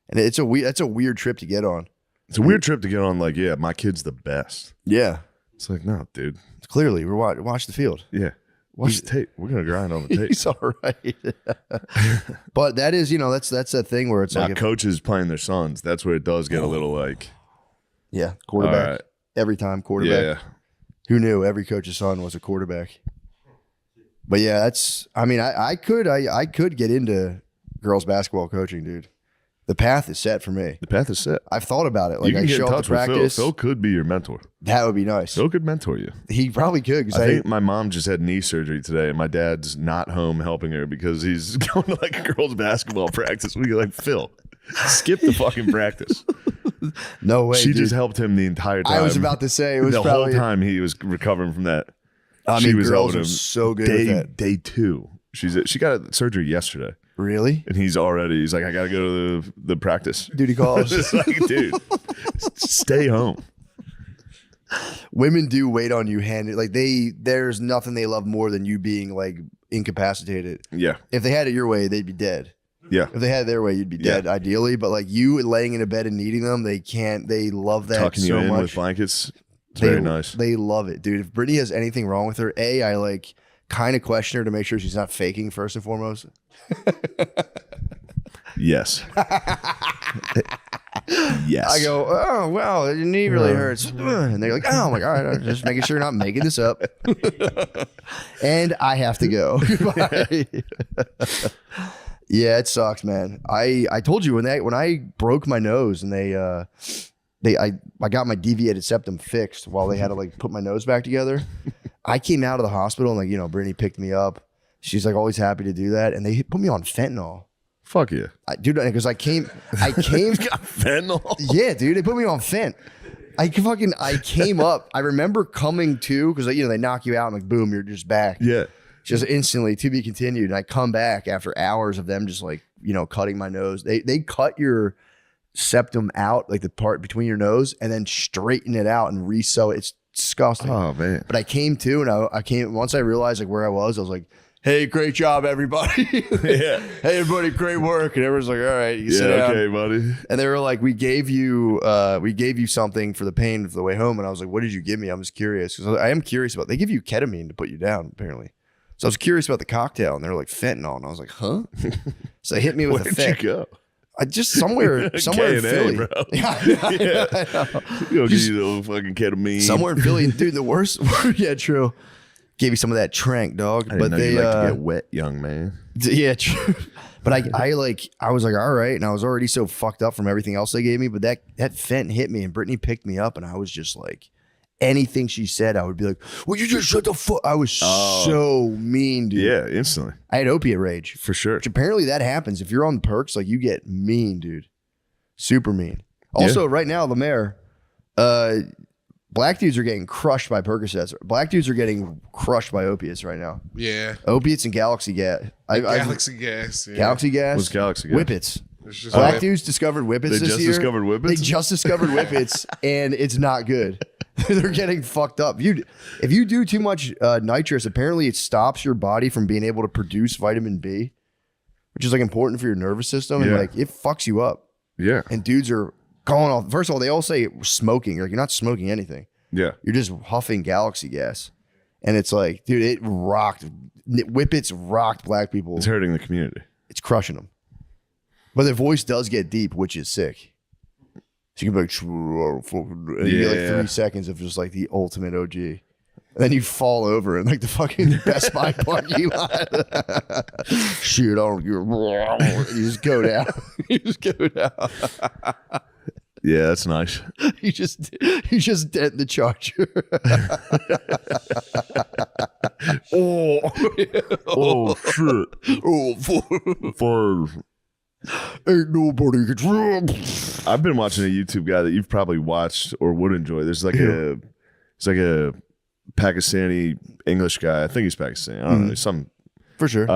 Speaker 3: And that's a weird trip to get on.
Speaker 2: It's a weird trip to get on. Like, yeah, my kid's the best.
Speaker 3: Yeah.
Speaker 2: It's like, no, dude.
Speaker 3: Clearly, we're watch the field.
Speaker 2: Yeah. Watch the tape. We're going to grind on the tape.
Speaker 3: He's all right. But that is, that's that thing where it's
Speaker 2: Now,
Speaker 3: like
Speaker 2: coaches playing their sons, that's where it does get a little like,
Speaker 3: quarterback.
Speaker 2: all right.
Speaker 3: Every time quarterback.
Speaker 2: Yeah.
Speaker 3: Who knew every coach's son was a quarterback? But yeah, I could get into girls basketball coaching, dude. The path is set for me.
Speaker 2: The path is set.
Speaker 3: I've thought about it. Like
Speaker 2: You can
Speaker 3: I
Speaker 2: get
Speaker 3: show
Speaker 2: in
Speaker 3: up
Speaker 2: touch
Speaker 3: to
Speaker 2: with Phil.
Speaker 3: practice.
Speaker 2: Phil could be your mentor.
Speaker 3: That would be nice.
Speaker 2: Phil could mentor you.
Speaker 3: He probably could because
Speaker 2: I think my mom just had knee surgery today, and my dad's not home helping her because he's going to like a girls' basketball practice. We go like, Phil, skip the fucking practice.
Speaker 3: No way.
Speaker 2: She
Speaker 3: dude.
Speaker 2: just helped him the entire time.
Speaker 3: I was about to say it was
Speaker 2: the
Speaker 3: probably
Speaker 2: whole time he was recovering from that.
Speaker 3: I
Speaker 2: she
Speaker 3: mean,
Speaker 2: was
Speaker 3: girls
Speaker 2: helping
Speaker 3: are
Speaker 2: him
Speaker 3: so good with that.
Speaker 2: Day 2. She got surgery yesterday,
Speaker 3: Really?
Speaker 2: and he's like, I got to go to the practice.
Speaker 3: Duty calls.
Speaker 2: It's like, dude, stay home.
Speaker 3: Women do wait on you like there's nothing they love more than you being like incapacitated.
Speaker 2: Yeah,
Speaker 3: If they had it your way, they'd be dead.
Speaker 2: yeah.
Speaker 3: If they had it their way, you'd be dead ideally. But like you laying in a bed and needing them, they love that
Speaker 2: Tucking
Speaker 3: so
Speaker 2: you in
Speaker 3: much.
Speaker 2: with blankets. It's
Speaker 3: They-
Speaker 2: very nice.
Speaker 3: They love it, dude. If Brittany has anything wrong with her, I like kind of question her to make sure she's not faking first and foremost.
Speaker 2: Yes. Yes.
Speaker 3: I go, oh wow, your knee really hurts, and they're like, oh my god, I'm just making sure you're not making this up. And I have to go. Yeah, it sucks, man. I told you when I broke my nose and I got my deviated septum fixed while they had to like put my nose back together. I came out of the hospital and like Brittany picked me up. She's like always happy to do that, and they put me on fentanyl.
Speaker 2: Fuck yeah.
Speaker 3: Dude, because I came.
Speaker 2: Got fentanyl.
Speaker 3: Yeah, dude, they put me on fent. I came up. I remember coming to because they knock you out and like boom, you're just back.
Speaker 2: Yeah.
Speaker 3: Just instantly to be continued. And I come back after hours of them just like cutting my nose. They cut your septum out, like the part between your nose, and then straighten it out and re-sew it. It's disgusting.
Speaker 2: Oh man.
Speaker 3: But I came to, and I came once I realized like where I was like, hey, great job, everybody.
Speaker 2: Yeah.
Speaker 3: Hey, everybody, great work. And everyone's like, all right, you sit down.
Speaker 2: Okay, buddy.
Speaker 3: And they were like, we gave you something for the pain for the way home. And I was like, what did you give me? I'm just curious. Because I am curious about, they give you ketamine to put you down, apparently. So I was curious about the cocktail, and they were like fentanyl. And I was like, huh? So they hit me with a
Speaker 2: Where'd
Speaker 3: fent.
Speaker 2: you go?
Speaker 3: I just somewhere in Philly.
Speaker 2: bro.
Speaker 3: Yeah,
Speaker 2: You'll give you the little fucking ketamine.
Speaker 3: somewhere in Philly. Dude, the worst. Yeah, true. Gave you some of that trank, dog.
Speaker 2: I didn't
Speaker 3: But
Speaker 2: know
Speaker 3: they
Speaker 2: you like to get wet, young man.
Speaker 3: yeah, true. But I was like, all right, and I was already so fucked up from everything else they gave me. But that fent hit me, and Brittany picked me up, and I was just like, anything she said, I would be like, "Would you just shut the fuck?" I was so mean, dude.
Speaker 2: Yeah, instantly.
Speaker 3: I had opiate rage,
Speaker 2: For sure.
Speaker 3: which apparently that happens if you're on perks. Like you get mean, dude, super mean. Also, right now, Lemaire, black dudes are getting crushed by Percocets. Black dudes are getting crushed by opiates right now.
Speaker 1: Yeah.
Speaker 3: Opiates and Galaxy gas.
Speaker 1: Galaxy gas. Yeah.
Speaker 3: Galaxy gas.
Speaker 2: What's Galaxy gas?
Speaker 3: Whippets.
Speaker 1: It's just
Speaker 3: Black
Speaker 1: like-
Speaker 3: dudes discovered whippets
Speaker 2: They
Speaker 3: this
Speaker 2: just
Speaker 3: year.
Speaker 2: discovered whippets?
Speaker 3: They just discovered whippets, and it's not good. They're getting fucked up. If you do too much nitrous, apparently it stops your body from being able to produce vitamin B, which is like important for your nervous system, and like it fucks you up.
Speaker 2: Yeah.
Speaker 3: And dudes are going off. First of all, they all say smoking. Like, you're not smoking anything.
Speaker 2: Yeah.
Speaker 3: You're just huffing galaxy gas. And it's like, dude, it rocked. Whippets rocked black people.
Speaker 2: It's hurting the community.
Speaker 3: It's crushing them. But their voice does get deep, which is sick. So you can be like, and you get like 3 seconds of just like the ultimate OG. And then you fall over in like the fucking Best Buy parking lot. Shoot, I don't give. You just go down. You just go down.
Speaker 2: Yeah, that's nice.
Speaker 3: You just dent the charger.
Speaker 2: Oh shit.
Speaker 3: Oh,
Speaker 2: For
Speaker 3: ain't nobody can.
Speaker 2: I've been watching a YouTube guy that you've probably watched or would enjoy. There's like a Pakistani English guy. I think he's Pakistani. I don't know. Some
Speaker 3: For sure.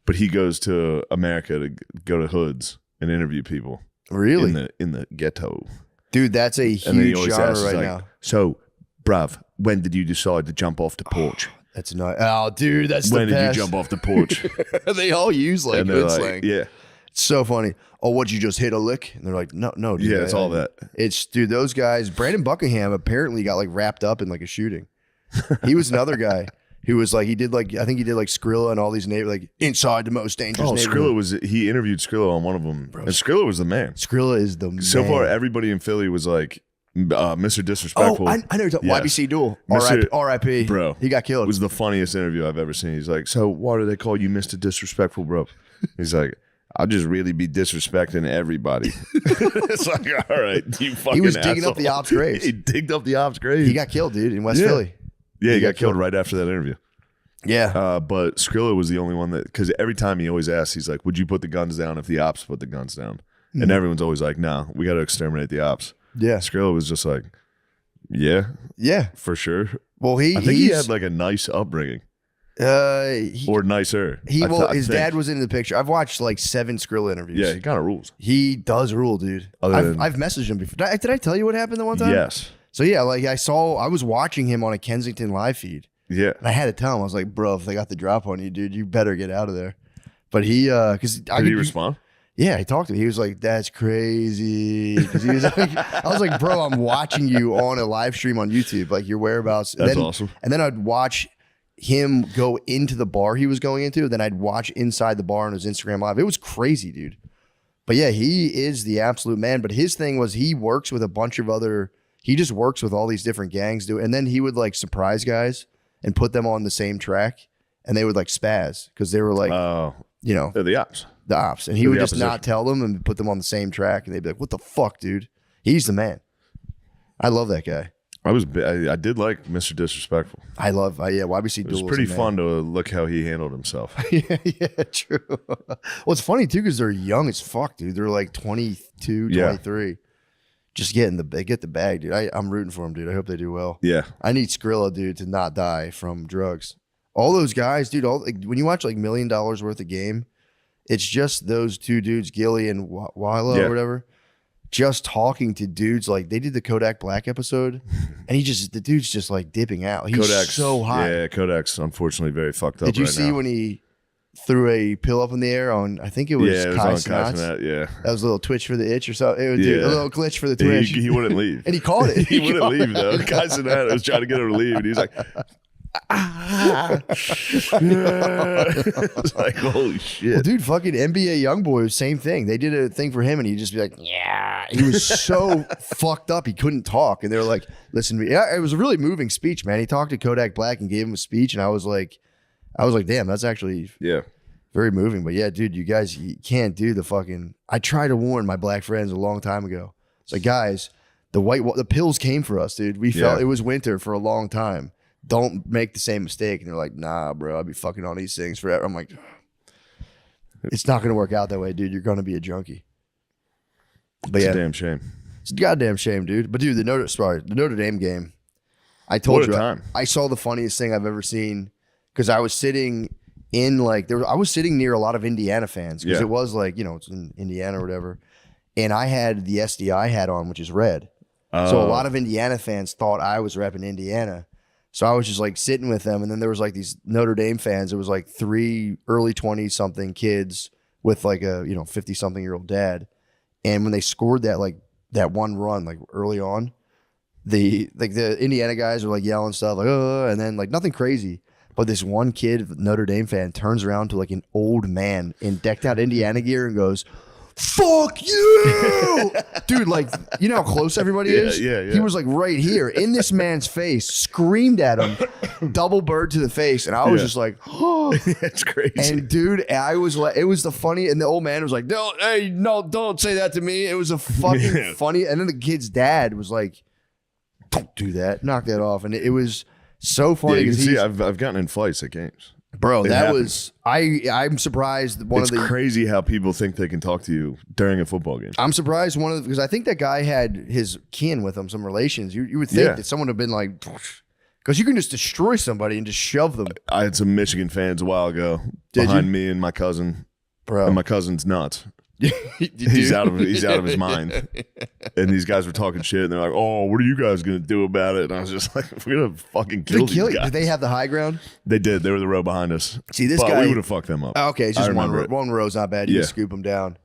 Speaker 2: but he goes to America to go to hoods and interview people.
Speaker 3: Really?
Speaker 2: In the ghetto.
Speaker 3: Dude, that's a
Speaker 2: And then he
Speaker 3: huge
Speaker 2: always
Speaker 3: genre
Speaker 2: asks,
Speaker 3: right
Speaker 2: like,
Speaker 3: now.
Speaker 2: so, bruv, when did you decide to jump off the porch?
Speaker 3: That's not. Oh, dude, that's
Speaker 2: When
Speaker 3: the
Speaker 2: did
Speaker 3: best.
Speaker 2: you jump off the porch?
Speaker 3: They all use like
Speaker 2: And they're
Speaker 3: hood
Speaker 2: like,
Speaker 3: slang.
Speaker 2: yeah.
Speaker 3: It's so funny. Oh, what, you just hit a lick? And they're like, no, dude.
Speaker 2: Yeah, it's all that.
Speaker 3: It's, dude, those guys. Brandon Buckingham apparently got like wrapped up in like a shooting. He was another guy who was like, I think he did like Skrilla and all these neighbors, like inside the most dangerous
Speaker 2: Oh,
Speaker 3: neighborhood.
Speaker 2: he interviewed Skrilla on one of them. And Skrilla was the man.
Speaker 3: Skrilla is the man.
Speaker 2: So far, everybody in Philly was like, Mr. Disrespectful.
Speaker 3: Oh, I know. Yes. YBC Duel.
Speaker 2: Mr.
Speaker 3: R.I.P.
Speaker 2: Bro.
Speaker 3: He got killed.
Speaker 2: It was the funniest interview I've ever seen. He's like, so why do they call you Mr. Disrespectful, bro? He's like, I'll just really be disrespecting everybody. It's like, all right, you fucking
Speaker 3: He was digging up
Speaker 2: asshole.
Speaker 3: the ops graves.
Speaker 2: He digged up the ops grave.
Speaker 3: He got killed, dude, in West
Speaker 2: Yeah.
Speaker 3: Philly.
Speaker 2: Yeah, he got killed right after that interview.
Speaker 3: Yeah.
Speaker 2: But Skrilla was the only one that, because every time he always asks, he's like, would you put the guns down if the ops put the guns down? And everyone's always like, no, we got to exterminate the ops.
Speaker 3: Yeah.
Speaker 2: Skrilla was just like, yeah,
Speaker 3: Yeah.
Speaker 2: for sure.
Speaker 3: Well,
Speaker 2: I think he had like a nice upbringing. Or nicer.
Speaker 3: His dad was in the picture. I've watched like 7 Skrilla interviews.
Speaker 2: Yeah, he kind of rules.
Speaker 3: He does rule, dude. I've messaged him before. Did I tell you what happened the one time?
Speaker 2: Yes.
Speaker 3: So yeah, like I was watching him on a Kensington live feed,
Speaker 2: Yeah.
Speaker 3: and I had to tell him, I was like, bro, if they got the drop on you, dude, you better get out of there. But he, because
Speaker 2: Did he respond?
Speaker 3: Yeah, he talked to me. He was like, "That's crazy." Because he was like, I was like, "Bro, I'm watching you on a live stream on YouTube, like your whereabouts."
Speaker 2: That's awesome.
Speaker 3: And then I'd watch him go into the bar he was going into. Then I'd watch inside the bar on his Instagram live. It was crazy, dude. But yeah, he is the absolute man. But his thing was he works with a bunch of other. He just works with all these different gangs, dude. And then he would like surprise guys and put them on the same track, and they would like spaz because they were like, you know,
Speaker 2: They're the ops.
Speaker 3: the ops, and he would just not tell them and put them on the same track, and they'd be like, "What the fuck, dude? He's the man." I love that guy.
Speaker 2: I did like Mr. Disrespectful.
Speaker 3: I love, YBC Duel.
Speaker 2: It was pretty fun to look how he handled himself.
Speaker 3: yeah, true. Well, it's funny too because they're young as fuck, dude. They're like 22, 23. Just get the bag, dude. I'm rooting for them, dude. I hope they do well.
Speaker 2: Yeah.
Speaker 3: I need Skrilla, dude, to not die from drugs. All those guys, dude. When you watch like $1 million worth of game, it's just those 2 dudes, Gilly and Wilo or whatever, just talking to dudes. Like they did the Kodak Black episode, and the dude's just like dipping out. He's
Speaker 2: Kodak's
Speaker 3: so hot.
Speaker 2: Yeah, Kodak's unfortunately very fucked up.
Speaker 3: Did you
Speaker 2: right
Speaker 3: see
Speaker 2: now.
Speaker 3: when he threw a pill up in the air on? I think it was
Speaker 2: Yeah, it was
Speaker 3: Kai
Speaker 2: on
Speaker 3: Cenat.
Speaker 2: Kai Cenat, yeah.
Speaker 3: That was a little twitch for the itch or something. It was a little glitch for the twitch.
Speaker 2: He wouldn't leave.
Speaker 3: And he caught it.
Speaker 2: He wouldn't leave though. Kai Cenat was trying to get him to leave, and he's like, it's like, holy shit.
Speaker 3: Well, dude, fucking NBA YoungBoy, same thing. They did a thing for him, and he'd just be like, "Yeah." He was so fucked up, he couldn't talk. And they were like, "Listen to me." Yeah, it was a really moving speech, man. He talked to Kodak Black and gave him a speech, and I was like, "Damn, that's actually very moving." But yeah, dude, you guys, you can't do the fucking. I tried to warn my black friends a long time ago. It's like, guys, the pills came for us, dude. We felt it was winter for a long time. Don't make the same mistake. And they're like, "Nah, bro, I'll be fucking on these things forever." I'm like, it's not going to work out that way, dude. You're going to be a junkie. But
Speaker 2: It's a damn shame.
Speaker 3: it's a goddamn shame, dude. But dude, the Notre Dame game, I told
Speaker 2: What a
Speaker 3: you,
Speaker 2: time.
Speaker 3: I saw the funniest thing I've ever seen because I was sitting in I was sitting near a lot of Indiana fans because it was like, it's in Indiana or whatever. And I had the SDI hat on, which is red. So a lot of Indiana fans thought I was repping Indiana. So I was just like sitting with them, and then there was like these Notre Dame fans. It was like 3 early 20-something kids with like a 50-something-year-old dad. And when they scored that one run like early on, the Indiana guys are like yelling stuff like and then like nothing crazy. But this one kid, Notre Dame fan, turns around to like an old man in decked out Indiana gear and goes, "Fuck you!" Dude, like, you know how close everybody is?
Speaker 2: Yeah.
Speaker 3: He was like right here in this man's face, screamed at him, double bird to the face. And I was just like, oh.
Speaker 2: That's crazy.
Speaker 3: And dude, I was like, it was the funny. And the old man was like, don't say that to me. It was a fucking funny. And then the kid's dad was like, "Don't do that. Knock that off." And it was so funny.
Speaker 2: Yeah, you can see I've gotten in fights at games.
Speaker 3: Bro, that
Speaker 2: happens.
Speaker 3: was I'm surprised.
Speaker 2: It's crazy how people think they can talk to you during a football game.
Speaker 3: I'm surprised because I think that guy had his kin with him, some relations. You would think that someone would have been like, because you can just destroy somebody and just shove them.
Speaker 2: I had some Michigan fans a while ago behind me and my cousin.
Speaker 3: Bro,
Speaker 2: and my cousin's nuts. He's out of his mind. And these guys were talking shit, and they're like, "Oh, what are you guys gonna do about it?" And I was just like, "We're gonna fucking kill these guys."
Speaker 3: Did they have the high ground?
Speaker 2: They did. They were the row behind us.
Speaker 3: See, this
Speaker 2: but
Speaker 3: guy,
Speaker 2: we would have fucked them up.
Speaker 3: Okay, it's just one row's not bad. You can scoop them down.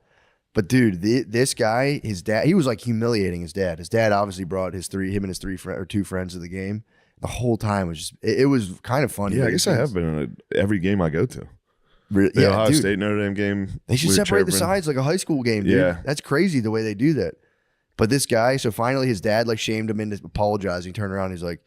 Speaker 3: But dude, this guy, his dad, he was like humiliating his dad. His dad obviously brought him and his 2 friends to the game. The whole time was just, it was kind of funny.
Speaker 2: Yeah, I guess I have been in every game I go to.
Speaker 3: Really?
Speaker 2: The Ohio State Notre Dame game.
Speaker 3: They should separate the sides like a high school game, dude.
Speaker 2: Yeah.
Speaker 3: That's crazy the way they do that. But this guy, so finally his dad like shamed him into apologizing. He turned around, he's like,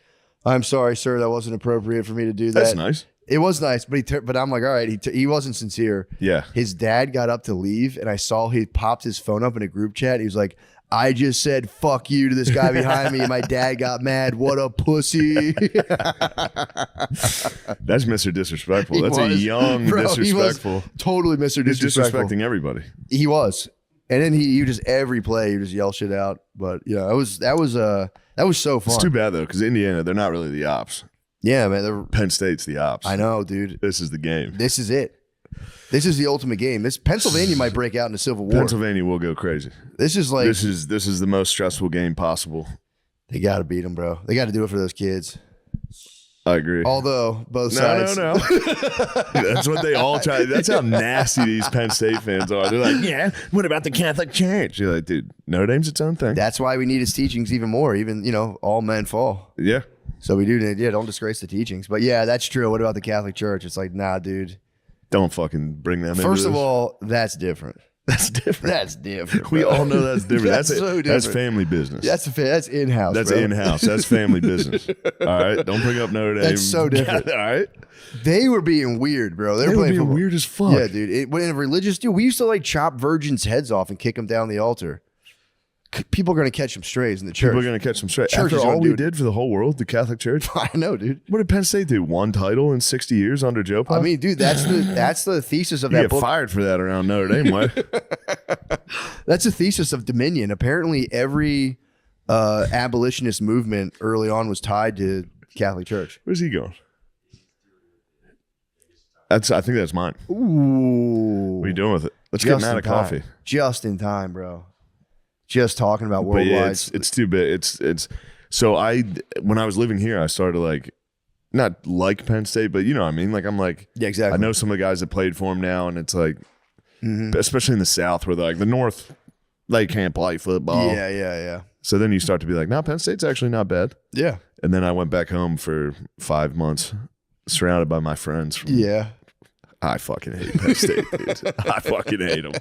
Speaker 3: "I'm sorry, sir, that wasn't appropriate for me to do that."
Speaker 2: That's nice.
Speaker 3: It was nice, but I'm like, all right, he wasn't sincere.
Speaker 2: Yeah.
Speaker 3: His dad got up to leave, and I saw he popped his phone up in a group chat. He was like, "I just said fuck you to this guy behind me, and my dad got mad. What a pussy."
Speaker 2: That's Mr. Disrespectful. That's a young disrespectful.
Speaker 3: He was totally Mr.
Speaker 2: He's
Speaker 3: Disrespectful.
Speaker 2: disrespecting everybody.
Speaker 3: He was. And then he just every play, he just yell shit out. But yeah, that was so fun.
Speaker 2: It's too bad though, because Indiana, they're not really the ops.
Speaker 3: Yeah, man.
Speaker 2: Penn State's the ops.
Speaker 3: I know, dude.
Speaker 2: This is the game.
Speaker 3: This is it. This is the ultimate game. This Pennsylvania might break out in a civil war.
Speaker 2: Pennsylvania will go crazy.
Speaker 3: This is like
Speaker 2: this is the most stressful game possible.
Speaker 3: They got to beat them, bro. They got to do it for those kids.
Speaker 2: I agree.
Speaker 3: Although both sides.
Speaker 2: No. That's what they all try. That's how nasty these Penn State fans are. They're like, "Yeah, what about the Catholic Church?" You're like, dude, Notre Dame's its own thing.
Speaker 3: That's why we need his teachings even more. Even all men fall.
Speaker 2: Yeah.
Speaker 3: So we do need. Yeah, don't disgrace the teachings. But yeah, that's true. What about the Catholic Church? It's like, nah, dude.
Speaker 2: Don't fucking bring them in.
Speaker 3: First of all, that's different.
Speaker 2: That's different.
Speaker 3: That's different.
Speaker 2: We all know that's different. That's
Speaker 3: so different.
Speaker 2: That's family business.
Speaker 3: That's in-house.
Speaker 2: That's
Speaker 3: bro.
Speaker 2: in-house. That's family business. All right. Don't bring up Notre Dame.
Speaker 3: That's so different.
Speaker 2: All right.
Speaker 3: They were being weird, bro. They were
Speaker 2: were
Speaker 3: playing
Speaker 2: being
Speaker 3: football.
Speaker 2: weird as fuck.
Speaker 3: Yeah, dude. When in a religious dude, we used to like chop virgins' heads off and kick them down the altar. People are going to catch some strays in the church.
Speaker 2: People are going to catch them straight.
Speaker 3: Church
Speaker 2: After
Speaker 3: is
Speaker 2: all
Speaker 3: gonna
Speaker 2: we
Speaker 3: do it.
Speaker 2: did for the whole world, the Catholic Church.
Speaker 3: I know, dude.
Speaker 2: What did Penn State do? 1 title in 60 years under Joe Pop?
Speaker 3: I mean, dude, that's the thesis of
Speaker 2: you
Speaker 3: that
Speaker 2: get
Speaker 3: book.
Speaker 2: fired for that around Notre Dame, way.
Speaker 3: That's the thesis of Dominion. Apparently, every abolitionist movement early on was tied to Catholic Church.
Speaker 2: Where's he going? I think that's mine.
Speaker 3: Ooh.
Speaker 2: What are you doing with it? Let's get mad at coffee.
Speaker 3: Just in time, bro. Just talking about
Speaker 2: But
Speaker 3: worldwide.
Speaker 2: yeah, it's too big. It's so when I was living here, I started like not like Penn State, but you know what I mean? Like I'm like,
Speaker 3: yeah, exactly.
Speaker 2: I know some of the guys that played for him now, and it's like especially in the South where like the North they can't play football.
Speaker 3: Yeah.
Speaker 2: So then you start to be like, no, Penn State's actually not bad.
Speaker 3: Yeah.
Speaker 2: And then I went back home for 5 months, surrounded by my friends.
Speaker 3: Yeah.
Speaker 2: I fucking hate Penn State, dude. I fucking hate them.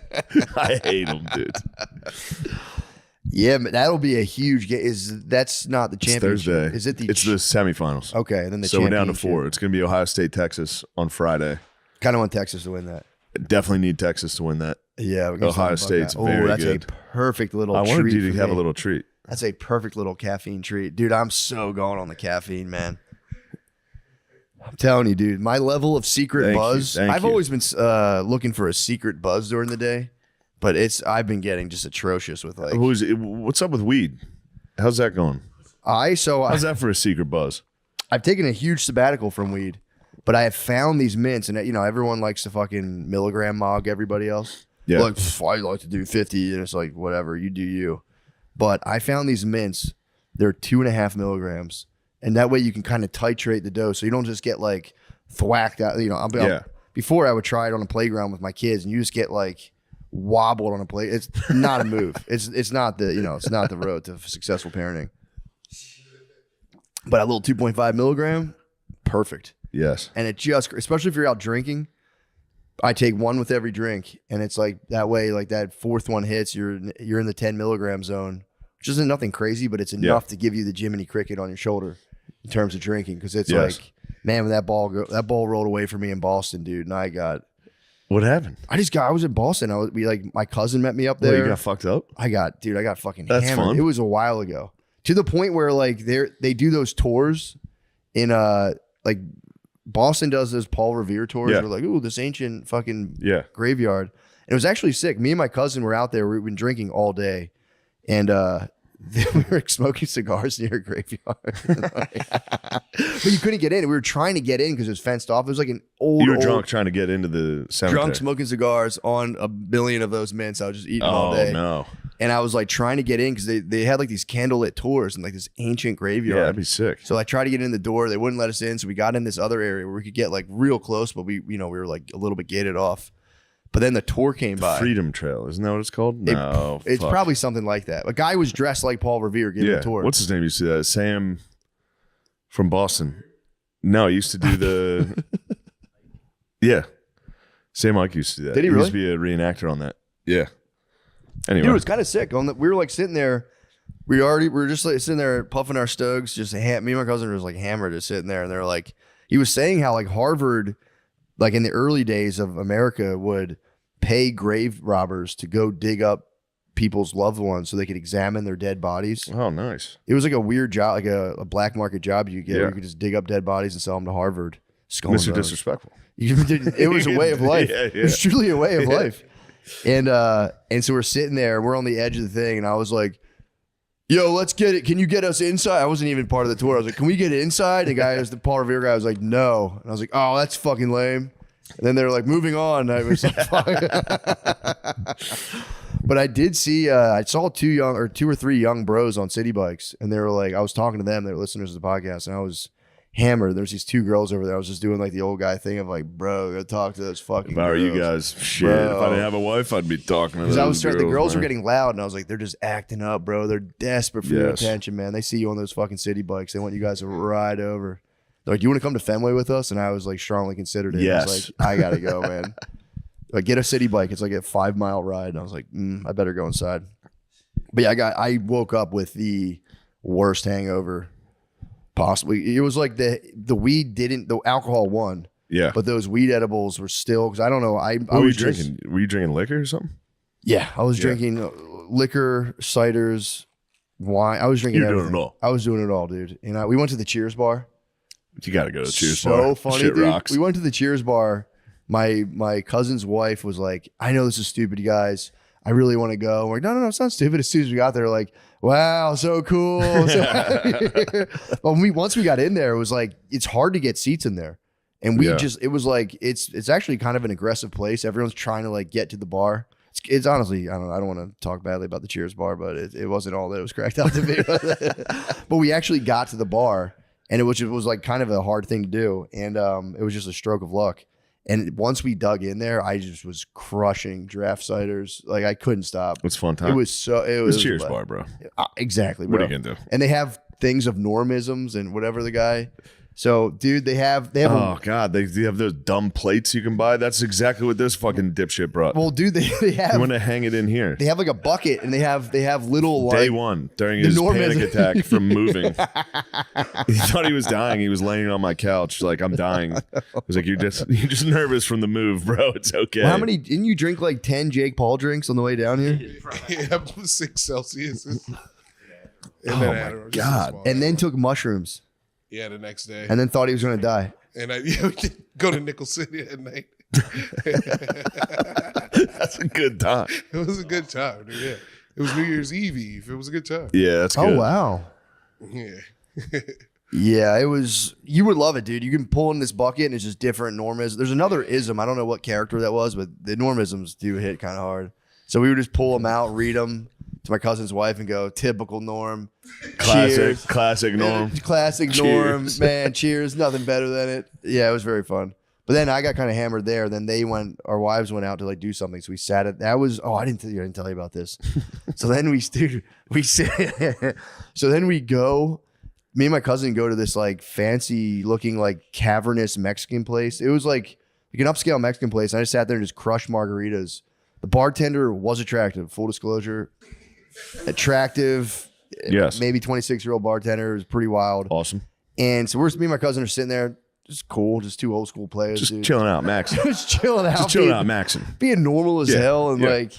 Speaker 2: I hate them, dude.
Speaker 3: Yeah, but that'll be a huge game. That's not the championship?
Speaker 2: Thursday.
Speaker 3: Is it
Speaker 2: It's the semifinals.
Speaker 3: Okay, then the
Speaker 2: So we're down to
Speaker 3: championship.
Speaker 2: 4. It's going to be Ohio State, Texas on Friday.
Speaker 3: Kind of want Texas to win that.
Speaker 2: Definitely need Texas to win that.
Speaker 3: Yeah, we can
Speaker 2: Ohio
Speaker 3: talk about
Speaker 2: State's
Speaker 3: that.
Speaker 2: very
Speaker 3: that's
Speaker 2: good.
Speaker 3: a perfect little.
Speaker 2: I wanted
Speaker 3: treat
Speaker 2: you to
Speaker 3: for
Speaker 2: have a
Speaker 3: me.
Speaker 2: little treat.
Speaker 3: That's a perfect little caffeine treat, dude. I'm so going on the caffeine, man. I'm telling you, dude. My level of secret
Speaker 2: Thank you,
Speaker 3: buzz.
Speaker 2: thank
Speaker 3: I've
Speaker 2: you.
Speaker 3: always been looking for a secret buzz during the day, but I've been getting just atrocious with like.
Speaker 2: What's up with weed? How's that going? How's that for a secret buzz?
Speaker 3: I've taken a huge sabbatical from weed, but I have found these mints, and everyone likes to fucking milligram mog everybody else.
Speaker 2: Yeah.
Speaker 3: Like, I like to do 50, and it's like, whatever, you do you. But I found these mints they're 2.5 milligrams, and that way you can kind of titrate the dose, so you don't just get like thwacked out. You know, before I would try it on a playground with my kids, and you just get like wobbled on a play. It's not a move. It's not the road to successful parenting. But a little 2.5 milligram, perfect.
Speaker 2: Yes.
Speaker 3: And it just, especially if you're out drinking, I take one with every drink, and it's like that way, like that fourth one hits, you're in the 10 milligram zone, which isn't nothing crazy, but it's enough to give you the Jiminy Cricket on your shoulder in terms of drinking. Because it's like, man, when that ball rolled away for me in Boston, dude, and I got.
Speaker 2: What happened?
Speaker 3: I was in Boston. My cousin met me up there.
Speaker 2: You got fucked up?
Speaker 3: I got fucking
Speaker 2: That's
Speaker 3: hammered.
Speaker 2: fun.
Speaker 3: It was a while ago. To the point where like they do those tours in like Boston does those Paul Revere tours.
Speaker 2: Yeah.
Speaker 3: We're like, ooh, this ancient fucking
Speaker 2: graveyard.
Speaker 3: And it was actually sick. Me and my cousin were out there. We've been drinking all day, and we were smoking cigars near a graveyard. But you couldn't get in. We were trying to get in because it was fenced off. It was like an old.
Speaker 2: You were drunk trying to get into the cemetery.
Speaker 3: Drunk smoking cigars on a billion of those mints. I was just eating all day.
Speaker 2: Oh no.
Speaker 3: And I was like trying to get in because they had like these candlelit tours and like this ancient graveyard.
Speaker 2: Yeah, that'd be sick.
Speaker 3: So I tried to get in the door. They wouldn't let us in. So we got in this other area where we could get like real close, but we were like a little bit gated off. But then the tour came by.
Speaker 2: Freedom Trail, isn't that what it's called? No,
Speaker 3: it's probably something like that. A guy was dressed like Paul Revere giving a tour.
Speaker 2: What's his name? You see that? Sam from Boston. No, he used to do the. Yeah, Sam Ike used to do that.
Speaker 3: Did he
Speaker 2: He used
Speaker 3: really?
Speaker 2: to be a reenactor on that. Yeah. Anyway,
Speaker 3: Dude, it was kind of sick. We were like sitting there. We were just like sitting there puffing our Stogs. Just me and my cousin was like hammered, just sitting there, and they're like, he was saying how like Harvard, like in the early days of America, would pay grave robbers to go dig up people's loved ones so they could examine their dead bodies.
Speaker 2: Oh, nice.
Speaker 3: It was like a weird job, like a black market job you get where you could just dig up dead bodies and sell them to Harvard.
Speaker 2: Mr. Disrespectful.
Speaker 3: It was a way of life.
Speaker 2: Yeah.
Speaker 3: It was truly a way of life. And so we're sitting there, we're on the edge of the thing, and I was like, yo, let's get it. Can you get us inside? I wasn't even part of the tour. I was like, can we get inside? The guy, the Paul Revere guy, was like, no. And I was like, oh, that's fucking lame. And then they were like, moving on. And I was like, fuck. But I did see, I saw two or three young bros on city bikes, and they were like, I was talking to them, they were listeners of the podcast, and I was hammered. There's these two girls over there. I was just doing like the old guy thing of like, bro, go talk to those fucking
Speaker 2: If I were
Speaker 3: girls.
Speaker 2: you guys, shit.
Speaker 3: Bro.
Speaker 2: If I didn't have a wife, I'd be talking to
Speaker 3: Because I was
Speaker 2: those
Speaker 3: the girls were
Speaker 2: man.
Speaker 3: getting loud, and I was like, they're just acting up, bro. They're desperate for your
Speaker 2: Yes.
Speaker 3: attention, man. They see you on those fucking city bikes. They want you guys to ride over. They're like, you want to come to Fenway with us? And I was like, strongly considered it. I was
Speaker 2: Yes.
Speaker 3: like, I gotta go, man. Like, get a city bike. It's like a 5 mile ride. And I was like, I better go inside. But yeah, I woke up with the worst hangover possibly. It was like the weed the alcohol won.
Speaker 2: Yeah.
Speaker 3: But those weed edibles were still, because I don't know. I
Speaker 2: What were you
Speaker 3: was
Speaker 2: drinking? Were you drinking liquor or something?
Speaker 3: Yeah, I was drinking liquor, ciders, wine. I was drinking
Speaker 2: You're doing
Speaker 3: everything.
Speaker 2: it all.
Speaker 3: I was doing it all, dude. And we went to the Cheers bar.
Speaker 2: You got to go to Cheers
Speaker 3: So
Speaker 2: bar.
Speaker 3: funny,
Speaker 2: Shit
Speaker 3: dude.
Speaker 2: rocks.
Speaker 3: We went to the Cheers bar. My cousin's wife was like, I know this is stupid, you guys. I really want to go. I'm like, no, it's not stupid. As soon as we got there, like, wow, so cool. But once we got in there, it was like, it's hard to get seats in there. And it was like, it's actually kind of an aggressive place. Everyone's trying to like get to the bar. It's honestly, I don't want to talk badly about the Cheers bar, but it wasn't all that it was cracked out to be. But we actually got to the bar, and it was like kind of a hard thing to do. And it was just a stroke of luck. And once we dug in there, I just was crushing draft ciders. Like, I couldnn't stop.
Speaker 2: It's fun time.
Speaker 3: It was
Speaker 2: Cheers bar, bro.
Speaker 3: Exactly.
Speaker 2: What
Speaker 3: bro.
Speaker 2: are you gonna do?
Speaker 3: And they have things of normisms and whatever the guy. So, dude, they have.
Speaker 2: Oh God, they have those dumb plates you can buy. That's exactly what this fucking dipshit brought.
Speaker 3: Well, dude, they
Speaker 2: You
Speaker 3: have.
Speaker 2: want to hang it in here?
Speaker 3: They have like a bucket, and they have little like
Speaker 2: Day one, during
Speaker 3: the
Speaker 2: his
Speaker 3: normism.
Speaker 2: panic attack from moving, he thought he was dying. He was laying on my couch, like, I'm dying. I was like, you're just nervous from the move, bro. It's okay.
Speaker 3: Well, how many didn't you drink? Like 10 Jake Paul drinks on the way down here,
Speaker 1: Yeah, 6 Celsius.
Speaker 2: Oh my God.
Speaker 3: and then took mushrooms,
Speaker 1: Yeah, the next day.
Speaker 3: and then thought he was going to die.
Speaker 1: And we did go to Nickel City at night.
Speaker 2: That's a good time.
Speaker 1: It was a good time, dude. Yeah. It was New Year's Eve. It was a good time.
Speaker 2: Yeah, that's good.
Speaker 3: Oh wow.
Speaker 1: Yeah.
Speaker 3: Yeah, it was. You would love it, dude. You can pull in this bucket, and it's just different normisms. There's another ism. I don't know what character that was, but the normisms do hit kind of hard. So we would just pull them out, read them, to my cousin's wife and go, typical Norm.
Speaker 2: Classic Norm.
Speaker 3: Classic Norm, man. Cheers. Nothing better than it. Yeah, it was very fun. But then I got kind of hammered there. Then our wives went out to like do something. So we sat at, I didn't tell you about this. So then so then we go, me and my cousin go to this like fancy looking like cavernous Mexican place. It was like an upscale Mexican place. And I just sat there and just crushed margaritas. The bartender was attractive, full disclosure. Attractive.
Speaker 2: Yes.
Speaker 3: Maybe 26-year-old bartender. It was pretty wild.
Speaker 2: Awesome.
Speaker 3: And so me and my cousin are sitting there. Just cool, just two old school players.
Speaker 2: Just
Speaker 3: dude.
Speaker 2: chilling out, Max.
Speaker 3: Just chilling out.
Speaker 2: Maxing.
Speaker 3: Being normal as hell. And like,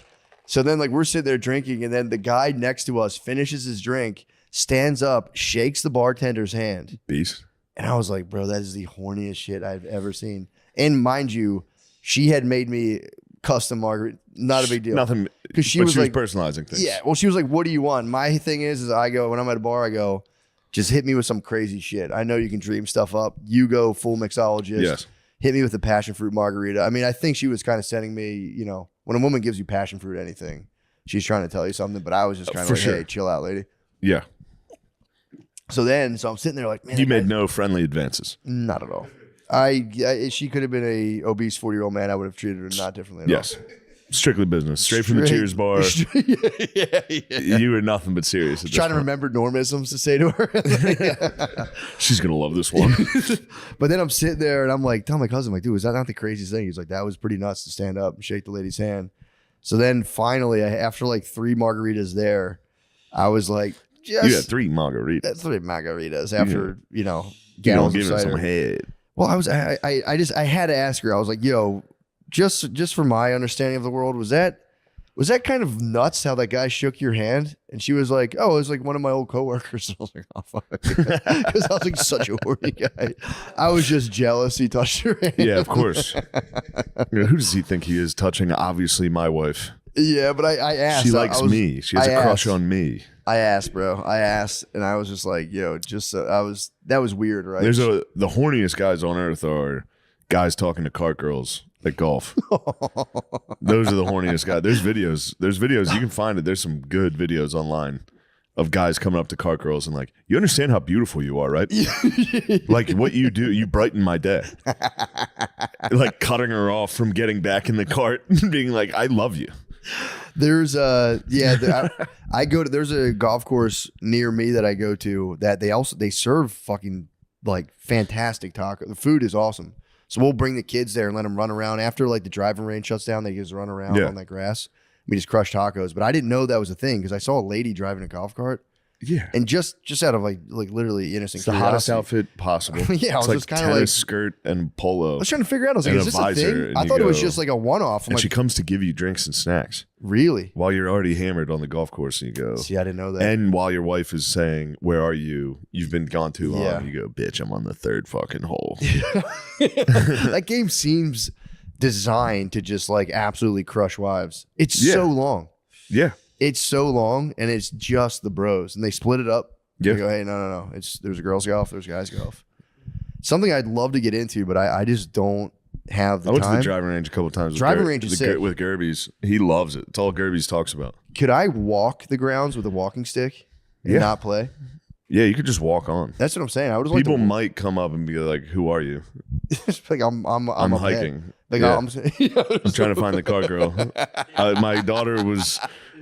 Speaker 3: so then like we're sitting there drinking, and then the guy next to us finishes his drink, stands up, shakes the bartender's hand.
Speaker 2: Beast.
Speaker 3: And I was like, bro, that is the horniest shit I've ever seen. And mind you, she had made me custom margarita. Not a big deal.
Speaker 2: Nothing.
Speaker 3: Because she was like
Speaker 2: personalizing things.
Speaker 3: Yeah. Well, she was like, what do you want? My thing is I go, when I'm at a bar, I go, just hit me with some crazy shit. I know you can dream stuff up. You go full mixologist.
Speaker 2: Yes.
Speaker 3: Hit me with the passion fruit margarita. I mean, I think she was kind of sending me, when a woman gives you passion fruit anything, she's trying to tell you something. But I was just kind of like, hey, chill out, lady.
Speaker 2: Yeah.
Speaker 3: So I'm sitting there like, man.
Speaker 2: You made no friendly advances.
Speaker 3: Not at all. She could have been a obese 40-year-old man. I would have treated her not differently at all.
Speaker 2: Yes. Strictly business. Straight from the Cheers bar. Yeah. You were nothing but serious.
Speaker 3: Trying to remember normisms to say to her.
Speaker 2: She's going to love this one.
Speaker 3: But then I'm sitting there and I'm like, tell my cousin, like, dude, was that not the craziest thing? He's like, that was pretty nuts to stand up and shake the lady's hand. So then finally, after like 3 margaritas there, I was like,
Speaker 2: you had 3 margaritas.
Speaker 3: That's 3 margaritas after,
Speaker 2: gallons
Speaker 3: of
Speaker 2: of
Speaker 3: cider.
Speaker 2: some head.
Speaker 3: Well, I had to ask her. I was like, yo, just for my understanding of the world, was that kind of nuts how that guy shook your hand? And she was like, oh, it was like one of my old coworkers. And I was like, oh, fuck. Because I was like such a horny guy. I was just jealous he touched her hand.
Speaker 2: Yeah, of course. Who does he think he is touching? Obviously my wife.
Speaker 3: Yeah, but I asked.
Speaker 2: She likes me. She has a crush on me.
Speaker 3: I asked, bro. And I was just like, yo, that was weird, right?
Speaker 2: The horniest guys on earth are guys talking to cart girls at golf. Those are the horniest guys. There's videos. You can find it. There's some good videos online of guys coming up to cart girls and like, you understand how beautiful you are, right? Like what you do, you brighten my day. Like cutting her off from getting back in the cart and being like, I love you.
Speaker 3: There's there's a golf course near me that I go to that they serve fucking like fantastic taco. The food is awesome. So we'll bring the kids there and let them run around after like the driving range shuts down. They just run around on that grass. We just crush tacos, but I didn't know that was a thing because I saw a lady driving a golf cart.
Speaker 2: Yeah,
Speaker 3: and just out of like literally innocent.
Speaker 2: It's the hottest outfit possible.
Speaker 3: Yeah, I was
Speaker 2: like
Speaker 3: just kind of like
Speaker 2: skirt and polo.
Speaker 3: I was trying to figure out. I was like, is this a thing? I thought it was just like a one-off.
Speaker 2: And she comes to give you drinks and snacks.
Speaker 3: Really?
Speaker 2: While you're already hammered on the golf course, and you go.
Speaker 3: See, I didn't know that.
Speaker 2: And while your wife is saying, "Where are you? You've been gone too long."
Speaker 3: Yeah.
Speaker 2: You go, "Bitch, I'm on the 3rd fucking hole."
Speaker 3: That game seems designed to just like absolutely crush wives. It's so long.
Speaker 2: Yeah.
Speaker 3: It's so long, and it's just the bros, and they split it up.
Speaker 2: Yeah.
Speaker 3: They go, hey, no. There's a girls golf, there's guys golf. Something I'd love to get into, but I just don't have the time.
Speaker 2: I went to the driving range a couple of times.
Speaker 3: Driving range is sick.
Speaker 2: With Gerbies. He loves it. It's all Gerbies talks about.
Speaker 3: Could I walk the grounds with a walking stick and not play?
Speaker 2: Yeah, you could just walk on.
Speaker 3: That's what I'm saying. I would
Speaker 2: People might come up and be like, "Who are you?"
Speaker 3: Like I'm
Speaker 2: hiking.
Speaker 3: Like
Speaker 2: I'm trying to find the car girl. My daughter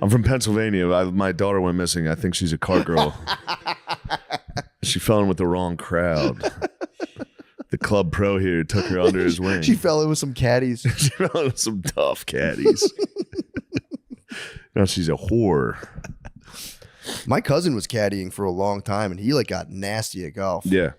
Speaker 2: I'm from Pennsylvania. My daughter went missing. I think she's a cart girl. She fell in with the wrong crowd. The club pro here took her under his wing.
Speaker 3: She fell in with some caddies.
Speaker 2: She fell in with some tough caddies. Now she's a whore.
Speaker 3: My cousin was caddying for a long time, and he like got nasty at golf.
Speaker 2: Yeah,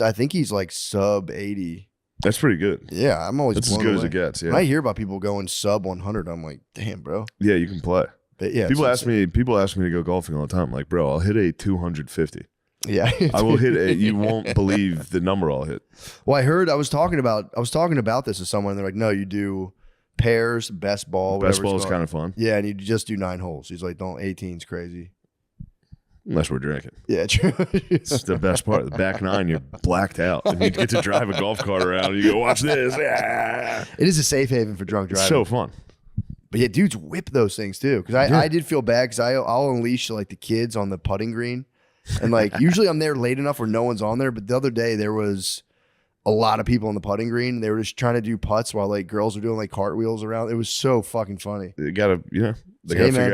Speaker 3: I think he's like sub 80.
Speaker 2: That's pretty good.
Speaker 3: Yeah, I'm always
Speaker 2: That's as good as it gets. Yeah,
Speaker 3: when I hear about people going sub 100, I'm like, damn, bro.
Speaker 2: Yeah, you can play.
Speaker 3: But yeah,
Speaker 2: people ask me to go golfing all the time. I'm like, bro, I'll hit a 250.
Speaker 3: Yeah,
Speaker 2: I will hit it. You won't believe the number I'll hit.
Speaker 3: Well, I was talking about this to someone. And they're like, no, you do pairs, best ball.
Speaker 2: Best ball is kind of fun.
Speaker 3: Yeah, and you just do 9 holes. He's like, don't 18's crazy.
Speaker 2: Unless we're drinking.
Speaker 3: Yeah, true.
Speaker 2: It's the best part. The back 9, you're blacked out. And you get to drive a golf cart around and you go, watch this. Yeah.
Speaker 3: It is a safe haven for drunk driving.
Speaker 2: It's so fun.
Speaker 3: But yeah, dudes whip those things too. Because I did feel bad because I'll unleash like the kids on the putting green. And like usually I'm there late enough where no one's on there. But the other day there was a lot of people on the putting green. They were just trying to do putts while like girls were doing like cartwheels around. It was so fucking funny.
Speaker 2: They gotta figure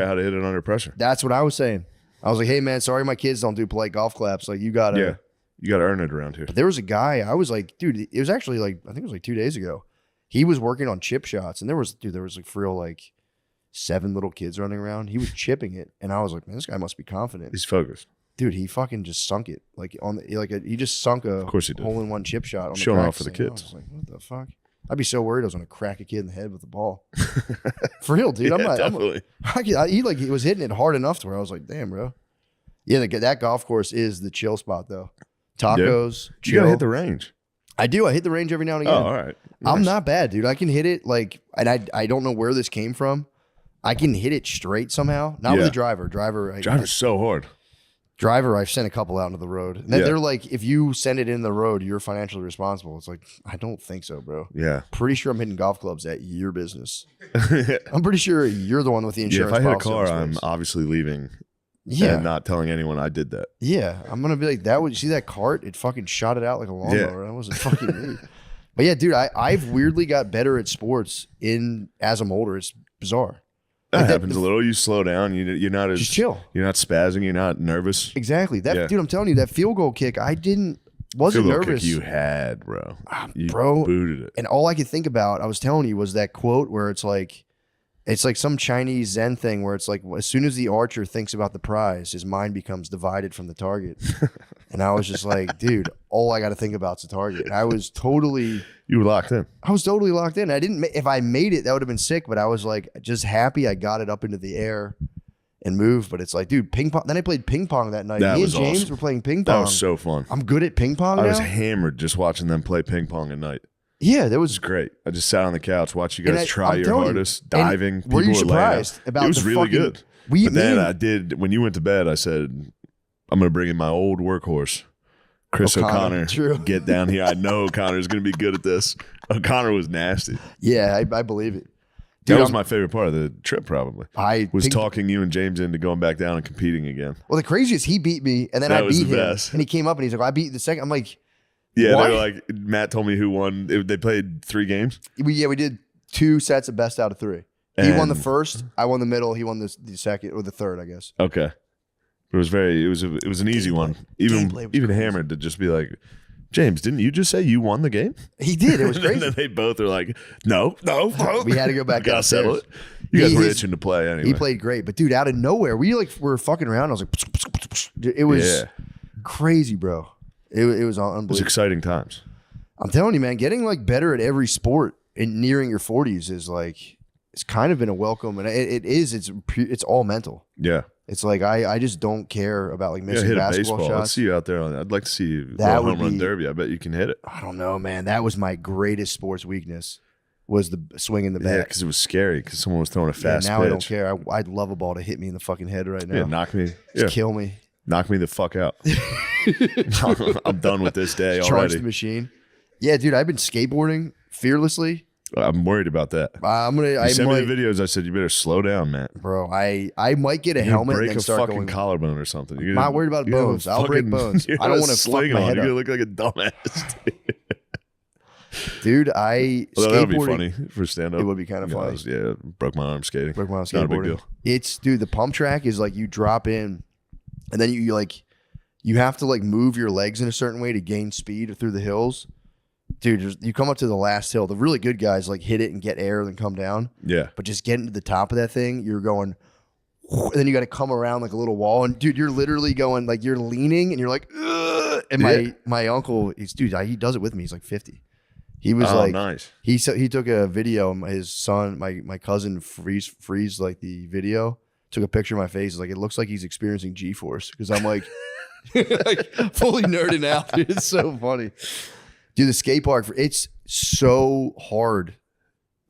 Speaker 2: out how to hit it under pressure.
Speaker 3: That's what I was saying. I was like, hey man, sorry my kids don't do polite golf claps. Like you gotta
Speaker 2: earn it around here.
Speaker 3: But there was a guy, I was like, dude, it was actually like, I think it was like 2 days ago. He was working on chip shots and there was like for real like 7 little kids running around. He was chipping it. And I was like, man, this guy must be confident.
Speaker 2: He's focused.
Speaker 3: Dude, he fucking just sunk it. Like he just sunk a hole-in-one chip shot on
Speaker 2: showing
Speaker 3: the
Speaker 2: off for the kids.
Speaker 3: I was like, what the fuck? I'd be so worried I was gonna crack a kid in the head with the ball. For real, dude.
Speaker 2: Definitely.
Speaker 3: He was hitting it hard enough to where I was like, damn, bro. Yeah, that golf course is the chill spot though. Tacos, chill.
Speaker 2: You gotta hit the range.
Speaker 3: I do. I hit the range every now and again.
Speaker 2: Oh, all right.
Speaker 3: I'm
Speaker 2: Nice.
Speaker 3: not bad, dude. I can hit it like, and I don't know where this came from. I can hit it straight somehow. Not with a driver.
Speaker 2: Driver's so hard.
Speaker 3: Driver, I've sent a couple out into the road. And they're like, if you send it in the road, you're financially responsible. It's like, I don't think so, bro.
Speaker 2: Yeah.
Speaker 3: Pretty sure I'm hitting golf clubs at your business. I'm pretty sure you're the one with the insurance.
Speaker 2: If I hit a
Speaker 3: policy
Speaker 2: car,
Speaker 3: on
Speaker 2: I'm
Speaker 3: space.
Speaker 2: obviously leaving.
Speaker 3: Yeah.
Speaker 2: And not telling anyone I did that.
Speaker 3: Yeah. I'm going to be like, you see that cart? It fucking shot it out like a lawnmower. That wasn't fucking me. But yeah, dude, I've weirdly got better at sports as I'm older. It's bizarre.
Speaker 2: That happens a little. You slow down. You're not as
Speaker 3: Just chill.
Speaker 2: You're not spazzing. You're not nervous.
Speaker 3: Exactly. Dude, I'm telling you, that field goal kick, wasn't
Speaker 2: Field goal
Speaker 3: nervous.
Speaker 2: kick you had, bro. You
Speaker 3: bro,
Speaker 2: booted it.
Speaker 3: And all I could think about, I was telling you, was that quote where it's like some Chinese Zen thing where it's like, as soon as the archer thinks about the prize, his mind becomes divided from the target. And I was just like, dude, all I got to think about is the target. And
Speaker 2: You were locked in.
Speaker 3: I was totally locked in. If I made it, that would have been sick. But I was like, just happy I got it up into the air and moved. But it's like, dude, ping pong. Then I played ping pong that night.
Speaker 2: That
Speaker 3: Me and
Speaker 2: was
Speaker 3: James
Speaker 2: awesome.
Speaker 3: were playing ping pong.
Speaker 2: That was so fun.
Speaker 3: I'm good at ping pong
Speaker 2: I
Speaker 3: now.
Speaker 2: was hammered just watching them play ping pong at night.
Speaker 3: Yeah, that
Speaker 2: It
Speaker 3: was
Speaker 2: was great. I just sat on the couch, watched you guys try
Speaker 3: I'm
Speaker 2: your
Speaker 3: telling you,
Speaker 2: hardest,
Speaker 3: and
Speaker 2: diving.
Speaker 3: were you
Speaker 2: People laying out.
Speaker 3: surprised about
Speaker 2: It was
Speaker 3: the
Speaker 2: really
Speaker 3: fucking-
Speaker 2: good. But then I did, when you went to bed, I said, I'm going to bring in my old workhorse, Chris O'Connor.
Speaker 3: True.
Speaker 2: Get down here. I know O'Connor's going to be good at this. O'Connor was nasty.
Speaker 3: Yeah, I believe it. Dude,
Speaker 2: That was my favorite part of the trip, probably.
Speaker 3: I
Speaker 2: was
Speaker 3: think-
Speaker 2: talking you and James into going back down and competing again.
Speaker 3: Well, the craziest, he beat me, and then
Speaker 2: That
Speaker 3: I
Speaker 2: was
Speaker 3: beat
Speaker 2: the
Speaker 3: him.
Speaker 2: best.
Speaker 3: And he came up and he's like, I beat the second. I'm like,
Speaker 2: Yeah,
Speaker 3: what?
Speaker 2: they were like, Matt told me who won. They played 3 games.
Speaker 3: we did 2 sets of best out of 3. He won the
Speaker 2: And-
Speaker 3: first, I won the middle, he won the second or the third, I guess.
Speaker 2: Okay. But it was an easy one.
Speaker 3: Gameplay was
Speaker 2: Even
Speaker 3: crazy.
Speaker 2: hammered to just be like, James, didn't you just say you won the game?
Speaker 3: He did. It was
Speaker 2: and
Speaker 3: crazy.
Speaker 2: then they both are like, no.
Speaker 3: We had to go back
Speaker 2: Gotta
Speaker 3: downstairs.
Speaker 2: settle it. You guys were
Speaker 3: His-
Speaker 2: itching to play anyway.
Speaker 3: He played great, but dude, out of nowhere, we were fucking around. I was like, dude, it was crazy, bro. It was
Speaker 2: It was
Speaker 3: unbelievable.
Speaker 2: exciting times.
Speaker 3: I'm telling you, man, getting like better at every sport and nearing your 40s is like, it's kind of been a welcome, and it's all mental.
Speaker 2: Yeah.
Speaker 3: It's like I just don't care about like
Speaker 2: Yeah,
Speaker 3: missing
Speaker 2: hit a
Speaker 3: basketball
Speaker 2: baseball. Let's
Speaker 3: shots.
Speaker 2: see you out there. I'd like to see you
Speaker 3: That
Speaker 2: go
Speaker 3: would
Speaker 2: home run
Speaker 3: be-
Speaker 2: derby. I bet you can hit it.
Speaker 3: I don't know, man. That was my greatest sports weakness, was the swinging the
Speaker 2: Yeah,
Speaker 3: bat.
Speaker 2: because it was scary because someone was throwing a
Speaker 3: Yeah,
Speaker 2: fast
Speaker 3: now
Speaker 2: pitch.
Speaker 3: I don't care. I'd love a ball to hit me in the fucking head right now.
Speaker 2: Yeah, knock me.
Speaker 3: Just
Speaker 2: Yeah,
Speaker 3: kill me.
Speaker 2: knock me the fuck out. I'm done with this day
Speaker 3: Charge
Speaker 2: already.
Speaker 3: the machine. Yeah, dude, I've been skateboarding fearlessly.
Speaker 2: I'm worried about that.
Speaker 3: I
Speaker 2: You sent me
Speaker 3: might,
Speaker 2: the videos. I said you better slow down, Matt.
Speaker 3: bro. I might get a
Speaker 2: You're gonna
Speaker 3: helmet and
Speaker 2: break
Speaker 3: then
Speaker 2: a
Speaker 3: start
Speaker 2: fucking
Speaker 3: going.
Speaker 2: collarbone or something. You're
Speaker 3: Not worried about
Speaker 2: you're gonna
Speaker 3: bones. I'll break bones.
Speaker 2: you're
Speaker 3: I don't
Speaker 2: gonna
Speaker 3: wanna fuck
Speaker 2: sling
Speaker 3: my
Speaker 2: on.
Speaker 3: head
Speaker 2: You're
Speaker 3: up.
Speaker 2: gonna look like a dumbass.
Speaker 3: Dude,
Speaker 2: Well, that'll be
Speaker 3: skateboarding-
Speaker 2: funny for stand up.
Speaker 3: It would be kind of funny.
Speaker 2: Yeah, broke my arm skating.
Speaker 3: Broke my arm
Speaker 2: Not a big
Speaker 3: skateboarding.
Speaker 2: deal.
Speaker 3: It's dude, the pump track is like you drop in, and then you like you have to like move your legs in a certain way to gain speed through the hills. Dude, you come up to the last hill. The really good guys like hit it and get air, then come down.
Speaker 2: Yeah.
Speaker 3: But just getting to the top of that thing, you're going, and then you got to come around like a little wall. And dude, you're literally going like you're leaning, and you're like, ugh. And my uncle, he does it with me. He's like 50. He was like,
Speaker 2: nice.
Speaker 3: he took a video. His son, my cousin, freeze like the video. Took a picture of my face. He's like, it looks like he's experiencing G-force because I'm like, like fully nerding out. Dude. It's so funny. Dude, the skate park, it's so hard,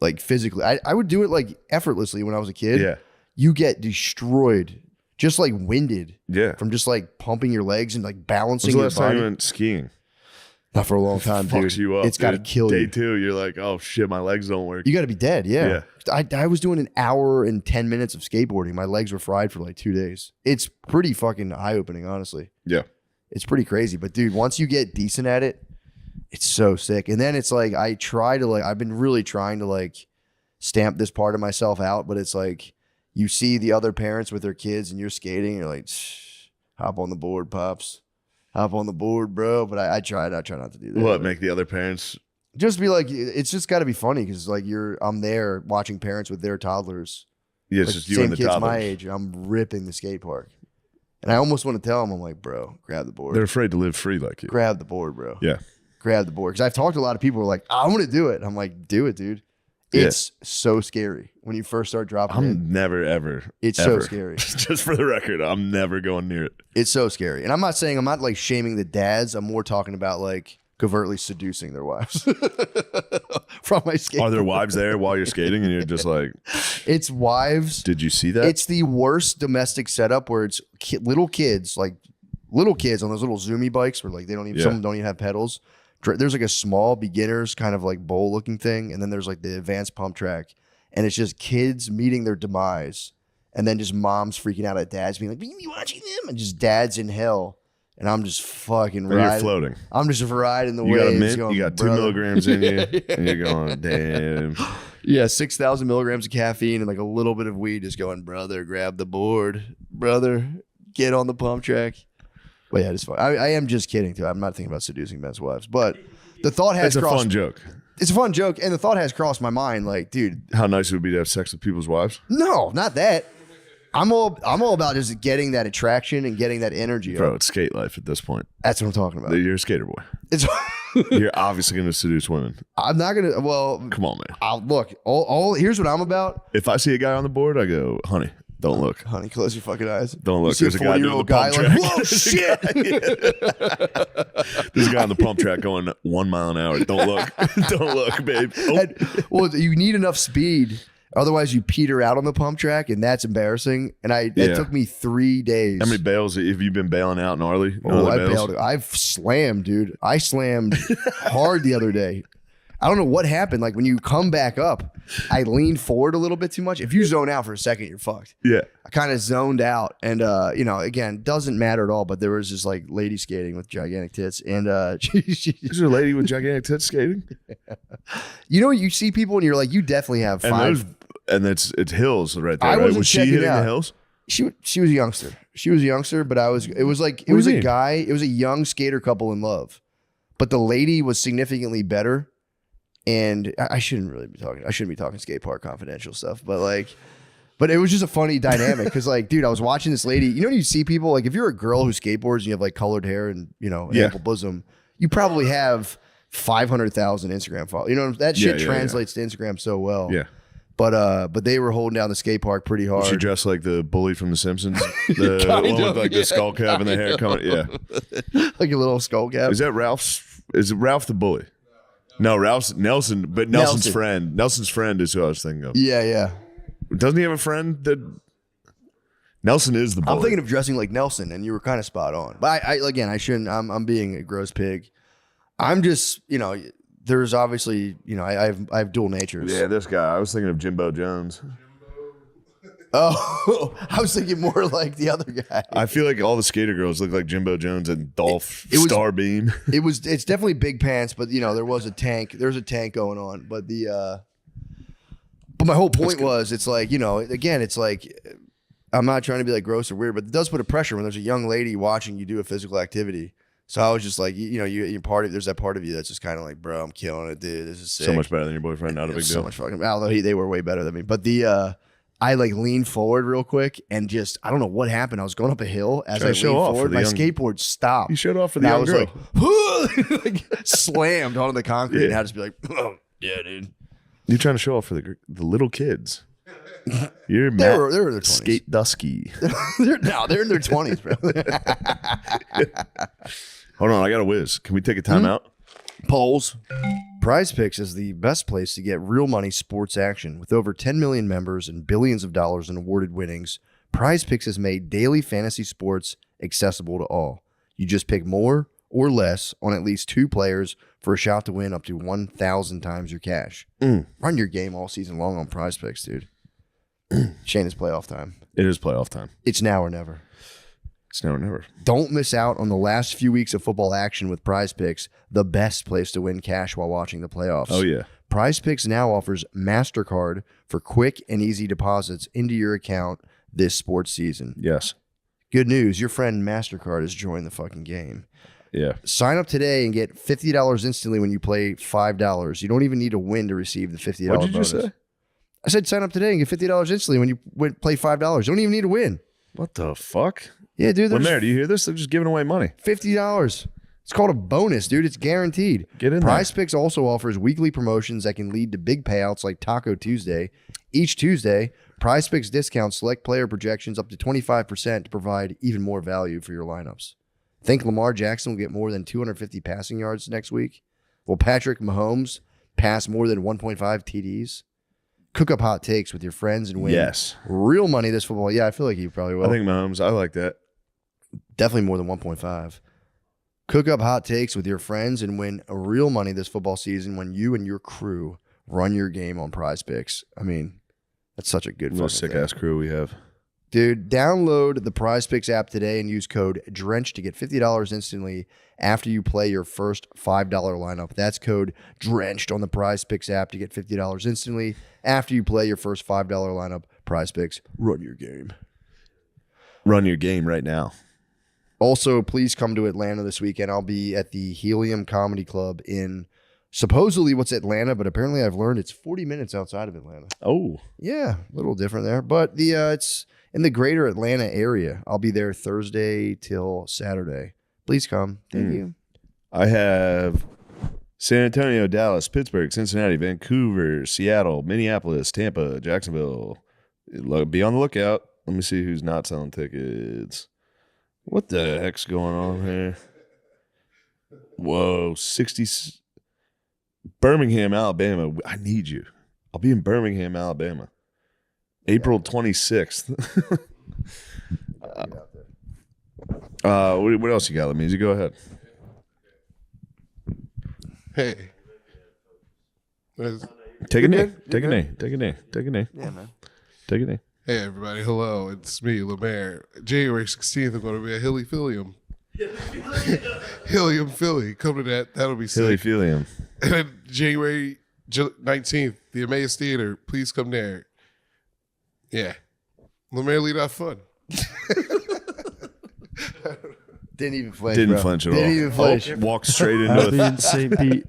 Speaker 3: like physically. I would do it like effortlessly when I was a kid.
Speaker 2: Yeah.
Speaker 3: You get destroyed, just like winded
Speaker 2: Yeah.
Speaker 3: from just like pumping your legs and like
Speaker 2: When's
Speaker 3: balancing
Speaker 2: the
Speaker 3: your
Speaker 2: last time
Speaker 3: body.
Speaker 2: you went skiing?
Speaker 3: Not for a long time, dude.
Speaker 2: Fucks you up.
Speaker 3: It's got to
Speaker 2: dude.
Speaker 3: kill
Speaker 2: Day
Speaker 3: you.
Speaker 2: 2, you're like, oh shit, my legs don't work.
Speaker 3: You got to be dead. Yeah.
Speaker 2: Yeah.
Speaker 3: I was doing an hour and 10 minutes of skateboarding. My legs were fried for like 2 days. It's pretty fucking eye opening, honestly.
Speaker 2: Yeah.
Speaker 3: It's pretty crazy. But dude, once you get decent at it, it's so sick. And then it's like I've been really trying to like stamp this part of myself out, but it's like you see the other parents with their kids and you're skating, you're like, hop on the board, pops. Hop on the board, bro. But I try not to do that.
Speaker 2: What, make the other parents?
Speaker 3: Just be like, it's just got to be funny because like I'm there watching parents with their toddlers.
Speaker 2: Yeah, it's
Speaker 3: Like,
Speaker 2: just you
Speaker 3: same
Speaker 2: and the
Speaker 3: kids
Speaker 2: toddlers.
Speaker 3: my age. I'm ripping the skate park, and I almost want to tell them, I'm like, bro, grab the board.
Speaker 2: They're afraid to live free like you.
Speaker 3: Grab the board, bro.
Speaker 2: Yeah.
Speaker 3: Grab the board. Because I've talked to a lot of people who are like, I want to do it. I'm like, do it, dude. It's so scary when you first start dropping in.
Speaker 2: I'm never, ever.
Speaker 3: It's
Speaker 2: ever.
Speaker 3: so scary.
Speaker 2: Just for the record, I'm never going near it.
Speaker 3: It's so scary. And I'm not like shaming the dads. I'm more talking about like covertly seducing their wives from my skate.
Speaker 2: Are there wives there while you're skating and you're just like,
Speaker 3: It's wives.
Speaker 2: did you see that?
Speaker 3: It's the worst domestic setup where it's little kids on those little zoomy bikes where like they don't even, some of them don't even have pedals. There's like a small beginners kind of like bowl looking thing. And then there's like the advanced pump track. And it's just kids meeting their demise. And then just moms freaking out at dads being like, "Are you watching them?" And just dads in hell. And I'm just fucking
Speaker 2: Or you're
Speaker 3: riding.
Speaker 2: floating.
Speaker 3: I'm just riding the
Speaker 2: You got a
Speaker 3: waves.
Speaker 2: mint,
Speaker 3: going,
Speaker 2: you got 2
Speaker 3: "Brother."
Speaker 2: milligrams in you, and you're going, damn.
Speaker 3: Yeah, 6,000 milligrams of caffeine and like a little bit of weed, just going, brother, grab the board. Brother, get on the pump track. But yeah, it's fun. I am just kidding too. I'm not thinking about seducing men's wives, but the thought has
Speaker 2: It's a
Speaker 3: crossed.
Speaker 2: fun joke.
Speaker 3: It's a fun joke, and the thought has crossed my mind. Like, dude,
Speaker 2: How nice it would be to have sex with people's wives.
Speaker 3: no, not that. I'm all about just getting that attraction and getting that energy.
Speaker 2: Bro,
Speaker 3: up.
Speaker 2: it's skate life at this point.
Speaker 3: That's what I'm talking about.
Speaker 2: You're a skater boy.
Speaker 3: It's.
Speaker 2: You're obviously going to seduce women.
Speaker 3: I'm not gonna. Well,
Speaker 2: Come on, man.
Speaker 3: I'll look. All here's what I'm about.
Speaker 2: If I see a guy on the board, I go, honey, don't look.
Speaker 3: Honey, close your fucking eyes.
Speaker 2: Don't look.
Speaker 3: You see
Speaker 2: There's a guy doing the
Speaker 3: 40-year-old guy
Speaker 2: pump
Speaker 3: like,
Speaker 2: track.
Speaker 3: whoa, shit.
Speaker 2: There's a guy on the pump track going 1 mile an hour. Don't look. Don't look, babe. Oh.
Speaker 3: And, well, you need enough speed, otherwise you peter out on the pump track, and that's embarrassing. And it took me 3 days.
Speaker 2: How many bails have you been bailing out gnarly?
Speaker 3: Oh, I bailed. I've slammed, dude. I slammed hard the other day. I don't know what happened. Like when you come back up, I leaned forward a little bit too much. If you zone out for a second, you're fucked.
Speaker 2: Yeah.
Speaker 3: I kind of zoned out, and again, doesn't matter at all. But there was this like lady skating with gigantic tits, and
Speaker 2: Is there a lady with gigantic tits skating?
Speaker 3: you see people, and you're like, you definitely have five.
Speaker 2: And it's hills right there.
Speaker 3: I
Speaker 2: right?
Speaker 3: wasn't
Speaker 2: Was she
Speaker 3: checking
Speaker 2: hitting
Speaker 3: out.
Speaker 2: the hills?
Speaker 3: She was a youngster. She was a youngster, but it was
Speaker 2: do you
Speaker 3: a
Speaker 2: mean?
Speaker 3: guy. It was a young skater couple in love, but the lady was significantly better. And I shouldn't be talking skate park confidential stuff, but it was just a funny dynamic because like, dude, I was watching this lady. You know, when you see people like if you're a girl who skateboards and you have like colored hair and an ample bosom, you probably have 500,000 Instagram followers. You know that shit translates to Instagram so well.
Speaker 2: Yeah.
Speaker 3: But they were holding down the skate park pretty hard.
Speaker 2: She dressed like the bully from The Simpsons. The one with like the skull cap and the hair coming. Yeah.
Speaker 3: like a little skull cap.
Speaker 2: Is it Ralph the bully? No, Ralph's Nelson, but Nelson's
Speaker 3: Nelson.
Speaker 2: friend. Nelson's friend is who I was thinking of.
Speaker 3: Yeah.
Speaker 2: Doesn't he have a friend that Nelson is the bully?
Speaker 3: I'm thinking of dressing like Nelson, and you were kind of spot on. But I shouldn't. I'm being a gross pig. I'm just, there's obviously, I have dual natures.
Speaker 2: Yeah, this guy. I was thinking of Jimbo Jones.
Speaker 3: Oh, I was thinking more like the other guy.
Speaker 2: I feel like all the skater girls look like Jimbo Jones and Dolph
Speaker 3: It was-
Speaker 2: Starbeam.
Speaker 3: It's definitely big pants, but there was a tank. There's a tank going on, but but my whole point was, it's like, again, it's like, I'm not trying to be like gross or weird, but it does put a pressure when there's a young lady watching you do a physical activity. So I was just like, you're part of, there's that part of you that's just kind of like, bro, I'm killing it, dude. This is sick.
Speaker 2: So much better than your boyfriend. Not a big
Speaker 3: So
Speaker 2: deal.
Speaker 3: much fucking, although they were way better than me. But I like leaned forward real quick and just, I don't know what happened. I was going up a hill as
Speaker 2: Trying
Speaker 3: I
Speaker 2: to show
Speaker 3: leaned
Speaker 2: off for
Speaker 3: forward.
Speaker 2: the
Speaker 3: My
Speaker 2: young-
Speaker 3: skateboard stopped.
Speaker 2: You showed off for the
Speaker 3: And I
Speaker 2: young
Speaker 3: was
Speaker 2: girl.
Speaker 3: like, like slammed onto the concrete,
Speaker 2: Yeah.
Speaker 3: and I had to just be like, oh, yeah, dude.
Speaker 2: You're trying to show off for the little kids. You're
Speaker 3: They
Speaker 2: Matt
Speaker 3: were in their 20s.
Speaker 2: Skate Dusky.
Speaker 3: they're in their 20s, bro.
Speaker 2: Hold on, I got a whiz. Can we take a timeout?
Speaker 3: Polls. Prize Picks is the best place to get real money sports action. With over 10 million members and billions of dollars in awarded winnings, Prize Picks has made daily fantasy sports accessible to all. You just pick more or less on at least 2 players for a shot to win up to 1,000 times your cash. Run your game all season long on Prize Picks, dude. Shane, it's playoff time.
Speaker 2: It is playoff time.
Speaker 3: It's now or never.
Speaker 2: It's now or never.
Speaker 3: Don't miss out on the last few weeks of football action with Prize Picks, the best place to win cash while watching the playoffs.
Speaker 2: Oh, yeah.
Speaker 3: Prize Picks now offers MasterCard for quick and easy deposits into your account this sports season.
Speaker 2: Yes.
Speaker 3: Good news, your friend MasterCard has joined the fucking game.
Speaker 2: Yeah.
Speaker 3: Sign up today and get $50 instantly when you play $5. You don't even need to win to receive the $50
Speaker 2: What did you
Speaker 3: bonus.
Speaker 2: say?
Speaker 3: I said sign up today and get $50 instantly when you play $5. You don't even need to win.
Speaker 2: What the fuck?
Speaker 3: Yeah, dude.
Speaker 2: When there, do you hear this? They're just giving away money.
Speaker 3: $50. It's called a bonus, dude. It's guaranteed.
Speaker 2: Get in
Speaker 3: Prize Picks also offers weekly promotions that can lead to big payouts like Taco Tuesday. Each Tuesday, Prize Picks discounts select player projections up to 25% to provide even more value for your lineups. Think Lamar Jackson will get more than 250 passing yards next week? Will Patrick Mahomes pass more than 1.5 TDs? Cook up hot takes with your friends and win real money this football. Yeah, I feel like you probably will.
Speaker 2: I think Mahomes. I like that.
Speaker 3: Definitely more than 1.5. Cook up hot takes with your friends and win real money this football season when you and your crew run your game on Prize Picks. I mean, that's such a good
Speaker 2: Most
Speaker 3: fucking
Speaker 2: sick ass crew we have.
Speaker 3: Dude, download the Prize Picks app today and use code DRENCH to get $50 instantly after you play your first $5 lineup. That's code DRENCHED on the Prize Picks app to get $50 instantly after you play your first $5 lineup. Prize Picks, run your game.
Speaker 2: Run your game right now.
Speaker 3: Also, please come to Atlanta this weekend. I'll be at the Helium Comedy Club in supposedly what's Atlanta, but apparently I've learned it's 40 minutes outside of Atlanta.
Speaker 2: Oh.
Speaker 3: Yeah, a little different there. But it's in the greater Atlanta area. I'll be there Thursday till Saturday. Please come. Thank you.
Speaker 2: I have San Antonio, Dallas, Pittsburgh, Cincinnati, Vancouver, Seattle, Minneapolis, Tampa, Jacksonville. Be on the lookout. Let me see who's not selling tickets. What the heck's going on here? Whoa, 60. Birmingham, Alabama. I need you. I'll be in Birmingham, Alabama. April 26th. What else you got, Lameezy? Go ahead.
Speaker 1: Hey.
Speaker 2: Take a knee. Take a knee. Take a knee. Take a knee.
Speaker 3: Yeah, man.
Speaker 2: Take a knee.
Speaker 1: Hey, everybody. Hello. It's me, Lemaire. January 16th, I'm going to be at Helium. Helium Philly. Come to that. That'll be sick.
Speaker 2: Helium.
Speaker 1: And then January 19th, the Emmaus Theater. Please come there. Yeah. Lemaire lead off fun.
Speaker 3: Didn't even flinch.
Speaker 2: Didn't
Speaker 3: bro.
Speaker 2: flinch at all.
Speaker 3: Didn't even flinch.
Speaker 2: Walked straight
Speaker 6: I'll
Speaker 2: into
Speaker 6: be
Speaker 2: it.
Speaker 6: in St. Pete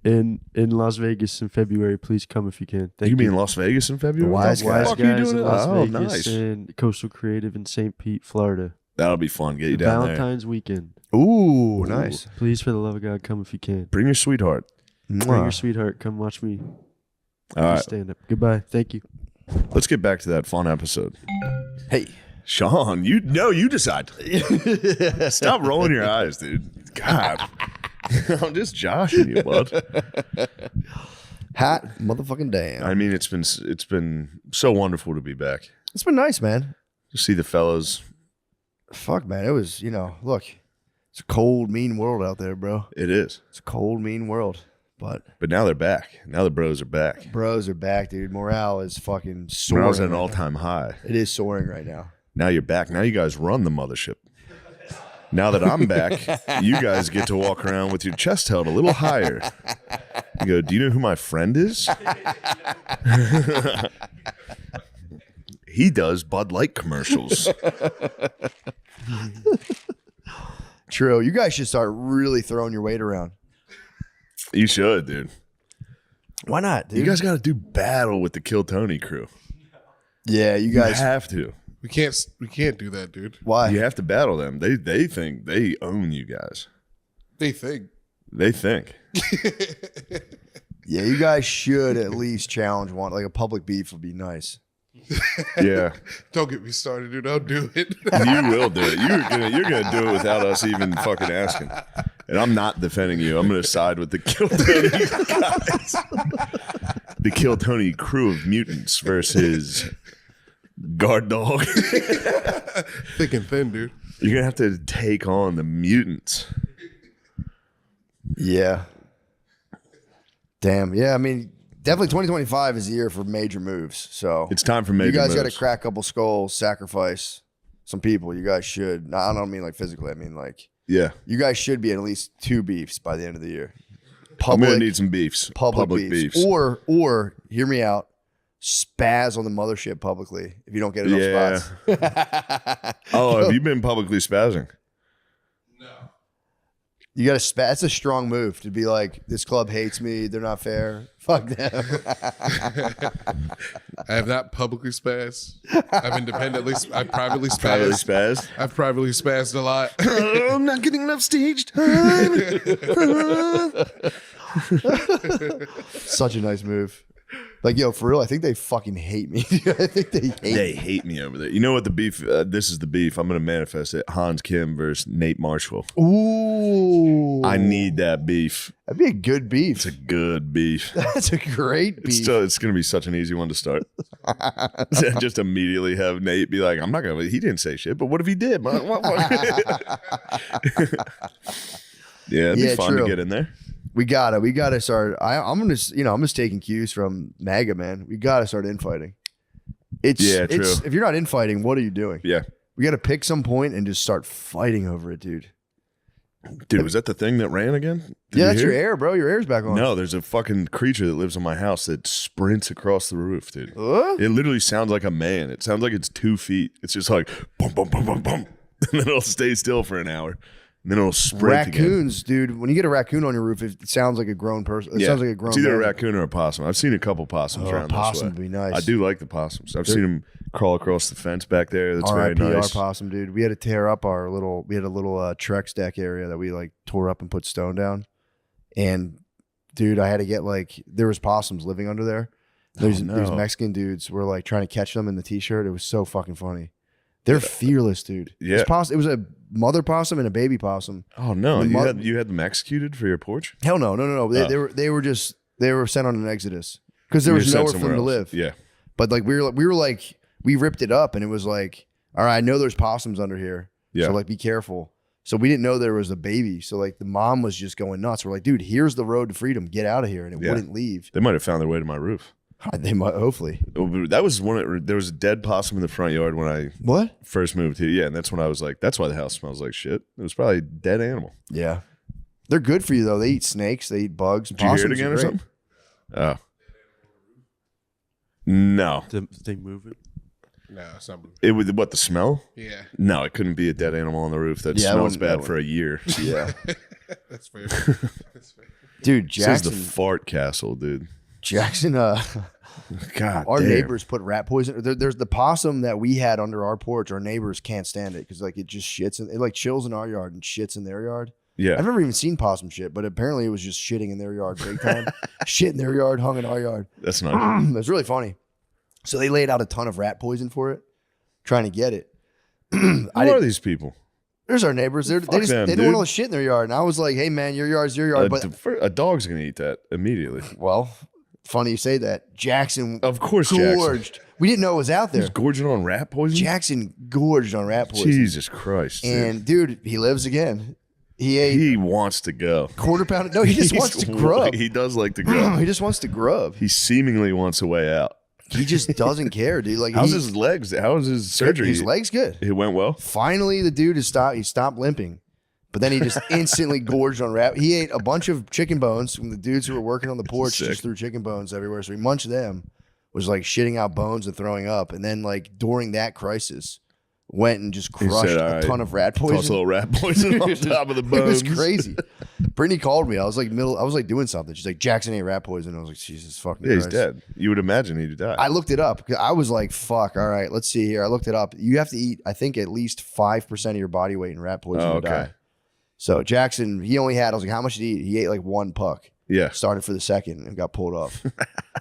Speaker 6: in Las Vegas in February. Please come if you can. Thank
Speaker 2: You be in Las Vegas in February?
Speaker 3: Wise
Speaker 2: What the
Speaker 6: Wise
Speaker 2: fuck are you
Speaker 6: Guys
Speaker 2: doing
Speaker 6: in
Speaker 2: it?
Speaker 6: Las
Speaker 2: Oh,
Speaker 6: Vegas
Speaker 2: nice.
Speaker 6: and Coastal Creative in St. Pete, Florida.
Speaker 2: That'll be fun. Get you down there.
Speaker 6: Valentine's weekend.
Speaker 3: Ooh, nice.
Speaker 6: Please, for the love of God, come if you can.
Speaker 2: Bring your sweetheart.
Speaker 6: Bring your sweetheart. Come watch me
Speaker 2: All right.
Speaker 6: stand up. Goodbye. Thank you.
Speaker 2: Let's get back to that fun episode.
Speaker 3: Hey.
Speaker 2: Sean, you decide. Stop rolling your eyes, dude. God. I'm just joshing you, bud.
Speaker 3: Hot motherfucking damn.
Speaker 2: I mean, it's been so wonderful to be back.
Speaker 3: It's been nice, man.
Speaker 2: To see the fellas.
Speaker 3: Fuck, man. It was, look, it's a cold, mean world out there, bro.
Speaker 2: It is.
Speaker 3: It's a cold, mean world. But
Speaker 2: Now they're back. Now the bros are back.
Speaker 3: bros are back, dude. Morale is fucking soaring.
Speaker 2: Morale's at an
Speaker 3: right now.
Speaker 2: all-time high.
Speaker 3: It is soaring right now.
Speaker 2: Now you're back. Now you guys run the mothership. Now that I'm back, you guys get to walk around with your chest held a little higher. You go, do you know who my friend is? He does Bud Light commercials.
Speaker 3: True. You guys should start really throwing your weight around.
Speaker 2: You should, dude.
Speaker 3: Why not, dude?
Speaker 2: You guys got to do battle with the Kill Tony crew.
Speaker 3: yeah, you
Speaker 2: You
Speaker 3: guys.
Speaker 2: have to.
Speaker 1: We can't do that, dude.
Speaker 3: Why?
Speaker 2: You have to battle them. They think they own you guys.
Speaker 1: They think.
Speaker 2: They think.
Speaker 3: Yeah, you guys should at least challenge one. Like a public beef would be nice.
Speaker 2: Yeah.
Speaker 1: Don't get me started, dude. I'll do it.
Speaker 2: You will do it. You're gonna do it without us even fucking asking. And I'm not defending you. I'm gonna side with the Kill Tony guys. The Kill Tony crew of mutants versus Guard Dog.
Speaker 1: Thick and thin, dude.
Speaker 2: You're gonna have to take on the mutants.
Speaker 3: Yeah. Damn. Yeah. I mean, definitely 2025 is the year for major moves. So
Speaker 2: It's time for major
Speaker 3: you guys
Speaker 2: moves.
Speaker 3: got to crack a couple skulls, sacrifice some people. You guys should. No, I don't mean like physically. I mean like
Speaker 2: Yeah.
Speaker 3: you guys should be at least 2 beefs by the end of the year.
Speaker 2: I'm going to need some beefs.
Speaker 3: Public beefs. Or hear me out. Spaz on the mothership publicly if you don't get enough spots.
Speaker 2: Oh, have you been publicly spazzing?
Speaker 3: You got to spaz. That's a strong move to be like, this club hates me. They're not fair. Fuck them.
Speaker 1: I have not publicly spazzed. I've privately spazzed.
Speaker 2: Privately spazzed?
Speaker 1: I've privately spazzed a lot.
Speaker 3: I'm not getting enough stage time. Such a nice move. Like, yo, for real, I think they fucking hate me. I think they hate
Speaker 2: They
Speaker 3: me.
Speaker 2: hate me over there. You know what the beef? This is the beef. I'm going to manifest it. Hans Kim versus Nate Marshall.
Speaker 3: Ooh.
Speaker 2: I need that beef.
Speaker 3: That'd be a good beef.
Speaker 2: It's a good beef.
Speaker 3: That's a great beef.
Speaker 2: It's going to be such an easy one to start. Just immediately have Nate be like, I'm not going to, he didn't say shit, but what if he did? Yeah, it'd be fun
Speaker 3: true.
Speaker 2: to get in there.
Speaker 3: We gotta start. I'm just taking cues from MAGA, man. We gotta start infighting. It's
Speaker 2: true.
Speaker 3: if you're not infighting, what are you doing?
Speaker 2: Yeah.
Speaker 3: We gotta pick some point and just start fighting over it, dude.
Speaker 2: Dude, was that the thing that ran again? Did
Speaker 3: Yeah,
Speaker 2: you
Speaker 3: that's
Speaker 2: hear
Speaker 3: your
Speaker 2: it?
Speaker 3: air, bro. Your air's back on.
Speaker 2: No, there's a fucking creature that lives on my house that sprints across the roof, dude.
Speaker 3: Huh?
Speaker 2: It literally sounds like a man. It sounds like it's 2 feet. It's just like boom, boom, boom, boom, boom. And then it'll stay still for an hour. And then it'll sprint again.
Speaker 3: Raccoons, dude. When you get a raccoon on your roof, it sounds like a grown person. It sounds like a grown
Speaker 2: It's either
Speaker 3: man.
Speaker 2: a raccoon or a possum. I've seen a couple possums around this
Speaker 3: possum
Speaker 2: way.
Speaker 3: would be nice.
Speaker 2: I do like the possums. I've seen them crawl across the fence back there. That's very
Speaker 3: R.I.P.
Speaker 2: nice.
Speaker 3: our possum, dude. We had to tear up we had a little Trex deck area that we like tore up and put stone down. And dude, I had to get there was possums living under there. These Mexican dudes were like trying to catch them in the t-shirt. It was so fucking funny. They're fearless, dude.
Speaker 2: Yeah.
Speaker 3: It was a mother possum and a baby possum.
Speaker 2: Oh no,
Speaker 3: The
Speaker 2: you had them executed for your porch?
Speaker 3: Hell no.
Speaker 2: Oh.
Speaker 3: They were sent on an exodus because there
Speaker 2: You
Speaker 3: was
Speaker 2: were sent
Speaker 3: nowhere for them to
Speaker 2: somewhere
Speaker 3: live.
Speaker 2: else. Yeah.
Speaker 3: But like we ripped it up and it was like, all right, I know there's possums under here.
Speaker 2: Yeah.
Speaker 3: So like be careful. So we didn't know there was a baby. So like the mom was just going nuts. We're like, dude, here's the road to freedom. Get out of here. And it wouldn't leave.
Speaker 2: They might have found their way to my roof.
Speaker 3: They might, hopefully.
Speaker 2: That was there was a dead possum in the front yard when I
Speaker 3: What?
Speaker 2: first moved here. Yeah, and that's when I was like, that's why the house smells like shit. It was probably a dead animal.
Speaker 3: Yeah. They're good for you though. They eat snakes. They eat bugs.
Speaker 2: Did you hear it again or something? Oh. No.
Speaker 6: The thing moving.
Speaker 1: No, something.
Speaker 2: It was what, the smell?
Speaker 1: Yeah,
Speaker 2: No, it couldn't be a dead animal on the roof that
Speaker 3: Yeah, I
Speaker 2: smells
Speaker 3: wouldn't-
Speaker 2: bad
Speaker 3: that
Speaker 2: for a year.
Speaker 3: Yeah.
Speaker 1: that's fair. That's fair.
Speaker 3: Dude,
Speaker 2: This is
Speaker 3: Jackson.
Speaker 2: the fart castle, dude.
Speaker 3: Jackson,
Speaker 2: God
Speaker 3: our
Speaker 2: damn.
Speaker 3: neighbors put rat poison. There's the possum that we had under our porch. Our neighbors can't stand it because like it just shits and it like chills in our yard and shits in their yard.
Speaker 2: Yeah.
Speaker 3: I've never even seen possum shit, but apparently it was just shitting in their yard big time. Shit in their yard, hung in our yard.
Speaker 2: That's nice.
Speaker 3: It's really funny. So they laid out a ton of rat poison for it, trying to get it.
Speaker 2: Who are these people?
Speaker 3: There's our neighbors. They
Speaker 2: Fuck
Speaker 3: just
Speaker 2: them,
Speaker 3: they don't
Speaker 2: dude.
Speaker 3: want all the shit in their yard. And I was like, hey man, your yard's your yard. But
Speaker 2: A dog's going to eat that immediately.
Speaker 3: well, funny you say that. Jackson
Speaker 2: Of course, Jackson.
Speaker 3: gorged. We didn't know it was out there.
Speaker 2: He's gorging on rat poison?
Speaker 3: Jackson gorged on rat poison.
Speaker 2: Jesus Christ. dude.
Speaker 3: And dude, he lives again. He ate
Speaker 2: He wants to go.
Speaker 3: quarter pound. No, he just wants to grub.
Speaker 2: He does like to go.
Speaker 3: He just wants to grub.
Speaker 2: He seemingly wants a way out.
Speaker 3: He just doesn't care, dude. Like
Speaker 2: How's his legs? How was his surgery?
Speaker 3: His legs good.
Speaker 2: It went well?
Speaker 3: Finally, the dude has stopped. He stopped limping, but then he just instantly gorged on rat. He ate a bunch of chicken bones from the dudes who were working on the porch.
Speaker 2: Sick.
Speaker 3: Just threw chicken bones everywhere. So he munched them. Was like shitting out bones and throwing up. And then like during that crisis, went and just
Speaker 2: He
Speaker 3: crushed
Speaker 2: said,
Speaker 3: a
Speaker 2: "All right,
Speaker 3: ton of rat
Speaker 2: Toss a
Speaker 3: poison.
Speaker 2: little rat poison on top of the
Speaker 3: It
Speaker 2: bones.
Speaker 3: was crazy. Brittany called me. I was like doing something. She's like, Jackson ate rat poison. I was like, Jesus fucking
Speaker 2: Yeah, he's
Speaker 3: Christ.
Speaker 2: dead. You would imagine he'd die.
Speaker 3: I looked it up. I was like, fuck. All right, let's see here. I looked it up. You have to eat, I think, at least 5% of your body weight in rat poison to die. So Jackson, he only had, I was like, how much did he eat? He ate like one puck.
Speaker 2: Yeah.
Speaker 3: Started for the second and got pulled off.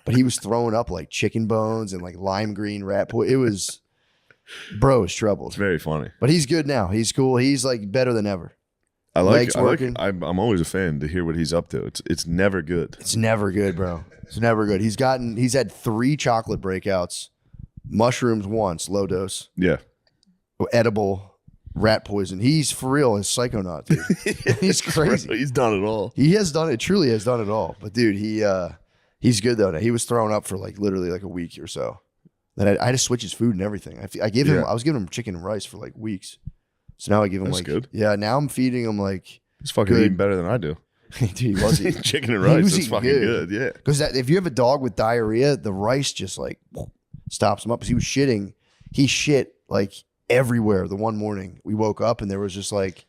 Speaker 3: But he was throwing up like chicken bones and like lime green rat poison. It was, bro, was troubled.
Speaker 2: It's very funny.
Speaker 3: But he's good now. He's cool. He's like better than ever.
Speaker 2: Legs
Speaker 3: Legs working.
Speaker 2: I'm always a fan to hear what he's up to. It's never good.
Speaker 3: It's never good, bro. It's never good. He's had 3 chocolate breakouts, mushrooms once, low dose,
Speaker 2: Yeah.
Speaker 3: edible, rat poison. He's for real a psychonaut, dude. He's crazy.
Speaker 2: He's done it all.
Speaker 3: He has done it. Truly has done it all. But dude, he's good though. Now, he was throwing up for like literally like a week or so. Then I had to switch his food and everything. I gave him. I was giving him chicken and rice for like weeks. So now I give him
Speaker 2: That's
Speaker 3: like
Speaker 2: good.
Speaker 3: Yeah. Now I'm feeding him like.
Speaker 2: He's fucking eating better than I do.
Speaker 3: Dude, he was eating
Speaker 2: Chicken and rice. That's fucking good. Yeah.
Speaker 3: Because if you have a dog with diarrhea, the rice just like stops him up. Because he was shitting. He shit like everywhere. The one morning we woke up and there was just like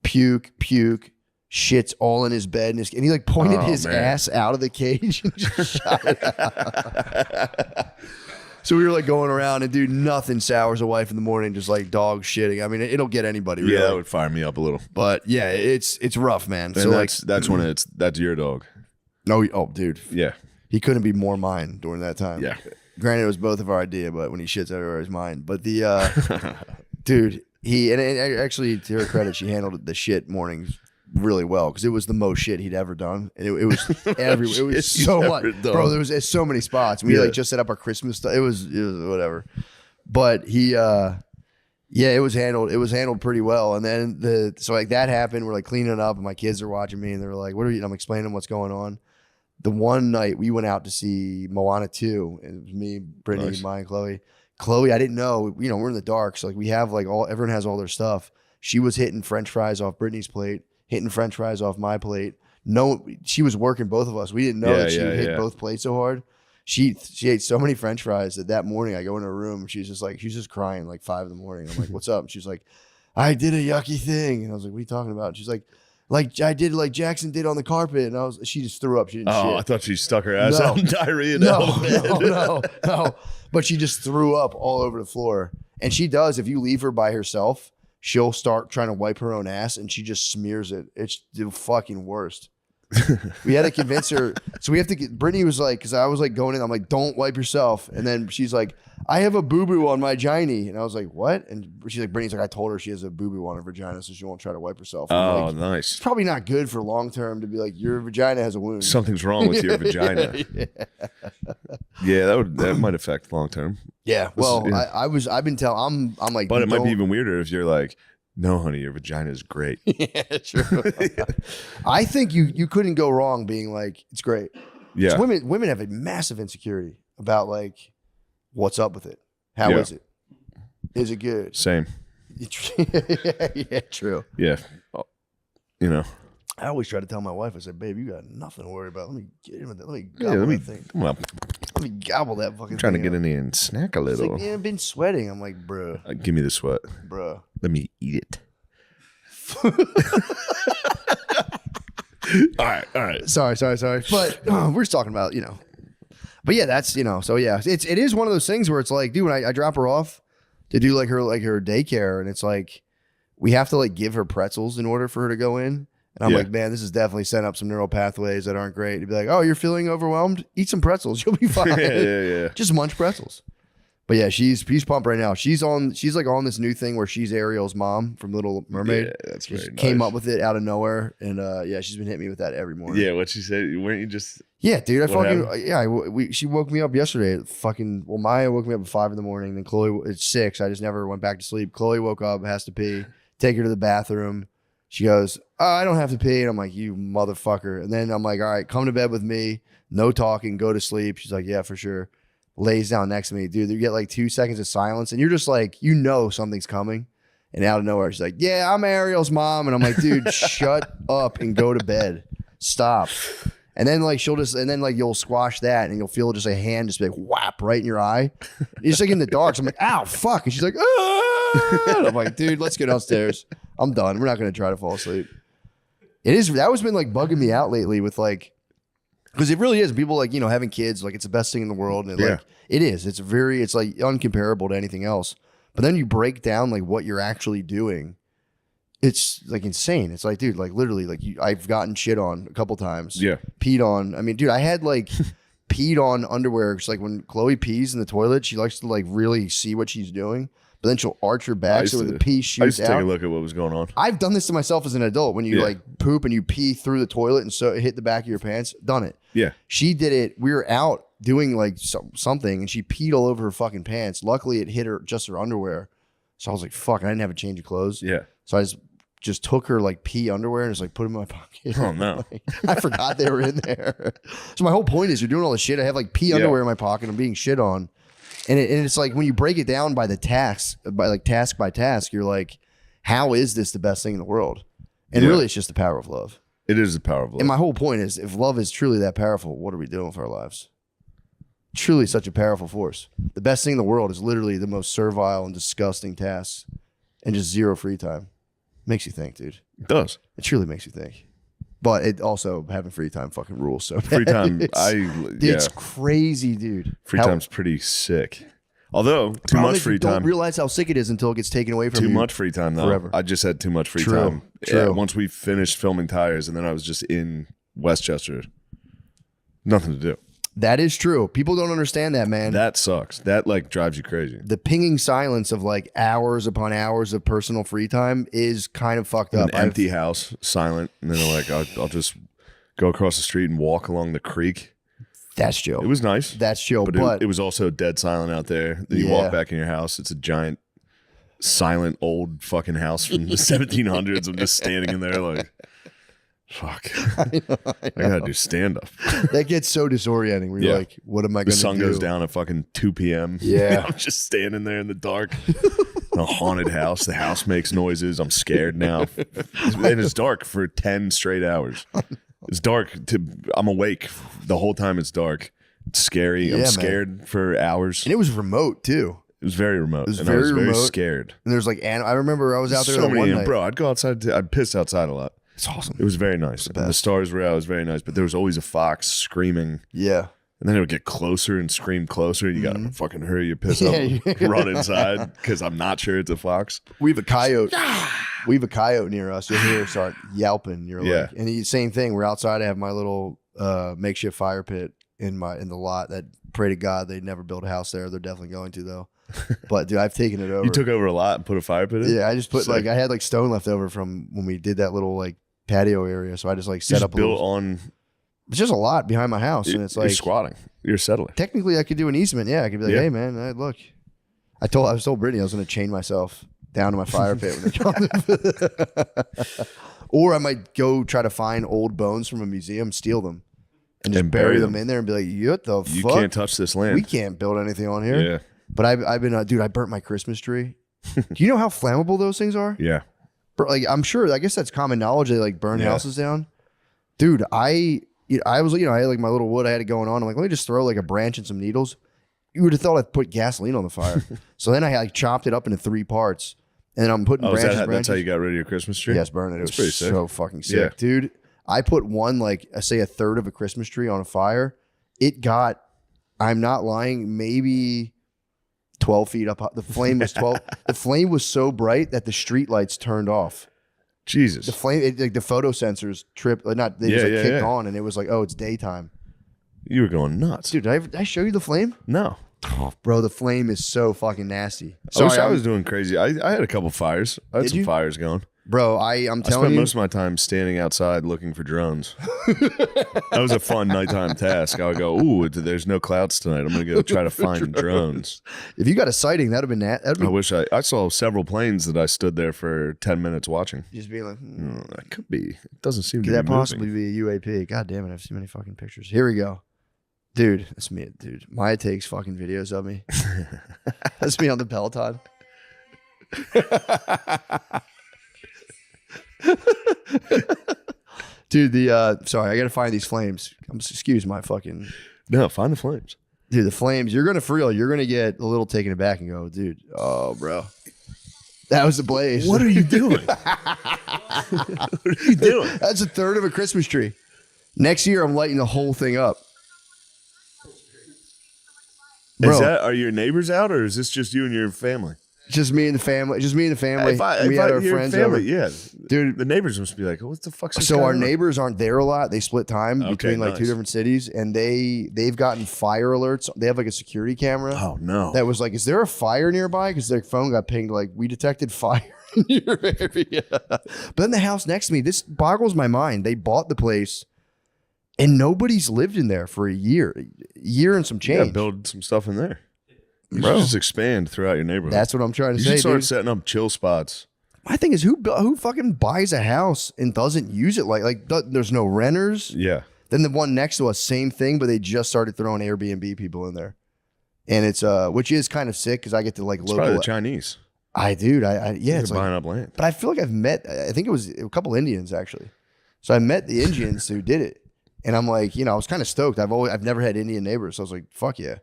Speaker 3: puke, shits all in his bed, and he like pointed his ass out of the cage and just shot it out. So we were like going around, and dude, nothing sours a wife in the morning, just like dog shitting. I mean, it'll get anybody. Really.
Speaker 2: Yeah, that would fire me up a little.
Speaker 3: But yeah, it's rough, man.
Speaker 2: And
Speaker 3: so
Speaker 2: that's when that's your dog.
Speaker 3: No, oh, dude,
Speaker 2: Yeah.
Speaker 3: he couldn't be more mine during that time.
Speaker 2: Yeah.
Speaker 3: Granted, it was both of our idea, but when he shits everywhere, it's mine. But the dude, and actually, to her credit, she handled the shit mornings really well because it was the most shit he'd ever done, and it was everywhere. It was so much, bro. There was so many spots. We like just set up our Christmas stuff. It was whatever, but he, it was handled. It was handled pretty well. And then so like that happened. We're like cleaning up, and my kids are watching me, and they're like, "What are you?" And I'm explaining them what's going on. The one night we went out to see Moana 2, and it was me, Brittany,
Speaker 2: Nice.
Speaker 3: Maya, and Chloe. Chloe, I didn't know. We're in the dark, so like we have like everyone has all their stuff. She was hitting French fries off Brittany's plate, hitting French fries off my plate. No, she was working both of us. We didn't know that she would hit both plates so hard. She ate so many French fries that morning I go in her room. She's just crying like 5 a.m. I'm like, "What's up?" And she's like, "I did a yucky thing." And I was like, "What are you talking about?" And she's like I did like Jackson did on the carpet. And she just threw up. She didn't shit.
Speaker 2: I thought she stuck her ass out in diarrhea.
Speaker 3: No. But she just threw up all over the floor. And she does, if you leave her by herself, she'll start trying to wipe her own ass and she just smears it. It's the fucking worst. We had to convince her. So we have to get, Brittany was like, because I was like going in, I'm like, "Don't wipe yourself." And then she's like, "I have a boo-boo on my giny." And I was like, "What?" And she's like, Brittany's like, "I told her she has a boob-oo on her vagina, so she won't try to wipe herself." I'm like,
Speaker 2: nice.
Speaker 3: it's probably not good for long term to be like, "Your vagina has a wound."
Speaker 2: Something's wrong with your vagina. Yeah, that might affect long term.
Speaker 3: Yeah. Well, I've been telling, I'm like,
Speaker 2: But it might be even weirder if you're like, "No, honey, your vagina is great."
Speaker 3: Yeah, true. I think you couldn't go wrong being like, "It's great."
Speaker 2: Yeah.
Speaker 3: So women have a massive insecurity about like, what's up with it? How is it? Is it good?
Speaker 2: Same.
Speaker 3: Yeah, true.
Speaker 2: Yeah. You know.
Speaker 3: I always try to tell my wife, I said, "Babe, you got nothing to worry about. Let me get in with that. Let me
Speaker 2: Yeah,
Speaker 3: gobble
Speaker 2: let me
Speaker 3: that thing.
Speaker 2: come on.
Speaker 3: Let me gobble that fucking
Speaker 2: I'm trying to
Speaker 3: thing
Speaker 2: get
Speaker 3: up."
Speaker 2: in there and snack a
Speaker 3: It's
Speaker 2: little.
Speaker 3: like, I've been sweating. I'm like, bruh.
Speaker 2: Give me the sweat. Let me eat it. All right.
Speaker 3: Sorry. But we're just talking about, But yeah, that's, so yeah, it is one of those things where it's like, dude, when I drop her off to do like her daycare, and it's like, we have to like give her pretzels in order for her to go in. And I'm like, man, this is definitely setting up some neural pathways that aren't great. To be like, "Oh, you're feeling overwhelmed? Eat some pretzels. You'll be fine."
Speaker 2: Yeah.
Speaker 3: Just munch pretzels. But yeah, she's pumped right now. She's like on this new thing where she's Ariel's mom from Little Mermaid.
Speaker 2: Yeah, that's
Speaker 3: She
Speaker 2: very
Speaker 3: just came
Speaker 2: nice.
Speaker 3: up with it out of nowhere, and she's been hitting me with that every morning.
Speaker 2: Yeah, what she said, weren't you just...
Speaker 3: Yeah, dude,
Speaker 2: What
Speaker 3: she woke me up yesterday at Maya woke me up at 5 a.m. Then Chloe at 6. I just never went back to sleep. Chloe woke up, has to pee, take her to the bathroom. She goes, "Oh, I don't have to pee." And I'm like, "You motherfucker." And then I'm like, "All right, come to bed with me. No talking, go to sleep." She's like, "Yeah, for sure." Lays down next to me. Dude, you get like 2 seconds of silence and you're just like, something's coming. And out of nowhere, she's like, "Yeah, I'm Ariel's mom." And I'm like, "Dude, shut up and go to bed. Stop." And then like you'll squash that and you'll feel just a hand just be like whap right in your eye. It's like in the dark. So I'm like, "Ow, fuck." And she's like, "Ah." And I'm like, "Dude, let's go downstairs. I'm done. We're not going to try to fall asleep." That was been like bugging me out lately with like, because it really is. People like, having kids, like it's the best thing in the world. And like, it is. It's like uncomparable to anything else. But then you break down like what you're actually doing. It's like insane. It's like, dude, like literally, like I've gotten shit on a couple times.
Speaker 2: Yeah.
Speaker 3: Peed on. I mean, dude, I had like peed on underwear. It's like when Chloe pees in the toilet, she likes to like really see what she's doing. But then she'll arch her back so the pee
Speaker 2: I
Speaker 3: shoots
Speaker 2: used to take
Speaker 3: out.
Speaker 2: a look at what was going on.
Speaker 3: I've done this to myself as an adult. When you like poop and you pee through the toilet and so it hit the back of your pants, done it.
Speaker 2: Yeah.
Speaker 3: She did it. We were out doing like something and she peed all over her fucking pants. Luckily, it hit her just her underwear. So I was like, fuck, I didn't have a change of clothes.
Speaker 2: Yeah.
Speaker 3: So I just took her like pee underwear and just like put them in my pocket.
Speaker 2: Oh no.
Speaker 3: I forgot they were in there. So my whole point is you're doing all this shit. I have like pee underwear in my pocket. I'm being shit on. And it's like when you break it down by the task, task by task, you're like, how is this the best thing in the world? And really it's just the power of love.
Speaker 2: It is the power of love.
Speaker 3: And my whole point is if love is truly that powerful, what are we doing with our lives? Truly such a powerful force. The best thing in the world is literally the most servile and disgusting tasks and just zero free time. Makes you think, dude.
Speaker 2: It does.
Speaker 3: It truly makes you think. But it also, having free time fucking rules so bad.
Speaker 2: Free time,
Speaker 3: It's crazy, dude.
Speaker 2: Free time's pretty sick. Although, too much free time.
Speaker 3: You don't realize how sick it is until it gets taken away from you.
Speaker 2: Too much free time, though.
Speaker 3: Forever.
Speaker 2: I just had too much free time.
Speaker 3: True.
Speaker 2: Yeah, once we finished filming Tires, and then I was just in Westchester. Nothing to do.
Speaker 3: That is true. People don't understand that, man.
Speaker 2: That sucks. That like drives you crazy.
Speaker 3: The pinging silence of like hours upon hours of personal free time is kind of fucked up.
Speaker 2: An empty house, silent, and then they're like, I'll just go across the street and walk along the creek.
Speaker 3: That's chill.
Speaker 2: It was nice.
Speaker 3: That's chill,
Speaker 2: but it was also dead silent out there. Then you walk back in your house. It's a giant, silent, old fucking house from the 1700s. I'm just standing in there like, fuck. I gotta do stand up.
Speaker 3: That gets so disorienting. Where you're like, what am I going to do?
Speaker 2: The sun goes down at fucking 2 p.m.
Speaker 3: Yeah.
Speaker 2: I'm just standing there in the dark. A haunted house. The house makes noises. I'm scared now. And it's dark for 10 straight hours. It's dark. I'm awake the whole time. It's dark. It's scary. I'm scared for hours.
Speaker 3: And it was remote too.
Speaker 2: It was very remote.
Speaker 3: I was
Speaker 2: very
Speaker 3: remote.
Speaker 2: scared.
Speaker 3: And there's like, I remember I was out there
Speaker 2: so
Speaker 3: one
Speaker 2: many,
Speaker 3: night.
Speaker 2: bro. I'd go outside. I pissed outside a lot.
Speaker 3: It's awesome.
Speaker 2: It was very nice. The stars were out. It was very nice. But there was always a fox screaming.
Speaker 3: Yeah.
Speaker 2: And then it would get closer and scream closer. You got to fucking hurry your piss up, run inside because I'm not sure it's a fox.
Speaker 3: We have a coyote. We have a coyote near us. You'll hear it start yelping. You're like, and the same thing. We're outside. I have my little makeshift fire pit in the lot. That pray to God they never build a house there. They're definitely going to though. But dude, I've taken it over.
Speaker 2: You took over a lot and put a fire pit in?
Speaker 3: Yeah, I just put I had like stone left over from when we did that little like patio area. So I just like set up
Speaker 2: built on.
Speaker 3: It's just a lot behind my house, and it's like
Speaker 2: you're squatting. You're settling.
Speaker 3: Technically, I could do an easement. Yeah, I could be like, hey man, look. I told Brittany I was going to chain myself down to my fire pit or I might go try to find old bones from a museum, steal them, and just bury them in there and be like, what the fuck?
Speaker 2: You can't touch this land.
Speaker 3: We can't build anything on here.
Speaker 2: Yeah.
Speaker 3: But I've been, dude, I burnt my Christmas tree. Do you know how flammable those things are?
Speaker 2: Yeah.
Speaker 3: Like, I'm sure, I guess that's common knowledge. They like burn houses down. Dude, I was, I had like my little wood I had it going on. I'm like, let me just throw like a branch and some needles. You would have thought I'd put gasoline on the fire. So then I like chopped it up into 3 parts. And then I'm putting branches.
Speaker 2: That's how you got rid of your Christmas tree?
Speaker 3: Yes, burn it. It was
Speaker 2: pretty sick.
Speaker 3: So fucking sick. Dude, I put one, like, I say a third of a Christmas tree on a fire. It got, I'm not lying, maybe 12 feet up. The flame was 12. The flame was so bright that the street lights turned off.
Speaker 2: Jesus.
Speaker 3: The flame, like the photo sensors tripped, kicked on, and it was like, oh, it's daytime.
Speaker 2: You were going nuts.
Speaker 3: Dude, did I show you the flame?
Speaker 2: No.
Speaker 3: Oh, bro, the flame is so fucking nasty.
Speaker 2: I wish I was doing crazy. I had a couple fires. I had some fires going.
Speaker 3: Bro, I'm telling you. I
Speaker 2: spent most of my time standing outside looking for drones. That was a fun nighttime task. I would go, ooh, there's no clouds tonight. I'm going to go try to find drones.
Speaker 3: If you got a sighting, that would have been that.
Speaker 2: I wish I saw several planes that I stood there for 10 minutes watching.
Speaker 3: Just being like,
Speaker 2: that could be. It doesn't seem to be
Speaker 3: Could that
Speaker 2: moving.
Speaker 3: possibly be a UAP? God damn it, I've seen many fucking pictures. Here we go. Dude, that's me, dude. Maya takes fucking videos of me. That's me on the Peloton. Dude, sorry, I gotta find these flames. Excuse my fucking.
Speaker 2: No, find the flames.
Speaker 3: Dude, the flames, you're gonna you're gonna get a little taken aback and go, dude, oh bro. That was a blaze.
Speaker 2: What are you doing? What are you doing?
Speaker 3: That's a third of a Christmas tree. Next year I'm lighting the whole thing up.
Speaker 2: Bro. Are your neighbors out, or is this just you and your family?
Speaker 3: Just me and the family. We had our friends over.
Speaker 2: Yeah,
Speaker 3: dude.
Speaker 2: The neighbors must be like, "What the fuck's?"
Speaker 3: So our neighbors aren't there a lot. They split time between like 2 different cities, and they've gotten fire alerts. They have like a security camera.
Speaker 2: Oh no!
Speaker 3: That was like, is there a fire nearby? Because their phone got pinged. Like, we detected fire in your area. But then the house next to me. This boggles my mind. They bought the place. And nobody's lived in there for a year and some change.
Speaker 2: Yeah, build some stuff in there. You
Speaker 3: Bro.
Speaker 2: should just expand throughout your neighborhood.
Speaker 3: That's what I'm trying to
Speaker 2: you
Speaker 3: say,
Speaker 2: should start
Speaker 3: dude.
Speaker 2: setting up chill spots.
Speaker 3: My thing is, who fucking buys a house and doesn't use it? There's no renters.
Speaker 2: Yeah.
Speaker 3: Then the one next to us, same thing, but they just started throwing Airbnb people in there, and it's which is kind of sick because I get to like
Speaker 2: It's
Speaker 3: local.
Speaker 2: probably the Chinese.
Speaker 3: I yeah,
Speaker 2: They're
Speaker 3: it's like,
Speaker 2: buying up land.
Speaker 3: but I feel like I've met. I think it was a couple Indians actually. So I met the Indians who did it, and I'm like, I was kind of stoked. I've never had Indian neighbors, so I was like, fuck yeah.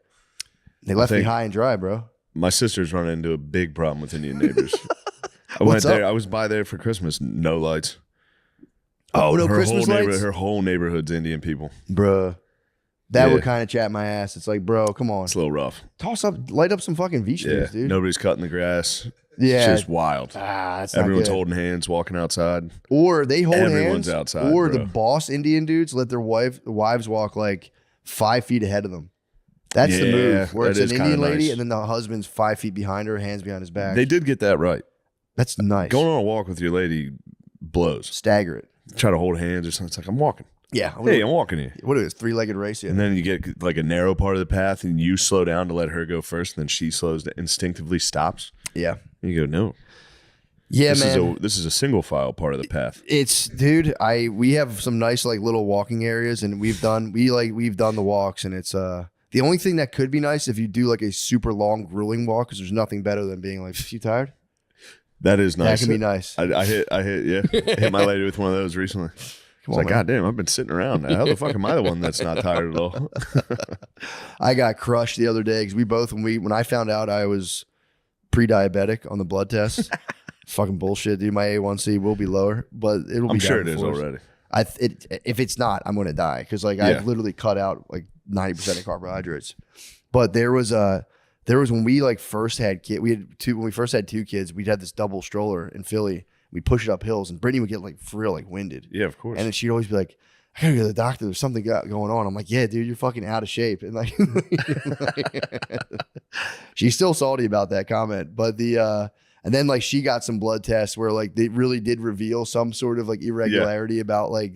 Speaker 3: They left me high and dry, bro.
Speaker 2: My sister's running into a big problem with Indian neighbors. I
Speaker 3: What's
Speaker 2: went there.
Speaker 3: up?
Speaker 2: I was by there for Christmas. No lights.
Speaker 3: Oh, no
Speaker 2: Her
Speaker 3: Christmas
Speaker 2: whole
Speaker 3: lights,
Speaker 2: Her whole neighborhood's Indian people.
Speaker 3: bruh. That
Speaker 2: Yeah.
Speaker 3: would kind of chat my ass. It's like, bro, come on,
Speaker 2: It's a little rough.
Speaker 3: light up some fucking Vishnu's,
Speaker 2: Yeah.
Speaker 3: dude.
Speaker 2: Nobody's cutting the grass.
Speaker 3: Yeah.
Speaker 2: It's just wild.
Speaker 3: That's not
Speaker 2: Everyone's
Speaker 3: good.
Speaker 2: holding hands, walking outside.
Speaker 3: Or they hold
Speaker 2: Everyone's
Speaker 3: hands,
Speaker 2: outside,
Speaker 3: or
Speaker 2: bro.
Speaker 3: the boss Indian dudes let their wives walk like 5 feet ahead of them. That's the
Speaker 2: Yeah,
Speaker 3: move. Where
Speaker 2: that
Speaker 3: it's
Speaker 2: is
Speaker 3: an
Speaker 2: kinda
Speaker 3: Indian lady,
Speaker 2: nice.
Speaker 3: and then the husband's 5 feet behind her, hands behind his back.
Speaker 2: They did get that right.
Speaker 3: That's nice.
Speaker 2: Going on a walk with your lady blows.
Speaker 3: Stagger it.
Speaker 2: Try to hold hands or something. It's like, I'm walking.
Speaker 3: Yeah.
Speaker 2: Hey, I'm walking here.
Speaker 3: What is it? 3-legged race? Yeah.
Speaker 2: And then you get like a narrow part of the path and you slow down to let her go first. And then she instinctively stops.
Speaker 3: Yeah.
Speaker 2: And you go, no.
Speaker 3: Yeah,
Speaker 2: This
Speaker 3: man.
Speaker 2: this is a single file part of the path.
Speaker 3: It's dude. We have some nice like little walking areas, and we've done the walks, and it's the only thing that could be nice if you do like a super long grueling walk, because there's nothing better than being like, you tired?
Speaker 2: That is nice.
Speaker 3: That can be nice.
Speaker 2: I hit my lady with one of those recently. It's like,
Speaker 3: man.
Speaker 2: God damn, I've been sitting around. How the fuck am I the one that's not tired at all?
Speaker 3: I got crushed the other day because when I found out I was pre-diabetic on the blood test, fucking bullshit, dude. My A1C will be lower, but it'll be.
Speaker 2: I'm sure
Speaker 3: down
Speaker 2: it is
Speaker 3: before.
Speaker 2: already.
Speaker 3: If it's not, I'm gonna die because
Speaker 2: Yeah.
Speaker 3: I've literally cut out like 90% of carbohydrates. But there was when we like first had kids. When we first had 2 kids, we'd had this double stroller in Philly. We push it up hills, and Brittany would get like for real like winded.
Speaker 2: Yeah, of course.
Speaker 3: And then she'd always be like, I gotta go to the doctor. There's something going on. I'm like, yeah, dude, you're fucking out of shape. And like, she's still salty about that comment. But and then like she got some blood tests where like they really did reveal some sort of like irregularity about like,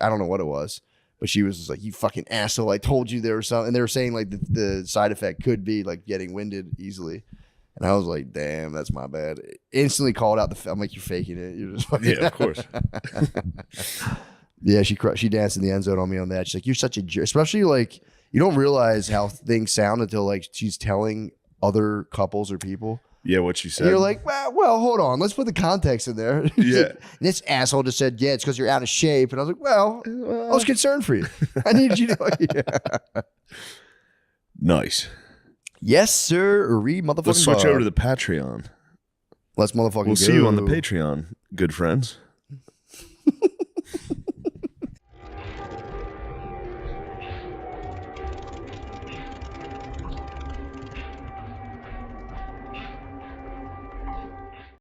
Speaker 3: I don't know what it was. But she was just like, you fucking asshole. I told you there was something. And they were saying like the side effect could be like getting winded easily. And I was like, damn, that's my bad. Instantly called out I'm like, you're faking it. You're just fucking.
Speaker 2: Yeah, of course.
Speaker 3: Yeah, she danced in the end zone on me on that. She's like, you're such a jerk. Especially like, you don't realize how things sound until like she's telling other couples or people.
Speaker 2: Yeah, what you said.
Speaker 3: And you're like, well, hold on. Let's put the context in there.
Speaker 2: Yeah.
Speaker 3: This asshole just said, yeah, it's because you're out of shape. And I was like, well, I was concerned for you. I needed you to. Yeah.
Speaker 2: Nice.
Speaker 3: Yes, sir. Motherfucking
Speaker 2: Let's switch
Speaker 3: bar.
Speaker 2: over to the Patreon.
Speaker 3: Let's motherfucking
Speaker 2: We'll
Speaker 3: go.
Speaker 2: see you on the Patreon, good friends.